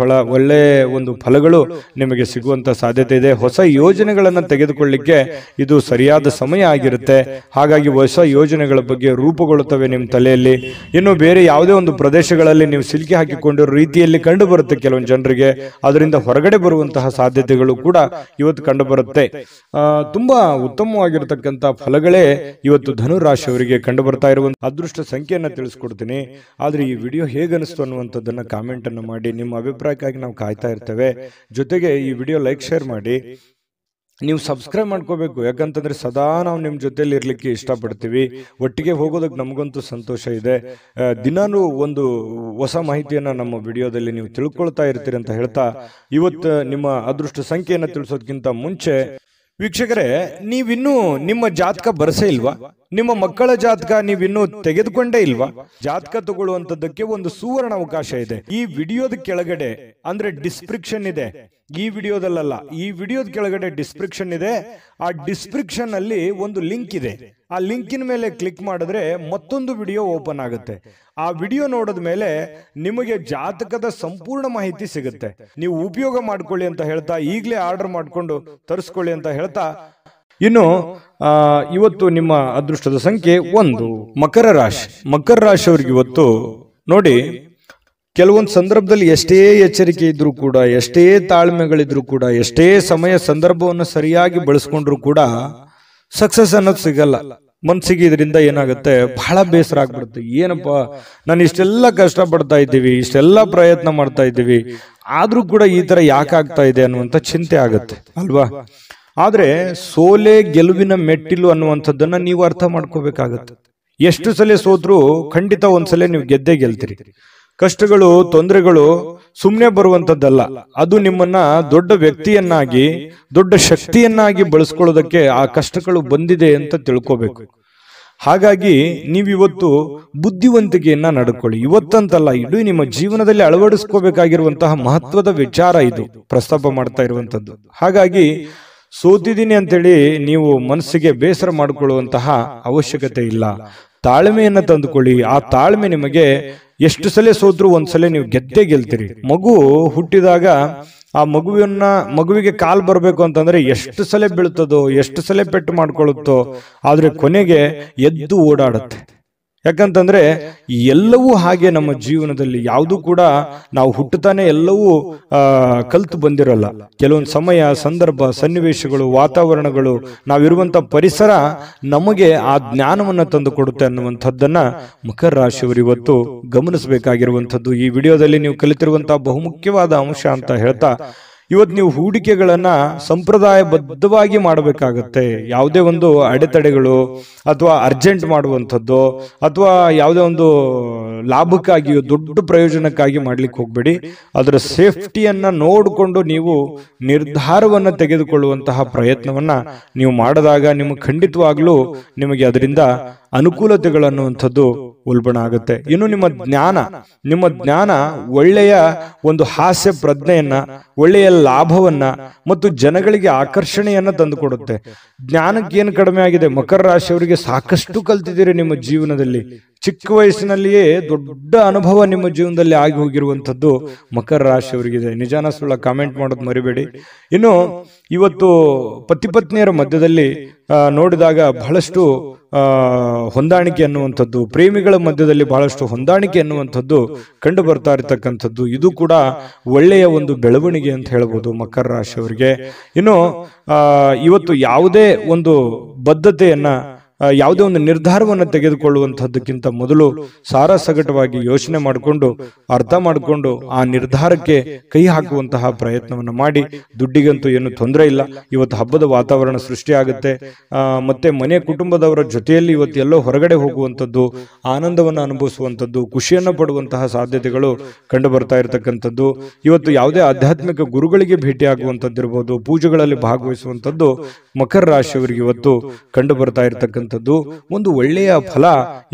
ಒಳ್ಳೆ ಒಂದು ಫಲಗಳು ನಿಮಗೆ ಸಿಗುವಂತ ಸಾಧ್ಯತೆ ಇದೆ. ಹೊಸ ಯೋಜನೆಗಳನ್ನ ತೆಗೆದುಕೊಳ್ಳಿಕ್ಕೆ ಇದು ಸರಿಯಾದ ಸಮಯ ಆಗಿರುತ್ತೆ. ಹಾಗಾಗಿ ಹೊಸ ಯೋಜನೆಗಳ ಬಗ್ಗೆ ರೂಪುಗೊಳ್ಳುತ್ತವೆ ನಿಮ್ಮ ತಲೆಯಲ್ಲಿ. ಇನ್ನು ಬೇರೆ ಯಾವುದೇ ಒಂದು ಪ್ರದೇಶಗಳಲ್ಲಿ ನೀವು ಸಿಲುಕಿ ಹಾಕಿಕೊಂಡಿರೋ ರೀತಿಯಲ್ಲಿ ಕಂಡು ಬರುತ್ತೆ ಕೆಲವೊಂದು ಜನರಿಗೆ. ಅದರಿಂದ ಹೊರಗಡೆ ಬರುವಂತಹ ಸಾಧ್ಯತೆಗಳು ಕೂಡ ಇವತ್ತು ಕಂಡು ಬರುತ್ತೆ. ತುಂಬಾ ಉತ್ತಮವಾಗಿರತಕ್ಕಂತ ಫಲಗಳೇ ಇವತ್ತು ಧನು ರಾಶಿಯವರಿಗೆ ಕಂಡು ಬರ್ತಾ ಇರುವಂತ ಅದೃಷ್ಟ ಸಂಖ್ಯೆಯನ್ನ ತಿಳಿಸ್ಕೊಡ್ತೀನಿ. ಆದ್ರೆ ಈ ವಿಡಿಯೋ ಹೇಗನಿಸ್ತು ಅನ್ನುವಂಥದ್ದನ್ನ ಕಾಮೆಂಟ್ ಅನ್ನು ಮಾಡಿ. ನಿಮ್ಮ ಅಭಿಪ್ರಾಯಕ್ಕಾಗಿ ನಾವು ಕಾಯ್ತಾ ಇರ್ತೇವೆ. ಜೊತೆಗೆ ಈ ವಿಡಿಯೋ ಲೈಕ್, ಶೇರ್ ಮಾಡಿ. ನೀವು ಸಬ್ಸ್ಕ್ರೈಬ್ ಮಾಡ್ಕೋಬೇಕು. ಯಾಕಂತಂದ್ರೆ ಸದಾ ನಾವು ನಿಮ್ಮ ಜೊತೆಲಿ ಇರ್ಲಿಕ್ಕೆ ಇಷ್ಟಪಡ್ತೀವಿ. ಒಟ್ಟಿಗೆ ಹೋಗೋದಕ್ಕೆ ನಮಗಂತೂ ಸಂತೋಷ ಇದೆ. ದಿನಾನು ಒಂದು ಹೊಸ ಮಾಹಿತಿಯನ್ನ ನಮ್ಮ ವಿಡಿಯೋದಲ್ಲಿ ನೀವು ತಿಳ್ಕೊಳ್ತಾ ಇರ್ತೀರಿ ಅಂತ ಹೇಳ್ತಾ, ಇವತ್ತು ನಿಮ್ಮ ಅದೃಷ್ಟ ಸಂಖ್ಯೆಯನ್ನ ತಿಳಿಸೋದಕ್ಕಿಂತ ಮುಂಚೆ ವೀಕ್ಷಕರೇ, ನೀವಿನ್ನೂ ನಿಮ್ಮ ಜಾತಕ ಬರಸೇ ಇಲ್ವಾ? ನಿಮ್ಮ ಮಕ್ಕಳ ಜಾತಕ ನೀವಿನ್ನೂ ತೆಗೆದುಕೊಂಡೇ ಇಲ್ವಾ? ಜಾತಕ ತಗೊಳ್ಳುವಂತದ್ದಕ್ಕೆ ಒಂದು ಸುವರ್ಣ ಅವಕಾಶ ಇದೆ. ಈ ವಿಡಿಯೋದ ಕೆಳಗಡೆ, ಅಂದ್ರೆ ಡಿಸ್ಕ್ರಿಪ್ಷನ್ ಇದೆ, ಈ ವಿಡಿಯೋದಲ್ಲ, ಈ ವಿಡಿಯೋದ ಕೆಳಗಡೆ ಡಿಸ್ಕ್ರಿಪ್ಷನ್ ಇದೆ. ಆ ಡಿಸ್ಕ್ರಿಪ್ಷನ್ ಅಲ್ಲಿ ಒಂದು ಲಿಂಕ್ ಇದೆ. ಆ ಲಿಂಕಿನ ಮೇಲೆ ಕ್ಲಿಕ್ ಮಾಡಿದ್ರೆ ಮತ್ತೊಂದು ವಿಡಿಯೋ ಓಪನ್ ಆಗುತ್ತೆ. ಆ ವಿಡಿಯೋ ನೋಡಿದ ಮೇಲೆ ನಿಮಗೆ ಜಾತಕದ ಸಂಪೂರ್ಣ ಮಾಹಿತಿ ಸಿಗುತ್ತೆ. ನೀವು ಉಪಯೋಗ ಮಾಡ್ಕೊಳ್ಳಿ ಅಂತ ಹೇಳ್ತಾ, ಈಗಲೇ ಆರ್ಡರ್ ಮಾಡ್ಕೊಂಡು ತರಿಸ್ಕೊಳ್ಳಿ ಅಂತ ಹೇಳ್ತಾ, ಇನ್ನು ಇವತ್ತು ನಿಮ್ಮ ಅದೃಷ್ಟದ ಸಂಖ್ಯೆ 1 ಮಕರ ರಾಶಿ. ಮಕರ ರಾಶಿಯವರಿಗೆ ಇವತ್ತು ನೋಡಿ, ಕೆಲವೊಂದು ಸಂದರ್ಭದಲ್ಲಿ ಎಷ್ಟೇ ಎಚ್ಚರಿಕೆ ಇದ್ರೂ ಕೂಡ, ಎಷ್ಟೇ ತಾಳ್ಮೆಗಳಿದ್ರು ಕೂಡ, ಎಷ್ಟೇ ಸಮಯ ಸಂದರ್ಭವನ್ನು ಸರಿಯಾಗಿ ಬಳಸ್ಕೊಂಡ್ರು ಕೂಡ ಸಕ್ಸಸ್ ಅನ್ನೋದು ಸಿಗಲ್ಲ. ಮನ್ಸಿಗೆ ಇದರಿಂದ ಏನಾಗುತ್ತೆ, ಬಹಳ ಬೇಸರ ಆಗ್ಬಿಡುತ್ತೆ. ಏನಪ್ಪ, ನಾನು ಇಷ್ಟೆಲ್ಲ ಕಷ್ಟ ಪಡ್ತಾ ಇದ್ದೀವಿ, ಇಷ್ಟೆಲ್ಲ ಪ್ರಯತ್ನ ಮಾಡ್ತಾ ಇದ್ದೀವಿ, ಆದ್ರೂ ಕೂಡ ಈ ತರ ಯಾಕಾಗ್ತಾ ಇದೆ ಅನ್ನುವಂಥ ಚಿಂತೆ ಆಗುತ್ತೆ ಅಲ್ವಾ? ಆದ್ರೆ ಸೋಲೆ ಗೆಲುವಿನ ಮೆಟ್ಟಿಲು ಅನ್ನುವಂಥದ್ದನ್ನ ನೀವು ಅರ್ಥ ಮಾಡ್ಕೋಬೇಕಾಗತ್ತೆ. ಎಷ್ಟು ಸಲ ಸೋತ್ರು ಖಂಡಿತ ಒಂದ್ಸಲ ನೀವು ಗೆದ್ದೇ ಗೆಲ್ತೀರಿ. ಕಷ್ಟಗಳು, ತೊಂದರೆಗಳು ಸುಮ್ಮನೆ ಬರುವಂತದ್ದಲ್ಲ. ಅದು ನಿಮ್ಮನ್ನ ದೊಡ್ಡ ವ್ಯಕ್ತಿಯನ್ನಾಗಿ, ದೊಡ್ಡ ಶಕ್ತಿಯನ್ನಾಗಿ ಬಳಸ್ಕೊಳ್ಳೋದಕ್ಕೆ ಆ ಕಷ್ಟಗಳು ಬಂದಿದೆ ಅಂತ ತಿಳ್ಕೋಬೇಕು. ಹಾಗಾಗಿ ನೀವಿವತ್ತು ಬುದ್ಧಿವಂತಿಕೆಯನ್ನ ನಡ್ಕೊಳ್ಳಿ. ಇವತ್ತಂತಲ್ಲ, ಇಡೀ ನಿಮ್ಮ ಜೀವನದಲ್ಲಿ ಅಳವಡಿಸ್ಕೋಬೇಕಾಗಿರುವಂತಹ ಮಹತ್ವದ ವಿಚಾರ ಇದು ಪ್ರಸ್ತಾಪ ಮಾಡ್ತಾ ಇರುವಂತದ್ದು. ಹಾಗಾಗಿ ಸೋತಿದ್ದೀನಿ ಅಂತೇಳಿ ನೀವು ಮನಸ್ಸಿಗೆ ಬೇಸರ ಮಾಡಿಕೊಳ್ಳುವಂತಹ ಅವಶ್ಯಕತೆ ಇಲ್ಲ. ತಾಳ್ಮೆಯನ್ನ ತಂದುಕೊಳ್ಳಿ. ಆ ತಾಳ್ಮೆ ನಿಮಗೆ ಎಷ್ಟು ಸಲ ಸೋತ್ರು ಒಂದ್ಸಲ ನೀವು ಗೆದ್ದೇ ಗೆಲ್ತೀರಿ. ಮಗು ಹುಟ್ಟಿದಾಗ ಆ ಮಗುವಿಗೆ ಕಾಲ್ ಬರ್ಬೇಕು ಅಂತಂದ್ರೆ ಎಷ್ಟು ಸಲ ಬೀಳ್ತದೋ, ಎಷ್ಟು ಸಲ ಪೆಟ್ಟು ಮಾಡ್ಕೊಳ್ಳುತ್ತೋ, ಆದ್ರೆ ಕೊನೆಗೆ ಎದ್ದು ಓಡಾಡುತ್ತೆ. ಯಾಕಂತಂದ್ರೆ ಎಲ್ಲವೂ ಹಾಗೆ ನಮ್ಮ ಜೀವನದಲ್ಲಿ ಯಾವುದು ಕೂಡ ನಾವು ಹುಟ್ಟುತ್ತಾನೆ ಎಲ್ಲವೂ ಕಲ್ತು ಬಂದಿರಲ್ಲ. ಕೆಲವೊಂದು ಸಮಯ, ಸಂದರ್ಭ, ಸನ್ನಿವೇಶಗಳು, ವಾತಾವರಣಗಳು, ನಾವಿರುವಂತ ಪರಿಸರ ನಮಗೆ ಆ ಜ್ಞಾನವನ್ನು ತಂದು ಕೊಡುತ್ತೆ ಅನ್ನುವಂಥದ್ದನ್ನ ಮಕರ ರಾಶಿಯವರು ಇವತ್ತು ಗಮನಿಸಬೇಕಾಗಿರುವಂಥದ್ದು. ಈ ವಿಡಿಯೋದಲ್ಲಿ ನೀವು ಕಲಿತಿರುವಂತಹ ಬಹುಮುಖ್ಯವಾದ ಅಂಶ ಅಂತ ಹೇಳ್ತಾ, ಇವತ್ತು ನೀವು ಹೂಡಿಕೆಗಳನ್ನ ಸಂಪ್ರದಾಯಬದ್ಧವಾಗಿ ಮಾಡಬೇಕಾಗತ್ತೆ. ಯಾವುದೇ ಒಂದು ಅಡೆತಡೆಗಳು ಅಥವಾ ಅರ್ಜೆಂಟ್ ಮಾಡುವಂಥದ್ದು ಅಥವಾ ಯಾವುದೇ ಒಂದು ಲಾಭಕ್ಕಾಗಿ, ದೊಡ್ಡ ಪ್ರಯೋಜನಕ್ಕಾಗಿ ಮಾಡ್ಲಿಕ್ಕೆ ಹೋಗ್ಬೇಡಿ. ಅದರ ಸೇಫ್ಟಿಯನ್ನ ನೋಡಿಕೊಂಡು ನೀವು ನಿರ್ಧಾರವನ್ನ ತೆಗೆದುಕೊಳ್ಳುವಂತಹ ಪ್ರಯತ್ನವನ್ನ ನೀವು ಮಾಡಿದಾಗ ನಿಮಗೆ ಖಂಡಿತವಾಗ್ಲೂ ನಿಮಗೆ ಅದರಿಂದ ಅನುಕೂಲತೆಗಳನ್ನುವಂಥದ್ದು ಉಲ್ಬಣ ಆಗುತ್ತೆ. ಇನ್ನು ನಿಮ್ಮ ಜ್ಞಾನ ಒಳ್ಳೆಯ ಒಂದು ಹಾಸ್ಯ ಪ್ರಜ್ಞೆಯನ್ನ, ಒಳ್ಳೆಯ ಲಾಭವನ್ನ ಮತ್ತು ಜನಗಳಿಗೆ ಆಕರ್ಷಣೆಯನ್ನ ತಂದುಕೊಡುತ್ತೆ. ಜ್ಞಾನಕ್ಕೆ ಏನು ಕಡಿಮೆ ಆಗಿದೆ? ಮಕರ ರಾಶಿಯವರಿಗೆ ಸಾಕಷ್ಟು ಕಲ್ತಿದ್ದೀರಿ ನಿಮ್ಮ ಜೀವನದಲ್ಲಿ. ಚಿಕ್ಕ ವಯಸ್ಸಿನಲ್ಲಿಯೇ ದೊಡ್ಡ ಅನುಭವ ನಿಮ್ಮ ಜೀವನದಲ್ಲಿ ಆಗಿ ಹೋಗಿರುವಂಥದ್ದು ಮಕರ ರಾಶಿಯವರಿಗಿದೆ. ನಿಜಾನ ಸುಳ್ಳ ಕಾಮೆಂಟ್ ಮಾಡೋದು ಮರಿಬೇಡಿ. ಇನ್ನು ಇವತ್ತು ಪತಿ ಪತ್ನಿಯರ ಮಧ್ಯದಲ್ಲಿ ನೋಡಿದಾಗ ಬಹಳಷ್ಟು ಹೊಂದಾಣಿಕೆ ಅನ್ನುವಂಥದ್ದು, ಪ್ರೇಮಿಗಳ ಮಧ್ಯದಲ್ಲಿ ಬಹಳಷ್ಟು ಹೊಂದಾಣಿಕೆ ಅನ್ನುವಂಥದ್ದು ಕಂಡು ಬರ್ತಾ ಇರತಕ್ಕಂಥದ್ದು. ಇದು ಕೂಡ ಒಳ್ಳೆಯ ಒಂದು ಬೆಳವಣಿಗೆ ಅಂತ ಹೇಳ್ಬೋದು ಮಕರ ರಾಶಿಯವರಿಗೆ. ಇನ್ನು ಇವತ್ತು ಯಾವುದೇ ಒಂದು ಬದ್ಧತೆಯನ್ನ, ಯಾವುದೇ ಒಂದು ನಿರ್ಧಾರವನ್ನು ತೆಗೆದುಕೊಳ್ಳುವಂತಹದ್ದಕ್ಕಿಂತ ಮೊದಲು ಸಾರಾಸಗಟವಾಗಿ ಯೋಚನೆ ಮಾಡಿಕೊಂಡು, ಅರ್ಥ ಮಾಡಿಕೊಂಡು ಆ ನಿರ್ಧಾರಕ್ಕೆ ಕೈ ಹಾಕುವಂತಹ ಪ್ರಯತ್ನವನ್ನು ಮಾಡಿ. ದುಡ್ಡಿಗಂತೂ ಏನು ತೊಂದರೆ ಇಲ್ಲ. ಇವತ್ತು ಹಬ್ಬದ ವಾತಾವರಣ ಸೃಷ್ಟಿಯಾಗುತ್ತೆ. ಮತ್ತೆ ಮನೆ ಕುಟುಂಬದವರ ಜೊತೆಯಲ್ಲಿ ಇವತ್ತು ಎಲ್ಲೋ ಹೊರಗಡೆ ಹೋಗುವಂಥದ್ದು, ಆನಂದವನ್ನು ಅನುಭವಿಸುವಂಥದ್ದು, ಖುಷಿಯನ್ನು ಪಡುವಂತಹ ಸಾಧ್ಯತೆಗಳು ಕಂಡು ಬರ್ತಾ ಇರತಕ್ಕಂಥದ್ದು. ಇವತ್ತು ಯಾವುದೇ ಆಧ್ಯಾತ್ಮಿಕ ಗುರುಗಳಿಗೆ ಭೇಟಿಯಾಗುವಂಥದ್ದಿರ್ಬೋದು, ಪೂಜೆಗಳಲ್ಲಿ ಭಾಗವಹಿಸುವಂಥದ್ದು ಮಕರ ರಾಶಿಯವರಿಗೆ ಇವತ್ತು ಕಂಡು ಬರ್ತಾ ಇರತಕ್ಕಂಥದ್ದು. ಒಂದು ಒಳ್ಳೆಯ ಫಲ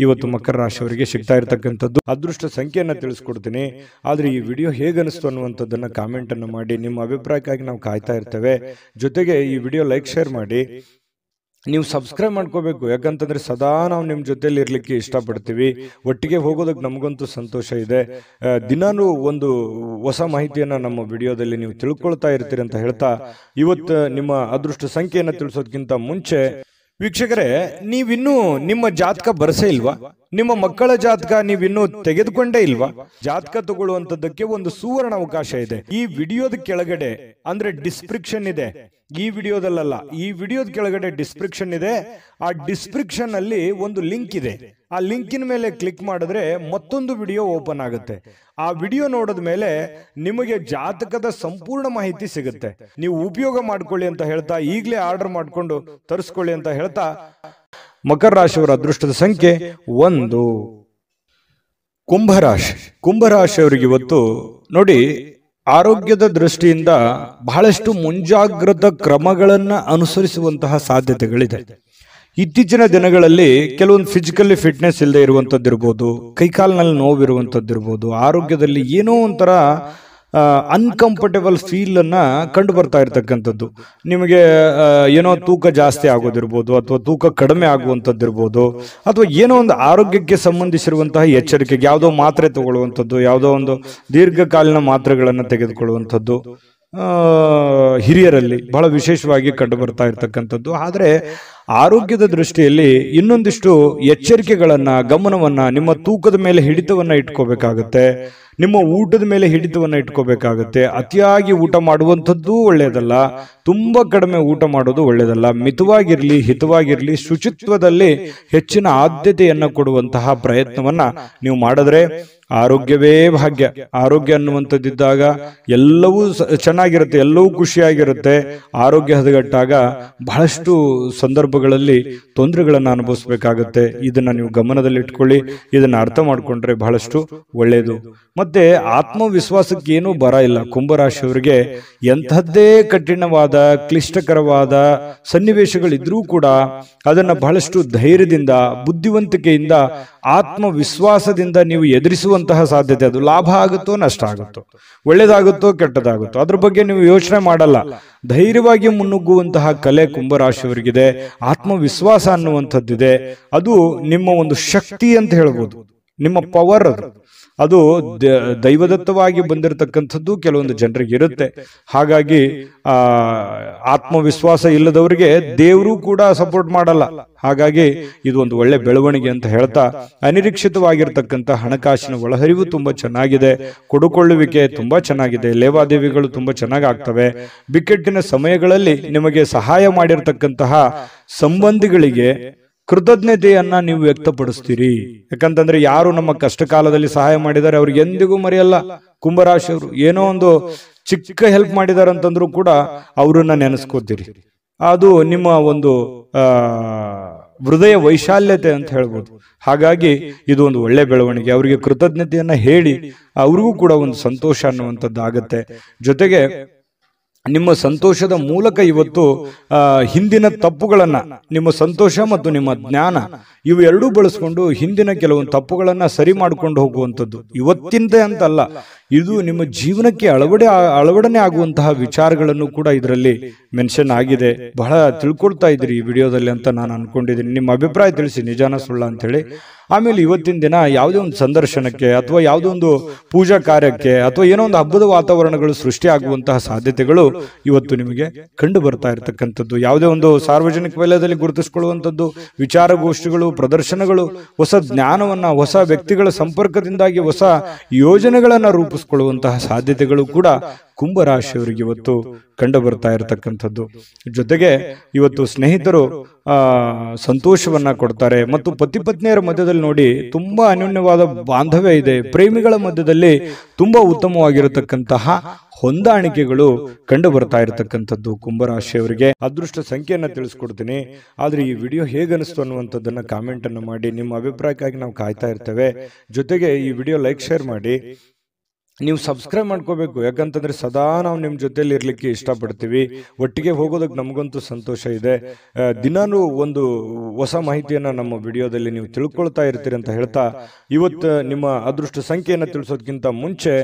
ಇವತ್ತು ಮಕರ ರಾಶಿಯವರಿಗೆ ಸಿಗ್ತಾ ಇರತಕ್ಕಂಥದ್ದು. ಅದೃಷ್ಟ ಸಂಖ್ಯೆಯನ್ನ ತಿಳಿಸ್ಕೊಡ್ತೀನಿ. ಆದ್ರೆ ಈ ವಿಡಿಯೋ ಹೇಗನಿಸ್ತು ಅನ್ನುವಂಥದ್ದನ್ನ ಕಾಮೆಂಟ್ ಅನ್ನು ಮಾಡಿ. ನಿಮ್ಮ ಅಭಿಪ್ರಾಯಕ್ಕಾಗಿ ನಾವು ಕಾಯ್ತಾ ಇರ್ತೇವೆ. ಜೊತೆಗೆ ಈ ವಿಡಿಯೋ ಲೈಕ್, ಶೇರ್ ಮಾಡಿ. ನೀವು ಸಬ್ಸ್ಕ್ರೈಬ್ ಮಾಡ್ಕೋಬೇಕು. ಯಾಕಂತಂದ್ರೆ ಸದಾ ನಾವು ನಿಮ್ಮ ಜೊತೆಲಿ ಇರ್ಲಿಕ್ಕೆ ಇಷ್ಟಪಡ್ತೀವಿ. ಒಟ್ಟಿಗೆ ಹೋಗೋದಕ್ಕೆ ನಮಗಂತೂ ಸಂತೋಷ ಇದೆ. ದಿನಾನು ಒಂದು ಹೊಸ ಮಾಹಿತಿಯನ್ನ ನಮ್ಮ ವಿಡಿಯೋದಲ್ಲಿ ನೀವು ತಿಳ್ಕೊಳ್ತಾ ಇರ್ತೀರಿ ಅಂತ ಹೇಳ್ತಾ, ಇವತ್ತು ನಿಮ್ಮ ಅದೃಷ್ಟ ಸಂಖ್ಯೆಯನ್ನ ತಿಳಿಸೋದಕ್ಕಿಂತ ಮುಂಚೆ ವೀಕ್ಷಕರೇ, ನೀವಿನ್ನೂ ನಿಮ್ಮ ಜಾತಕ ಬರಸೇ ಇಲ್ವಾ? ನಿಮ್ಮ ಮಕ್ಕಳ ಜಾತಕ ನೀವಿನ್ನೂ ತೆಗೆದುಕೊಂಡೇ ಇಲ್ವಾ? ಜಾತಕ ತಗೊಳ್ಳುವಂತದ್ದಕ್ಕೆ ಒಂದು ಸುವರ್ಣ ಅವಕಾಶ ಇದೆ. ಈ ವಿಡಿಯೋದ ಕೆಳಗಡೆ ಅಂದ್ರೆ ಡಿಸ್ಕ್ರಿಪ್ಷನ್ ಇದೆ. ಈ ವಿಡಿಯೋದಲ್ಲ, ಈ ವಿಡಿಯೋದ ಕೆಳಗಡೆ ಡಿಸ್ಕ್ರಿಪ್ಷನ್ ಇದೆ. ಆ ಡಿಸ್ಕ್ರಿಪ್ಷನ್ ಅಲ್ಲಿ ಒಂದು ಲಿಂಕ್ ಇದೆ. ಆ ಲಿಂಕಿನ ಮೇಲೆ ಕ್ಲಿಕ್ ಮಾಡಿದ್ರೆ ಮತ್ತೊಂದು ವಿಡಿಯೋ ಓಪನ್ ಆಗುತ್ತೆ. ಆ ವಿಡಿಯೋ ನೋಡಿದ ಮೇಲೆ ನಿಮಗೆ ಜಾತಕದ ಸಂಪೂರ್ಣ ಮಾಹಿತಿ ಸಿಗುತ್ತೆ. ನೀವು ಉಪಯೋಗ ಮಾಡ್ಕೊಳ್ಳಿ ಅಂತ ಹೇಳ್ತಾ, ಈಗಲೇ ಆರ್ಡರ್ ಮಾಡ್ಕೊಂಡು ತರಿಸ್ಕೊಳ್ಳಿ ಅಂತ ಹೇಳ್ತಾ, ಮಕರ ರಾಶಿಯವರ ಅದೃಷ್ಟದ ಸಂಖ್ಯೆ 1. ಕುಂಭರಾಶಿಯವರಿಗೆ ಇವತ್ತು ನೋಡಿ, ಆರೋಗ್ಯದ ದೃಷ್ಟಿಯಿಂದ ಬಹಳಷ್ಟು ಮುಂಜಾಗ್ರತಾ ಕ್ರಮಗಳನ್ನ ಅನುಸರಿಸುವಂತಹ ಸಾಧ್ಯತೆಗಳಿದೆ. ಇತ್ತೀಚಿನ ದಿನಗಳಲ್ಲಿ ಕೆಲವೊಂದು ಫಿಸಿಕಲಿ ಫಿಟ್ನೆಸ್ ಇಲ್ಲದೆ ಇರುವಂತದ್ದಿರ್ಬೋದು, ಕೈಕಾಲಿನಲ್ಲಿ ನೋವಿರುವಂತದ್ದಿರ್ಬೋದು, ಆರೋಗ್ಯದಲ್ಲಿ ಏನೋ ಒಂಥರ ಅನ್ಕಂಫರ್ಟೇಬಲ್ ಫೀಲ್ ಅನ್ನ ಕಂಡು ಬರ್ತಾ ಇರ್ತಕ್ಕಂಥದ್ದು. ನಿಮಗೆ ಏನೋ ತೂಕ ಜಾಸ್ತಿ ಆಗೋದಿರ್ಬೋದು, ಅಥವಾ ತೂಕ ಕಡಿಮೆ ಆಗುವಂಥದ್ದಿರ್ಬೋದು, ಅಥವಾ ಏನೋ ಒಂದು ಆರೋಗ್ಯಕ್ಕೆ ಸಂಬಂಧಿಸಿರುವಂತಹ ಎಚ್ಚರಿಕೆಗೆ ಯಾವುದೋ ಮಾತ್ರೆ ತಗೊಳ್ಳುವಂಥದ್ದು, ಯಾವುದೋ ಒಂದು ದೀರ್ಘಕಾಲೀನ ಮಾತ್ರೆಗಳನ್ನು ತೆಗೆದುಕೊಳ್ಳುವಂಥದ್ದು ಹಿರಿಯರಲ್ಲಿ ಬಹಳ ವಿಶೇಷವಾಗಿ ಕಂಡು ಬರ್ತಾ ಇರ್ತಕ್ಕಂಥದ್ದು. ಆದರೆ ಆರೋಗ್ಯದ ದೃಷ್ಟಿಯಲ್ಲಿ ಇನ್ನೊಂದಿಷ್ಟು ಎಚ್ಚರಿಕೆಗಳನ್ನ, ಗಮನವನ್ನ, ನಿಮ್ಮ ತೂಕದ ಮೇಲೆ ಹಿಡಿತವನ್ನ ಇಟ್ಕೋಬೇಕಾಗತ್ತೆ. ನಿಮ್ಮ ಊಟದ ಮೇಲೆ ಹಿಡಿತವನ್ನ ಇಟ್ಕೋಬೇಕಾಗತ್ತೆ. ಅತಿಯಾಗಿ ಊಟ ಮಾಡುವಂಥದ್ದು ಒಳ್ಳೆಯದಲ್ಲ, ತುಂಬಾ ಕಡಿಮೆ ಊಟ ಮಾಡೋದು ಒಳ್ಳೆಯದಲ್ಲ. ಮಿತವಾಗಿರ್ಲಿ, ಹಿತವಾಗಿರ್ಲಿ, ಶುಚಿತ್ವದಲ್ಲಿ ಹೆಚ್ಚಿನ ಆದ್ಯತೆಯನ್ನ ಕೊಡುವಂತಹ ಪ್ರಯತ್ನವನ್ನ ನೀವು ಮಾಡಿದ್ರೆ ಆರೋಗ್ಯವೇ ಭಾಗ್ಯ. ಆರೋಗ್ಯ ಅನ್ನುವಂಥದ್ದಿದ್ದಾಗ ಎಲ್ಲವೂ ಚೆನ್ನಾಗಿರುತ್ತೆ, ಎಲ್ಲವೂ ಖುಷಿಯಾಗಿರುತ್ತೆ. ಆರೋಗ್ಯ ಹದಗೆಟ್ಟಾಗ ಬಹಳಷ್ಟು ಸಂದರ್ಭಗಳಲ್ಲಿ ತೊಂದರೆಗಳನ್ನು ಅನುಭವಿಸಬೇಕಾಗತ್ತೆ. ಇದನ್ನ ನೀವು ಗಮನದಲ್ಲಿ ಇಟ್ಕೊಳ್ಳಿ. ಇದನ್ನ ಅರ್ಥ ಮಾಡ್ಕೊಂಡ್ರೆ ಬಹಳಷ್ಟು ಒಳ್ಳೆಯದು. ಮತ್ತೆ ಆತ್ಮವಿಶ್ವಾಸಕ್ಕೆ ಏನೂ ಬರ ಇಲ್ಲ. ಕುಂಭರಾಶಿಯವರಿಗೆ ಎಂಥದ್ದೇ ಕಠಿಣವಾದ, ಕ್ಲಿಷ್ಟಕರವಾದ ಸನ್ನಿವೇಶಗಳಿದ್ರೂ ಕೂಡ ಅದನ್ನ ಬಹಳಷ್ಟು ಧೈರ್ಯದಿಂದ, ಬುದ್ಧಿವಂತಿಕೆಯಿಂದ, ಆತ್ಮವಿಶ್ವಾಸದಿಂದ ನೀವು ಎದುರಿಸುವಂತಹ ಸಾಧ್ಯತೆ. ಅದು ಲಾಭ ಆಗುತ್ತೋ ನಷ್ಟ ಆಗುತ್ತೋ, ಒಳ್ಳೇದಾಗುತ್ತೋ ಕೆಟ್ಟದಾಗುತ್ತೋ, ಅದ್ರ ಬಗ್ಗೆ ನೀವು ಯೋಚನೆ ಮಾಡಲ್ಲ. ಧೈರ್ಯವಾಗಿ ಮುನ್ನುಗ್ಗುವಂತಹ ಕಲೆ ಕುಂಭರಾಶಿಯವರಿಗಿದೆ. ಆತ್ಮವಿಶ್ವಾಸ ಅನ್ನುವಂಥದ್ದಿದೆ. ಅದು ನಿಮ್ಮ ಒಂದು ಶಕ್ತಿ ಅಂತ ಹೇಳ್ಬೋದು, ನಿಮ್ಮ ಪವರ್ ಅದು. ಅದು ದೈವದತ್ತವಾಗಿ ಬಂದಿರತಕ್ಕಂಥದ್ದು ಕೆಲವೊಂದು ಜನರಿಗೆ ಇರುತ್ತೆ. ಹಾಗಾಗಿ ಆತ್ಮವಿಶ್ವಾಸ ಇಲ್ಲದವರಿಗೆ ದೇವರು ಕೂಡ ಸಪೋರ್ಟ್ ಮಾಡಲ್ಲ. ಹಾಗಾಗಿ ಇದು ಒಂದು ಒಳ್ಳೆ ಬೆಳವಣಿಗೆ ಅಂತ ಹೇಳ್ತಾ, ಅನಿರೀಕ್ಷಿತವಾಗಿರ್ತಕ್ಕಂಥ ಹಣಕಾಸಿನ ಒಳಹರಿವು ತುಂಬಾ ಚೆನ್ನಾಗಿದೆ, ಕೊಡುಕೊಳ್ಳುವಿಕೆ ತುಂಬಾ ಚೆನ್ನಾಗಿದೆ, ಲೇವಾದೇವಿಗಳು ತುಂಬಾ ಚೆನ್ನಾಗಿ ಆಗ್ತವೆ. ಬಿಕ್ಕಟ್ಟಿನ ಸಮಯಗಳಲ್ಲಿ ನಿಮಗೆ ಸಹಾಯ ಮಾಡಿರ್ತಕ್ಕಂತಹ ಸಂಬಂಧಿಗಳಿಗೆ ಕೃತಜ್ಞತೆಯನ್ನ ನೀವು ವ್ಯಕ್ತಪಡಿಸ್ತೀರಿ. ಯಾಕಂತಂದ್ರೆ ಯಾರು ನಮ್ಮ ಕಷ್ಟ ಕಾಲದಲ್ಲಿ ಸಹಾಯ ಮಾಡಿದ್ದಾರೆ ಅವ್ರಿಗೆ ಎಂದಿಗೂ ಮರೆಯಲ್ಲ. ಕುಂಭರಾಶಿಯವರು ಏನೋ ಒಂದು ಚಿಕ್ಕ ಹೆಲ್ಪ್ ಮಾಡಿದಾರೆ ಅಂತಂದ್ರೂ ಕೂಡ ಅವರನ್ನ ನೆನೆಸ್ಕೋತೀರಿ. ಅದು ನಿಮ್ಮ ಒಂದು ಹೃದಯ ವೈಶಾಲ್ಯತೆ ಅಂತ ಹೇಳ್ಬೋದು. ಹಾಗಾಗಿ ಇದು ಒಂದು ಒಳ್ಳೆ ಬೆಳವಣಿಗೆ. ಅವರಿಗೆ ಕೃತಜ್ಞತೆಯನ್ನ ಹೇಳಿ ಅವ್ರಿಗೂ ಕೂಡ ಒಂದು ಸಂತೋಷ ಅನ್ನುವಂಥದ್ದು ಆಗತ್ತೆ. ಜೊತೆಗೆ ನಿಮ್ಮ ಸಂತೋಷದ ಮೂಲಕ ಇವತ್ತು ಹಿಂದಿನ ತಪ್ಪುಗಳನ್ನ, ನಿಮ್ಮ ಸಂತೋಷ ಮತ್ತು ನಿಮ್ಮ ಜ್ಞಾನ ಇವು ಎರಡೂ ಬಳಸ್ಕೊಂಡು ಹಿಂದಿನ ಕೆಲವೊಂದು ತಪ್ಪುಗಳನ್ನ ಸರಿ ಮಾಡ್ಕೊಂಡು ಹೋಗುವಂಥದ್ದು. ಇವತ್ತಿಂದ ಅಂತಲ್ಲ, ಇದು ನಿಮ್ಮ ಜೀವನಕ್ಕೆ ಅಳವಡನೆ ಆಗುವಂತಹ ವಿಚಾರಗಳನ್ನು ಕೂಡ ಇದರಲ್ಲಿ ಮೆನ್ಷನ್ ಆಗಿದೆ. ಬಹಳ ತಿಳ್ಕೊಳ್ತಾ ಇದ್ರಿ ಈ ವಿಡಿಯೋದಲ್ಲಿ ಅಂತ ನಾನು ಅನ್ಕೊಂಡಿದ್ದೀನಿ. ನಿಮ್ಮ ಅಭಿಪ್ರಾಯ ತಿಳಿಸಿ, ನಿಜಾನ ಸುಳ್ಳ ಅಂತ ಹೇಳಿ. ಆಮೇಲೆ ಇವತ್ತಿನ ದಿನ ಯಾವುದೇ ಒಂದು ಸಂದರ್ಶನಕ್ಕೆ ಅಥವಾ ಯಾವುದೋ ಒಂದು ಪೂಜಾ ಕಾರ್ಯಕ್ಕೆ ಅಥವಾ ಏನೋ ಒಂದು ಹಬ್ಬದ ವಾತಾವರಣಗಳು ಸೃಷ್ಟಿ ಆಗುವಂತಹ ಸಾಧ್ಯತೆಗಳು ಇವತ್ತು ನಿಮಗೆ ಕಂಡು ಬರ್ತಾ ಇರತಕ್ಕಂಥದ್ದು. ಯಾವುದೇ ಒಂದು ಸಾರ್ವಜನಿಕ ವಲಯದಲ್ಲಿ ಗುರುತಿಸಿಕೊಳ್ಳುವಂಥದ್ದು, ವಿಚಾರಗೋಷ್ಠಿಗಳು, ಪ್ರದರ್ಶನಗಳು, ಹೊಸ ಜ್ಞಾನವನ್ನ, ಹೊಸ ವ್ಯಕ್ತಿಗಳ ಸಂಪರ್ಕದಿಂದಾಗಿ ಹೊಸ ಯೋಜನೆಗಳನ್ನ ರೂಪಿಸಿಕೊಳ್ಳುವಂತಹ ಸಾಧ್ಯತೆಗಳು ಕೂಡ ಕುಂಭರಾಶಿಯವರಿಗೆ ಇವತ್ತು ಕಂಡು ಬರ್ತಾ ಇರತಕ್ಕಂಥದ್ದು. ಜೊತೆಗೆ ಇವತ್ತು ಸ್ನೇಹಿತರು ಸಂತೋಷವನ್ನ ಕೊಡ್ತಾರೆ ಮತ್ತು ಪತಿ ಪತ್ನಿಯರ ಮಧ್ಯದಲ್ಲಿ ನೋಡಿ ತುಂಬಾ ಅನ್ಯೋನ್ಯವಾದ ಬಾಂಧವ್ಯ ಇದೆ. ಪ್ರೇಮಿಗಳ ಮಧ್ಯದಲ್ಲಿ ತುಂಬಾ ಉತ್ತಮವಾಗಿರತಕ್ಕಂತಹ ಹೊಂದಾಣಿಕೆಗಳು ಕಂಡು ಬರ್ತಾ ಇರತಕ್ಕಂಥದ್ದು ಕುಂಭರಾಶಿಯವರಿಗೆ. ಅದೃಷ್ಟ ಸಂಖ್ಯೆಯನ್ನ ತಿಳಿಸ್ಕೊಡ್ತೀನಿ. ಆದ್ರೆ ಈ ವಿಡಿಯೋ ಹೇಗನಿಸ್ತು ಅನ್ನುವಂಥದ್ದನ್ನ ಕಾಮೆಂಟ್ ಅನ್ನು ಮಾಡಿ. ನಿಮ್ಮ ಅಭಿಪ್ರಾಯಕ್ಕಾಗಿ ನಾವು ಕಾಯ್ತಾ ಇರ್ತೇವೆ. ಜೊತೆಗೆ ಈ ವಿಡಿಯೋ ಲೈಕ್, ಶೇರ್ ಮಾಡಿ. ನೀವು ಸಬ್ಸ್ಕ್ರೈಬ್ ಮಾಡ್ಕೋಬೇಕು. ಯಾಕಂತಂದ್ರೆ ಸದಾ ನಾವು ನಿಮ್ಮ ಜೊತೆಲಿ ಇರ್ಲಿಕ್ಕೆ ಇಷ್ಟಪಡ್ತೀವಿ. ಒಟ್ಟಿಗೆ ಹೋಗೋದಕ್ಕೆ ನಮಗಂತೂ ಸಂತೋಷ ಇದೆ. ದಿನಾನು ಒಂದು ಹೊಸ ಮಾಹಿತಿಯನ್ನ ನಮ್ಮ ವಿಡಿಯೋದಲ್ಲಿ ನೀವು ತಿಳ್ಕೊಳ್ತಾ ಇರ್ತೀರಿ ಅಂತ ಹೇಳ್ತಾ, ಇವತ್ತು ನಿಮ್ಮ ಅದೃಷ್ಟ ಸಂಖ್ಯೆಯನ್ನು ತಿಳಿಸೋದಕ್ಕಿಂತ ಮುಂಚೆ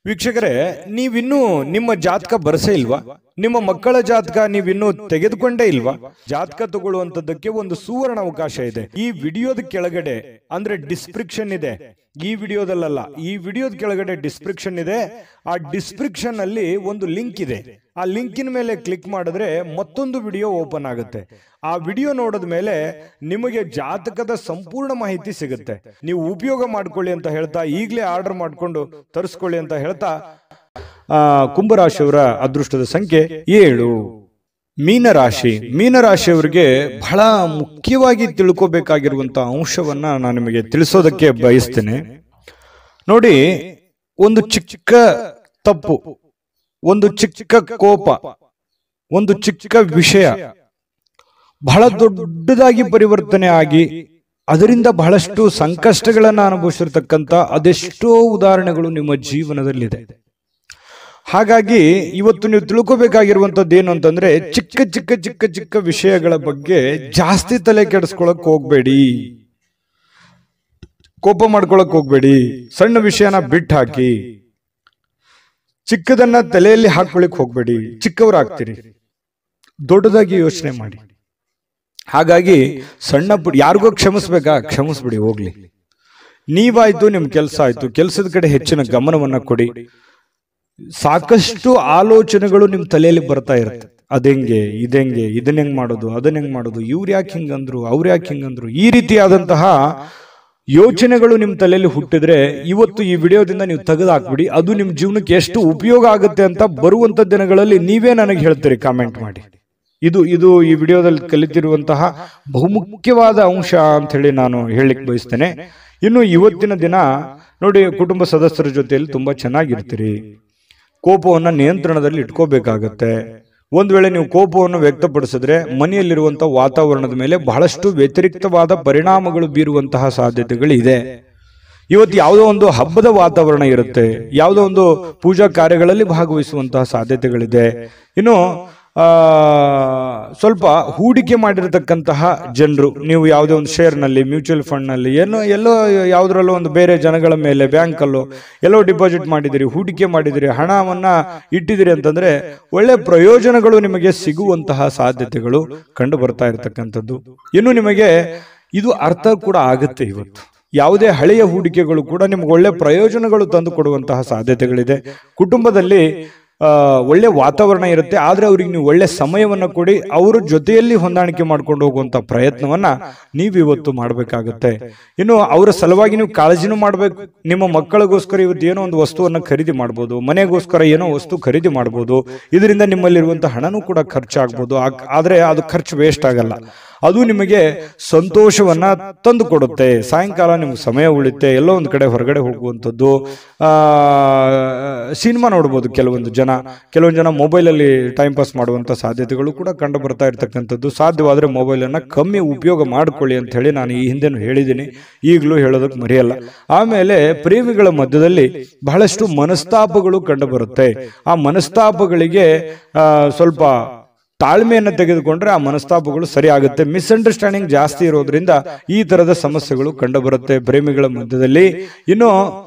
ವೀಕ್ಷಕರೇ, ನೀವಿನ್ನೂ ನಿಮ್ಮ ಜಾತಕ ಬರಸೇ ಇಲ್ವಾ? ನಿಮ್ಮ ಮಕ್ಕಳ ಜಾತಕ ನೀವಿನ್ನೂ ತೆಗೆದುಕೊಂಡೇ ಇಲ್ವಾ? ಜಾತಕ ತಗೊಳ್ಳುವಂತದ್ದಕ್ಕೆ ಒಂದು ಸುವರ್ಣ ಅವಕಾಶ ಇದೆ. ಈ ವಿಡಿಯೋದ ಕೆಳಗಡೆ ಅಂದ್ರೆ ಡಿಸ್ಕ್ರಿಪ್ಷನ್ ಇದೆ. ಈ ವಿಡಿಯೋದಲ್ಲ, ಈ ವಿಡಿಯೋದ ಕೆಳಗಡೆ ಡಿಸ್ಕ್ರಿಪ್ಷನ್ ಇದೆ. ಆ ಡಿಸ್ಕ್ರಿಪ್ಷನ್ ಅಲ್ಲಿ ಒಂದು ಲಿಂಕ್ ಇದೆ. ಆ ಲಿಂಕಿನ ಮೇಲೆ ಕ್ಲಿಕ್ ಮಾಡಿದ್ರೆ ಮತ್ತೊಂದು ವಿಡಿಯೋ ಓಪನ್ ಆಗುತ್ತೆ. ಆ ವಿಡಿಯೋ ನೋಡಿದ ಮೇಲೆ ನಿಮಗೆ ಜಾತಕದ ಸಂಪೂರ್ಣ ಮಾಹಿತಿ ಸಿಗುತ್ತೆ. ನೀವು ಉಪಯೋಗ ಮಾಡ್ಕೊಳ್ಳಿ ಅಂತ ಹೇಳ್ತಾ, ಈಗಲೇ ಆರ್ಡರ್ ಮಾಡ್ಕೊಂಡು ತರಿಸ್ಕೊಳ್ಳಿ ಅಂತ ಹೇಳ್ತಾ, ಕುಂಭರಾಶಿಯವರ ಅದೃಷ್ಟದ ಸಂಖ್ಯೆ 7. ಮೀನರಾಶಿಯವರಿಗೆ ಬಹಳ ಮುಖ್ಯವಾಗಿ ತಿಳ್ಕೋಬೇಕಾಗಿರುವಂತಹ ಅಂಶವನ್ನ ನಾನು ನಿಮಗೆ ತಿಳಿಸೋದಕ್ಕೆ ಬಯಸ್ತೇನೆ. ನೋಡಿ, ಒಂದು ಚಿಕ್ಕ ತಪ್ಪು, ಒಂದು ಚಿಕ್ಕ ಕೋಪ, ಒಂದು ಚಿಕ್ಕ ವಿಷಯ ಬಹಳ ದೊಡ್ಡದಾಗಿ ಪರಿವರ್ತನೆ ಆಗಿ ಅದರಿಂದ ಬಹಳಷ್ಟು ಸಂಕಷ್ಟಗಳನ್ನ ಅನುಭವಿಸಿರ್ತಕ್ಕಂಥ ಅದೆಷ್ಟೋ ಉದಾಹರಣೆಗಳು ನಿಮ್ಮ ಜೀವನದಲ್ಲಿದೆ. ಹಾಗಾಗಿ ಇವತ್ತು ನೀವು ತಿಳ್ಕೋಬೇಕಾಗಿರುವಂತದ್ದು ಏನು ಅಂತಂದ್ರೆ, ಚಿಕ್ಕ ಚಿಕ್ಕ ಚಿಕ್ಕ ಚಿಕ್ಕ ವಿಷಯಗಳ ಬಗ್ಗೆ ಜಾಸ್ತಿ ತಲೆ ಕೆಡಿಸ್ಕೊಳಕ್ ಹೋಗ್ಬೇಡಿ, ಕೋಪ ಮಾಡ್ಕೊಳಕ್ ಹೋಗ್ಬೇಡಿ. ಸಣ್ಣ ವಿಷಯನ ಬಿಟ್ಟು ಹಾಕಿ, ಚಿಕ್ಕದನ್ನ ತಲೆಯಲ್ಲಿ ಹಾಕೊಳ್ಳಿಕ್ ಹೋಗ್ಬೇಡಿ. ಚಿಕ್ಕವರಾಗ್ತೀರಿ, ದೊಡ್ಡದಾಗಿ ಯೋಚನೆ ಮಾಡಿ. ಹಾಗಾಗಿ ಸಣ್ಣ ಯಾರಿಗೋ ಕ್ಷಮಿಸ್ಬೇಕಾ, ಕ್ಷಮಿಸ್ಬಿಡಿ, ಹೋಗ್ಲಿ. ನೀವಾಯ್ತು, ನಿಮ್ ಕೆಲಸ ಆಯ್ತು, ಕೆಲಸದ ಕಡೆ ಹೆಚ್ಚಿನ ಗಮನವನ್ನ ಕೊಡಿ. ಸಾಕಷ್ಟು ಆಲೋಚನೆಗಳು ನಿಮ್ ತಲೆಯಲ್ಲಿ ಬರ್ತಾ ಇರುತ್ತೆ. ಅದೆಂಗೆ, ಇದೆಂಗೆ, ಇದನ್ನ ಹೆಂಗ್ ಮಾಡೋದು, ಅದನ್ನ ಹೆಂಗ್ ಮಾಡೋದು, ಇವ್ರು ಯಾಕೆ ಹಿಂಗಂದ್ರು, ಅವ್ರು ಯಾಕೆ ಹಿಂಗಂದ್ರು, ಈ ರೀತಿಯಾದಂತಹ ಯೋಚನೆಗಳು ನಿಮ್ ತಲೆಯಲ್ಲಿ ಹುಟ್ಟಿದ್ರೆ ಇವತ್ತು ಈ ವಿಡಿಯೋದಿಂದ ನೀವು ತೆಗೆದು ಹಾಕ್ಬಿಡಿ. ಅದು ನಿಮ್ ಜೀವನಕ್ಕೆ ಎಷ್ಟು ಉಪಯೋಗ ಆಗುತ್ತೆ ಅಂತ ಬರುವಂತ ದಿನಗಳಲ್ಲಿ ನೀವೇ ನನಗೆ ಹೇಳ್ತೀರಿ, ಕಾಮೆಂಟ್ ಮಾಡಿ. ಇದು ಈ ವಿಡಿಯೋದಲ್ಲಿ ಕಲಿತಿರುವಂತಹ ಬಹುಮುಖ್ಯವಾದ ಅಂಶ ಅಂತ ಹೇಳಿ ನಾನು ಹೇಳಲಿಕ್ಕೆ ಬಯಸ್ತೇನೆ. ಇನ್ನು ಇವತ್ತಿನ ದಿನ ನೋಡಿ, ಕುಟುಂಬ ಸದಸ್ಯರ ಜೊತೆಯಲ್ಲಿ ತುಂಬಾ ಚೆನ್ನಾಗಿರ್ತೀರಿ. ಕೋಪವನ್ನ ನಿಯಂತ್ರಣದಲ್ಲಿ ಇಟ್ಕೋಬೇಕಾಗತ್ತೆ. ಒಂದ್ ವೇಳೆ ನೀವು ಕೋಪವನ್ನು ವ್ಯಕ್ತಪಡಿಸಿದ್ರೆ ಮನೆಯಲ್ಲಿರುವಂತಹ ವಾತಾವರಣದ ಮೇಲೆ ಬಹಳಷ್ಟು ವ್ಯತಿರಿಕ್ತವಾದ ಪರಿಣಾಮಗಳು ಬೀರುವಂತಹ ಸಾಧ್ಯತೆಗಳಿದೆ. ಇವತ್ತು ಯಾವುದೋ ಒಂದು ಹಬ್ಬದ ವಾತಾವರಣ ಇರುತ್ತೆ, ಯಾವುದೋ ಒಂದು ಪೂಜಾ ಕಾರ್ಯಗಳಲ್ಲಿ ಭಾಗವಹಿಸುವಂತಹ ಸಾಧ್ಯತೆಗಳಿದೆ. ಇನ್ನು ಸ್ವಲ್ಪ ಹೂಡಿಕೆ ಮಾಡಿರತಕ್ಕಂತಹ ಜನರು, ನೀವು ಯಾವುದೇ ಒಂದು ಶೇರ್ ನಲ್ಲಿ, ಮ್ಯೂಚುವಲ್ ಫಂಡ್ ನಲ್ಲಿ, ಎಲ್ಲೋ ಯಾವುದ್ರಲ್ಲೋ ಒಂದು ಬೇರೆ ಜನಗಳ ಮೇಲೆ, ಬ್ಯಾಂಕ್ ಅಲ್ಲೋ ಎಲ್ಲೋ ಡಿಪಾಸಿಟ್ ಮಾಡಿದಿರಿ, ಹೂಡಿಕೆ ಮಾಡಿದಿರಿ, ಹಣವನ್ನ ಇಟ್ಟಿದಿರಿ ಅಂತಂದ್ರೆ ಒಳ್ಳೆ ಪ್ರಯೋಜನಗಳು ನಿಮಗೆ ಸಿಗುವಂತಹ ಸಾಧ್ಯತೆಗಳು ಕಂಡು ಬರ್ತಾ ಇರತಕ್ಕಂಥದ್ದು. ಇನ್ನು ನಿಮಗೆ ಇದು ಅರ್ಥ ಕೂಡ ಆಗುತ್ತೆ. ಇವತ್ತು ಯಾವುದೇ ಹಳೆಯ ಹೂಡಿಕೆಗಳು ಕೂಡ ನಿಮ್ಗೆ ಒಳ್ಳೆ ಪ್ರಯೋಜನಗಳು ತಂದು ಕೊಡುವಂತಹ ಸಾಧ್ಯತೆಗಳಿದೆ. ಕುಟುಂಬದಲ್ಲಿ ಒಳ್ಳೆ ವಾತಾವರಣ ಇರುತ್ತೆ, ಆದ್ರೆ ಅವ್ರಿಗೆ ನೀವು ಒಳ್ಳೆ ಸಮಯವನ್ನ ಕೊಡಿ, ಅವರ ಜೊತೆಯಲ್ಲಿ ಹೊಂದಾಣಿಕೆ ಮಾಡ್ಕೊಂಡು ಹೋಗುವಂತ ಪ್ರಯತ್ನವನ್ನ ನೀವು ಇವತ್ತು ಮಾಡಬೇಕಾಗುತ್ತೆ. ಇನ್ನು ಅವರ ಸಲುವಾಗಿ ನೀವು ಕಾಳಜಿನೂ ಮಾಡ್ಬೇಕು. ನಿಮ್ಮ ಮಕ್ಕಳಿಗೋಸ್ಕರ ಇವತ್ತು ಏನೋ ಒಂದು ವಸ್ತುವನ್ನ ಖರೀದಿ ಮಾಡ್ಬೋದು, ಮನೆಗೋಸ್ಕರ ಏನೋ ವಸ್ತು ಖರೀದಿ ಮಾಡ್ಬೋದು. ಇದರಿಂದ ನಿಮ್ಮಲ್ಲಿರುವಂತಹ ಹಣನೂ ಕೂಡ ಖರ್ಚಾಗ್ಬೋದು. ಆದ್ರೆ ಅದು ಖರ್ಚು ವೇಸ್ಟ್ ಆಗಲ್ಲ, ಅದು ನಿಮಗೆ ಸಂತೋಷವನ್ನ ತಂದು ಕೊಡುತ್ತೆ. ಸಾಯಂಕಾಲ ನಿಮ್ಗೆ ಸಮಯ ಉಳಿತೆ, ಎಲ್ಲೋ ಒಂದು ಕಡೆ ಹೊರಗಡೆ ಹೋಗುವಂಥದ್ದು, ಸಿನಿಮಾ ನೋಡ್ಬೋದು. ಕೆಲವೊಂದು ಜನ ಮೊಬೈಲಲ್ಲಿ ಟೈಮ್ ಪಾಸ್ ಮಾಡುವಂಥ ಸಾಧ್ಯತೆಗಳು ಕೂಡ ಕಂಡು ಬರ್ತಾ ಇರ್ತಕ್ಕಂಥದ್ದು. ಸಾಧ್ಯವಾದರೆ ಮೊಬೈಲನ್ನು ಕಮ್ಮಿ ಉಪಯೋಗ ಮಾಡ್ಕೊಳ್ಳಿ ಅಂತ ಹೇಳಿ ನಾನು ಈ ಹಿಂದೆನೂ ಹೇಳಿದ್ದೀನಿ, ಈಗಲೂ ಹೇಳೋದಕ್ಕೆ ಮರೆಯಲ್ಲ. ಆಮೇಲೆ ಪ್ರೇಮಿಗಳ ಮಧ್ಯದಲ್ಲಿ ಬಹಳಷ್ಟು ಮನಸ್ತಾಪಗಳು ಕಂಡು ಬರುತ್ತೆ. ಆ ಮನಸ್ತಾಪಗಳಿಗೆ ಸ್ವಲ್ಪ ತಾಳ್ಮೆಯನ್ನು ತೆಗೆದುಕೊಂಡ್ರೆ ಆ ಮನಸ್ತಾಪಗಳು ಸರಿ ಆಗುತ್ತೆ. ಮಿಸ್ಅಂಡರ್ಸ್ಟ್ಯಾಂಡಿಂಗ್ ಜಾಸ್ತಿ ಇರೋದ್ರಿಂದ ಈ ತರದ ಸಮಸ್ಯೆಗಳು ಕಂಡು ಬರುತ್ತೆ ಪ್ರೇಮಿಗಳ ಮಧ್ಯದಲ್ಲಿ. ಇನ್ನು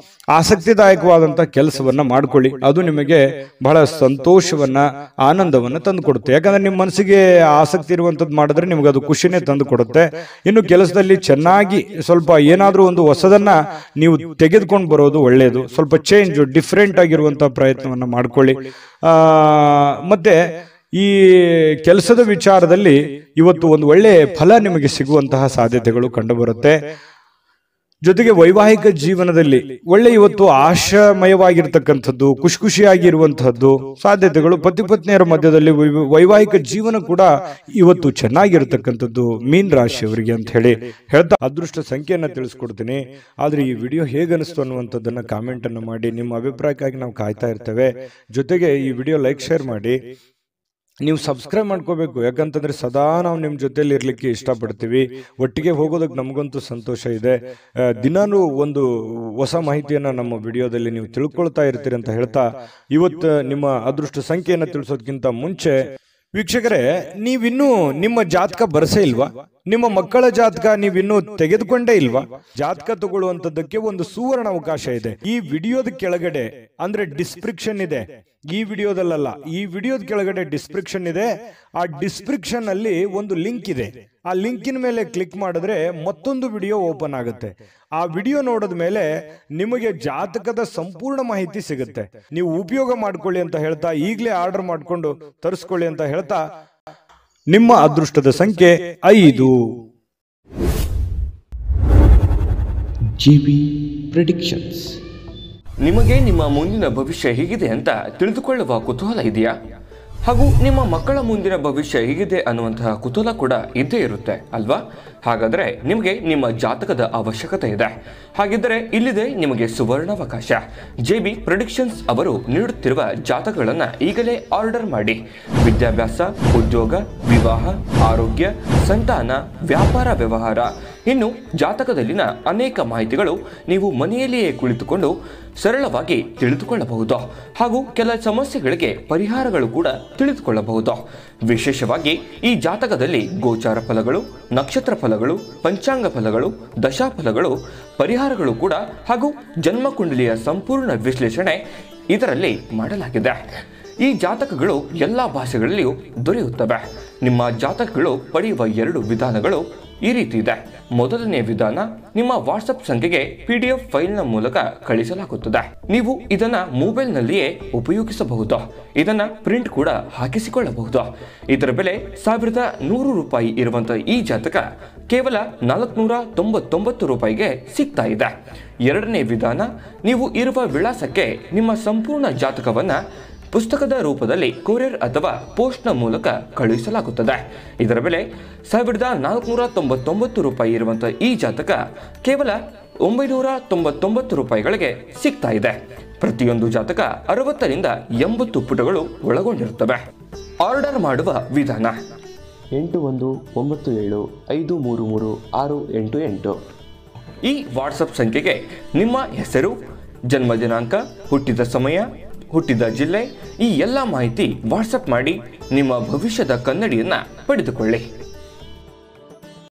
ಆಸಕ್ತಿದಾಯಕವಾದಂತ ಕೆಲಸವನ್ನ ಮಾಡ್ಕೊಳ್ಳಿ, ಅದು ನಿಮಗೆ ಬಹಳ ಸಂತೋಷವನ್ನ ಆನಂದವನ್ನ ತಂದು ಕೊಡುತ್ತೆ. ಯಾಕಂದ್ರೆ ನಿಮ್ಮ ಮನಸ್ಸಿಗೆ ಆಸಕ್ತಿ ಇರುವಂತದ್ದು ಮಾಡಿದ್ರೆ ನಿಮ್ಗೆ ಅದು ಖುಷಿನೇ ತಂದು ಕೊಡುತ್ತೆ. ಇನ್ನು ಕೆಲಸದಲ್ಲಿ ಚೆನ್ನಾಗಿ ಸ್ವಲ್ಪ ಏನಾದ್ರೂ ಒಂದು ಹೊಸದನ್ನ ನೀವು ತೆಗೆದುಕೊಂಡು ಬರೋದು ಒಳ್ಳೆಯದು. ಸ್ವಲ್ಪ ಚೇಂಜ್, ಡಿಫ್ರೆಂಟ್ ಆಗಿರುವಂತ ಪ್ರಯತ್ನವನ್ನ ಮಾಡ್ಕೊಳ್ಳಿ. ಮತ್ತೆ ಈ ಕೆಲಸದ ವಿಚಾರದಲ್ಲಿ ಇವತ್ತು ಒಂದು ಒಳ್ಳೆ ಫಲ ನಿಮಗೆ ಸಿಗುವಂತಹ ಸಾಧ್ಯತೆಗಳು ಕಂಡುಬರುತ್ತೆ. ಜೊತೆಗೆ ವೈವಾಹಿಕ ಜೀವನದಲ್ಲಿ ಒಳ್ಳೆ ಇವತ್ತು ಆಶಾಮಯವಾಗಿರ್ತಕ್ಕಂಥದ್ದು, ಖುಷಿಯಾಗಿರುವಂತಹದ್ದು ಸಾಧ್ಯತೆಗಳು. ಪತಿ ಪತ್ನಿಯರ ಮಧ್ಯದಲ್ಲಿ ವೈವಾಹಿಕ ಜೀವನ ಕೂಡ ಇವತ್ತು ಚೆನ್ನಾಗಿರ್ತಕ್ಕಂಥದ್ದು ಮೀನ್ ರಾಶಿಯವರಿಗೆ ಅಂತ ಹೇಳಿ ಹೇಳ್ತಾ ಅದೃಷ್ಟ ಸಂಖ್ಯೆಯನ್ನ ತಿಳಿಸ್ಕೊಡ್ತೀನಿ. ಆದ್ರೆ ಈ ವಿಡಿಯೋ ಹೇಗನಿಸ್ತು ಅನ್ನುವಂಥದ್ದನ್ನ ಕಾಮೆಂಟ್ ಅನ್ನು ಮಾಡಿ. ನಿಮ್ಮ ಅಭಿಪ್ರಾಯಕ್ಕಾಗಿ ನಾವು ಕಾಯ್ತಾ ಇರ್ತೇವೆ. ಜೊತೆಗೆ ಈ ವಿಡಿಯೋ ಲೈಕ್, ಶೇರ್ ಮಾಡಿ. ನೀವು ಸಬ್ಸ್ಕ್ರೈಬ್ ಮಾಡ್ಕೋಬೇಕು, ಯಾಕಂತಂದ್ರೆ ಸದಾ ನಾವು ನಿಮ್ಮ ಜೊತೆಲಿ ಇರ್ಲಿಕ್ಕೆ ಇಷ್ಟಪಡ್ತೀವಿ. ಒಟ್ಟಿಗೆ ಹೋಗೋದಕ್ಕೆ ನಮಗಂತೂ ಸಂತೋಷ ಇದೆ. ದಿನಾನು ಒಂದು ಹೊಸ ಮಾಹಿತಿಯನ್ನ ನಮ್ಮ ವಿಡಿಯೋದಲ್ಲಿ ನೀವು ತಿಳ್ಕೊಳ್ತಾ ಇರ್ತೀರಿ ಅಂತ ಹೇಳ್ತಾ, ಇವತ್ತು ನಿಮ್ಮ ಅದೃಷ್ಟ ಸಂಖ್ಯೆಯನ್ನು ತಿಳಿಸೋದಕ್ಕಿಂತ ಮುಂಚೆ ವೀಕ್ಷಕರೇ, ನೀವಿನ್ನೂ ನಿಮ್ಮ ಜಾತಕ ಬರಸೇ ಇಲ್ವಾ? ನಿಮ್ಮ ಮಕ್ಕಳ ಜಾತಕ ನೀವಿನ್ನೂ ತೆಗೆದುಕೊಂಡೇ ಇಲ್ವಾ? ಜಾತಕ ತಗೊಳ್ಳುವಂತದ್ದಕ್ಕೆ ಒಂದು ಸುವರ್ಣ ಅವಕಾಶ ಇದೆ. ಈ ವಿಡಿಯೋದ ಕೆಳಗಡೆ ಅಂದ್ರೆ ಡಿಸ್ಕ್ರಿಪ್ಷನ್ ಇದೆ, ಈ ವಿಡಿಯೋದಲ್ಲ, ಈ ವಿಡಿಯೋದ ಕೆಳಗಡೆ ಡಿಸ್ಕ್ರಿಪ್ಷನ್ ಇದೆ. ಆ ಡಿಸ್ಕ್ರಿಪ್ಷನ್ ಅಲ್ಲಿ ಒಂದು ಲಿಂಕ್ ಇದೆ. ಆ ಲಿಂಕಿನ ಮೇಲೆ ಕ್ಲಿಕ್ ಮಾಡಿದ್ರೆ ಮತ್ತೊಂದು ವಿಡಿಯೋ ಓಪನ್ ಆಗುತ್ತೆ. ಆ ವಿಡಿಯೋ ನೋಡಿದ ಮೇಲೆ ನಿಮಗೆ ಜಾತಕದ ಸಂಪೂರ್ಣ ಮಾಹಿತಿ ಸಿಗುತ್ತೆ. ನೀವು ಉಪಯೋಗ ಮಾಡ್ಕೊಳ್ಳಿ ಅಂತ ಹೇಳ್ತಾ, ಈಗಲೇ ಆರ್ಡರ್ ಮಾಡ್ಕೊಂಡು ತರಿಸ್ಕೊಳ್ಳಿ ಅಂತ ಹೇಳ್ತಾ, ನಿಮ್ಮ ಅದೃಷ್ಟದ ಸಂಖ್ಯೆ 5. JB predictions. ನಿಮಗೆ ನಿಮ್ಮ ಮುಂದಿನ ಭವಿಷ್ಯ ಹೇಗಿದೆ ಅಂತ ತಿಳಿದುಕೊಳ್ಳುವ ಕುತೂಹಲ ಇದೆಯಾ? ಹಾಗೂ ನಿಮ್ಮ ಮಕ್ಕಳ ಮುಂದಿನ ಭವಿಷ್ಯ ಹೇಗಿದೆ ಅನ್ನುವಂತಹ ಕುತೂಹಲ ಕೂಡ ಇದ್ದೇ ಇರುತ್ತೆ ಅಲ್ವಾ? ಹಾಗಾದರೆ ನಿಮಗೆ ನಿಮ್ಮ ಜಾತಕದ ಅವಶ್ಯಕತೆ ಇದೆ. ಹಾಗಿದ್ದರೆ ಇಲ್ಲಿದೆ ನಿಮಗೆ ಸುವರ್ಣಾವಕಾಶ. JB ಪ್ರೆಡಿಕ್ಷನ್ಸ್ ಅವರು ನೀಡುತ್ತಿರುವ ಜಾತಕಗಳನ್ನು ಈಗಲೇ ಆರ್ಡರ್ ಮಾಡಿ. ವಿದ್ಯಾಭ್ಯಾಸ, ಉದ್ಯೋಗ, ವಿವಾಹ, ಆರೋಗ್ಯ, ಸಂತಾನ, ವ್ಯಾಪಾರ ವ್ಯವಹಾರ, ಇನ್ನು ಜಾತಕದಲ್ಲಿನ ಅನೇಕ ಮಾಹಿತಿಗಳು ನೀವು ಮನೆಯಲ್ಲಿಯೇ ಕುಳಿತುಕೊಂಡು ಸರಳವಾಗಿ ತಿಳಿದುಕೊಳ್ಳಬಹುದು. ಹಾಗೂ ಕೆಲ ಸಮಸ್ಯೆಗಳಿಗೆ ಪರಿಹಾರಗಳು ಕೂಡ ತಿಳಿದುಕೊಳ್ಳಬಹುದು. ವಿಶೇಷವಾಗಿ ಈ ಜಾತಕದಲ್ಲಿ ಗೋಚಾರ ಫಲಗಳು, ನಕ್ಷತ್ರ ಫಲಗಳು, ಪಂಚಾಂಗ ಫಲಗಳು, ದಶಾಫಲಗಳು, ಪರಿಹಾರಗಳು ಕೂಡ ಹಾಗೂ ಜನ್ಮಕುಂಡಲಿಯ ಸಂಪೂರ್ಣ ವಿಶ್ಲೇಷಣೆ ಇದರಲ್ಲಿ ಮಾಡಲಾಗಿದೆ. ಈ ಜಾತಕಗಳು ಎಲ್ಲ ಭಾಷೆಗಳಲ್ಲಿಯೂ ದೊರೆಯುತ್ತವೆ. ನಿಮ್ಮ ಜಾತಕಗಳು ಪಡೆಯುವ 2 ವಿಧಾನಗಳು ಈ ರೀತಿ ಇದೆ. ಮೊದಲನೇ ವಿಧಾನ, ನಿಮ್ಮ ವಾಟ್ಸಪ್ ಸಂಖ್ಯೆಗೆ PDF ಫೈಲ್ನ ಮೂಲಕ ಕಳಿಸಲಾಗುತ್ತದೆ. ನೀವು ಇದನ್ನ ಮೊಬೈಲ್ನಲ್ಲಿಯೇ ಉಪಯೋಗಿಸಬಹುದು. ಇದನ್ನ ಪ್ರಿಂಟ್ ಕೂಡ ಹಾಕಿಸಿಕೊಳ್ಳಬಹುದು. ಇದರ ಬೆಲೆ 1100 ರೂಪಾಯಿ ಇರುವಂತಹ ಈ ಜಾತಕ ಕೇವಲ 499 ರೂಪಾಯಿಗೆ ಸಿಗ್ತಾ ಇದೆ. ಎರಡನೇ ವಿಧಾನ, ನೀವು ಇರುವ ವಿಳಾಸಕ್ಕೆ ನಿಮ್ಮ ಸಂಪೂರ್ಣ ಜಾತಕವನ್ನ ಪುಸ್ತಕದ ರೂಪದಲ್ಲಿ ಕೊರಿಯರ್ ಅಥವಾ ಪೋಸ್ಟ್ನ ಮೂಲಕ ಕಳುಹಿಸಲಾಗುತ್ತದೆ. ಇದರ ಬೆಲೆ 1499 ರೂಪಾಯಿ ಇರುವಂತಹ ಈ ಜಾತಕ ಕೇವಲ 999 ರೂಪಾಯಿಗಳಿಗೆ ಸಿಗ್ತಾ ಇದೆ. ಪ್ರತಿಯೊಂದು ಜಾತಕ 60 ರಿಂದ 80 ಪುಟಗಳು ಒಳಗೊಂಡಿರುತ್ತವೆ. ಆರ್ಡರ್ ಮಾಡುವ ವಿಧಾನ: 8197533688. ಈ ವಾಟ್ಸಪ್ ಸಂಖ್ಯೆಗೆ ನಿಮ್ಮ ಹೆಸರು, ಜನ್ಮ ದಿನಾಂಕ, ಹುಟ್ಟಿದ ಸಮಯ, ಹುಟ್ಟಿದ ಜಿಲ್ಲೆ, ಈ ಎಲ್ಲ ಮಾಹಿತಿ ವಾಟ್ಸಪ್ ಮಾಡಿ ನಿಮ್ಮ ಭವಿಷ್ಯದ ಕನ್ನಡಿಯನ್ನ ಪಡೆದುಕೊಳ್ಳಿ.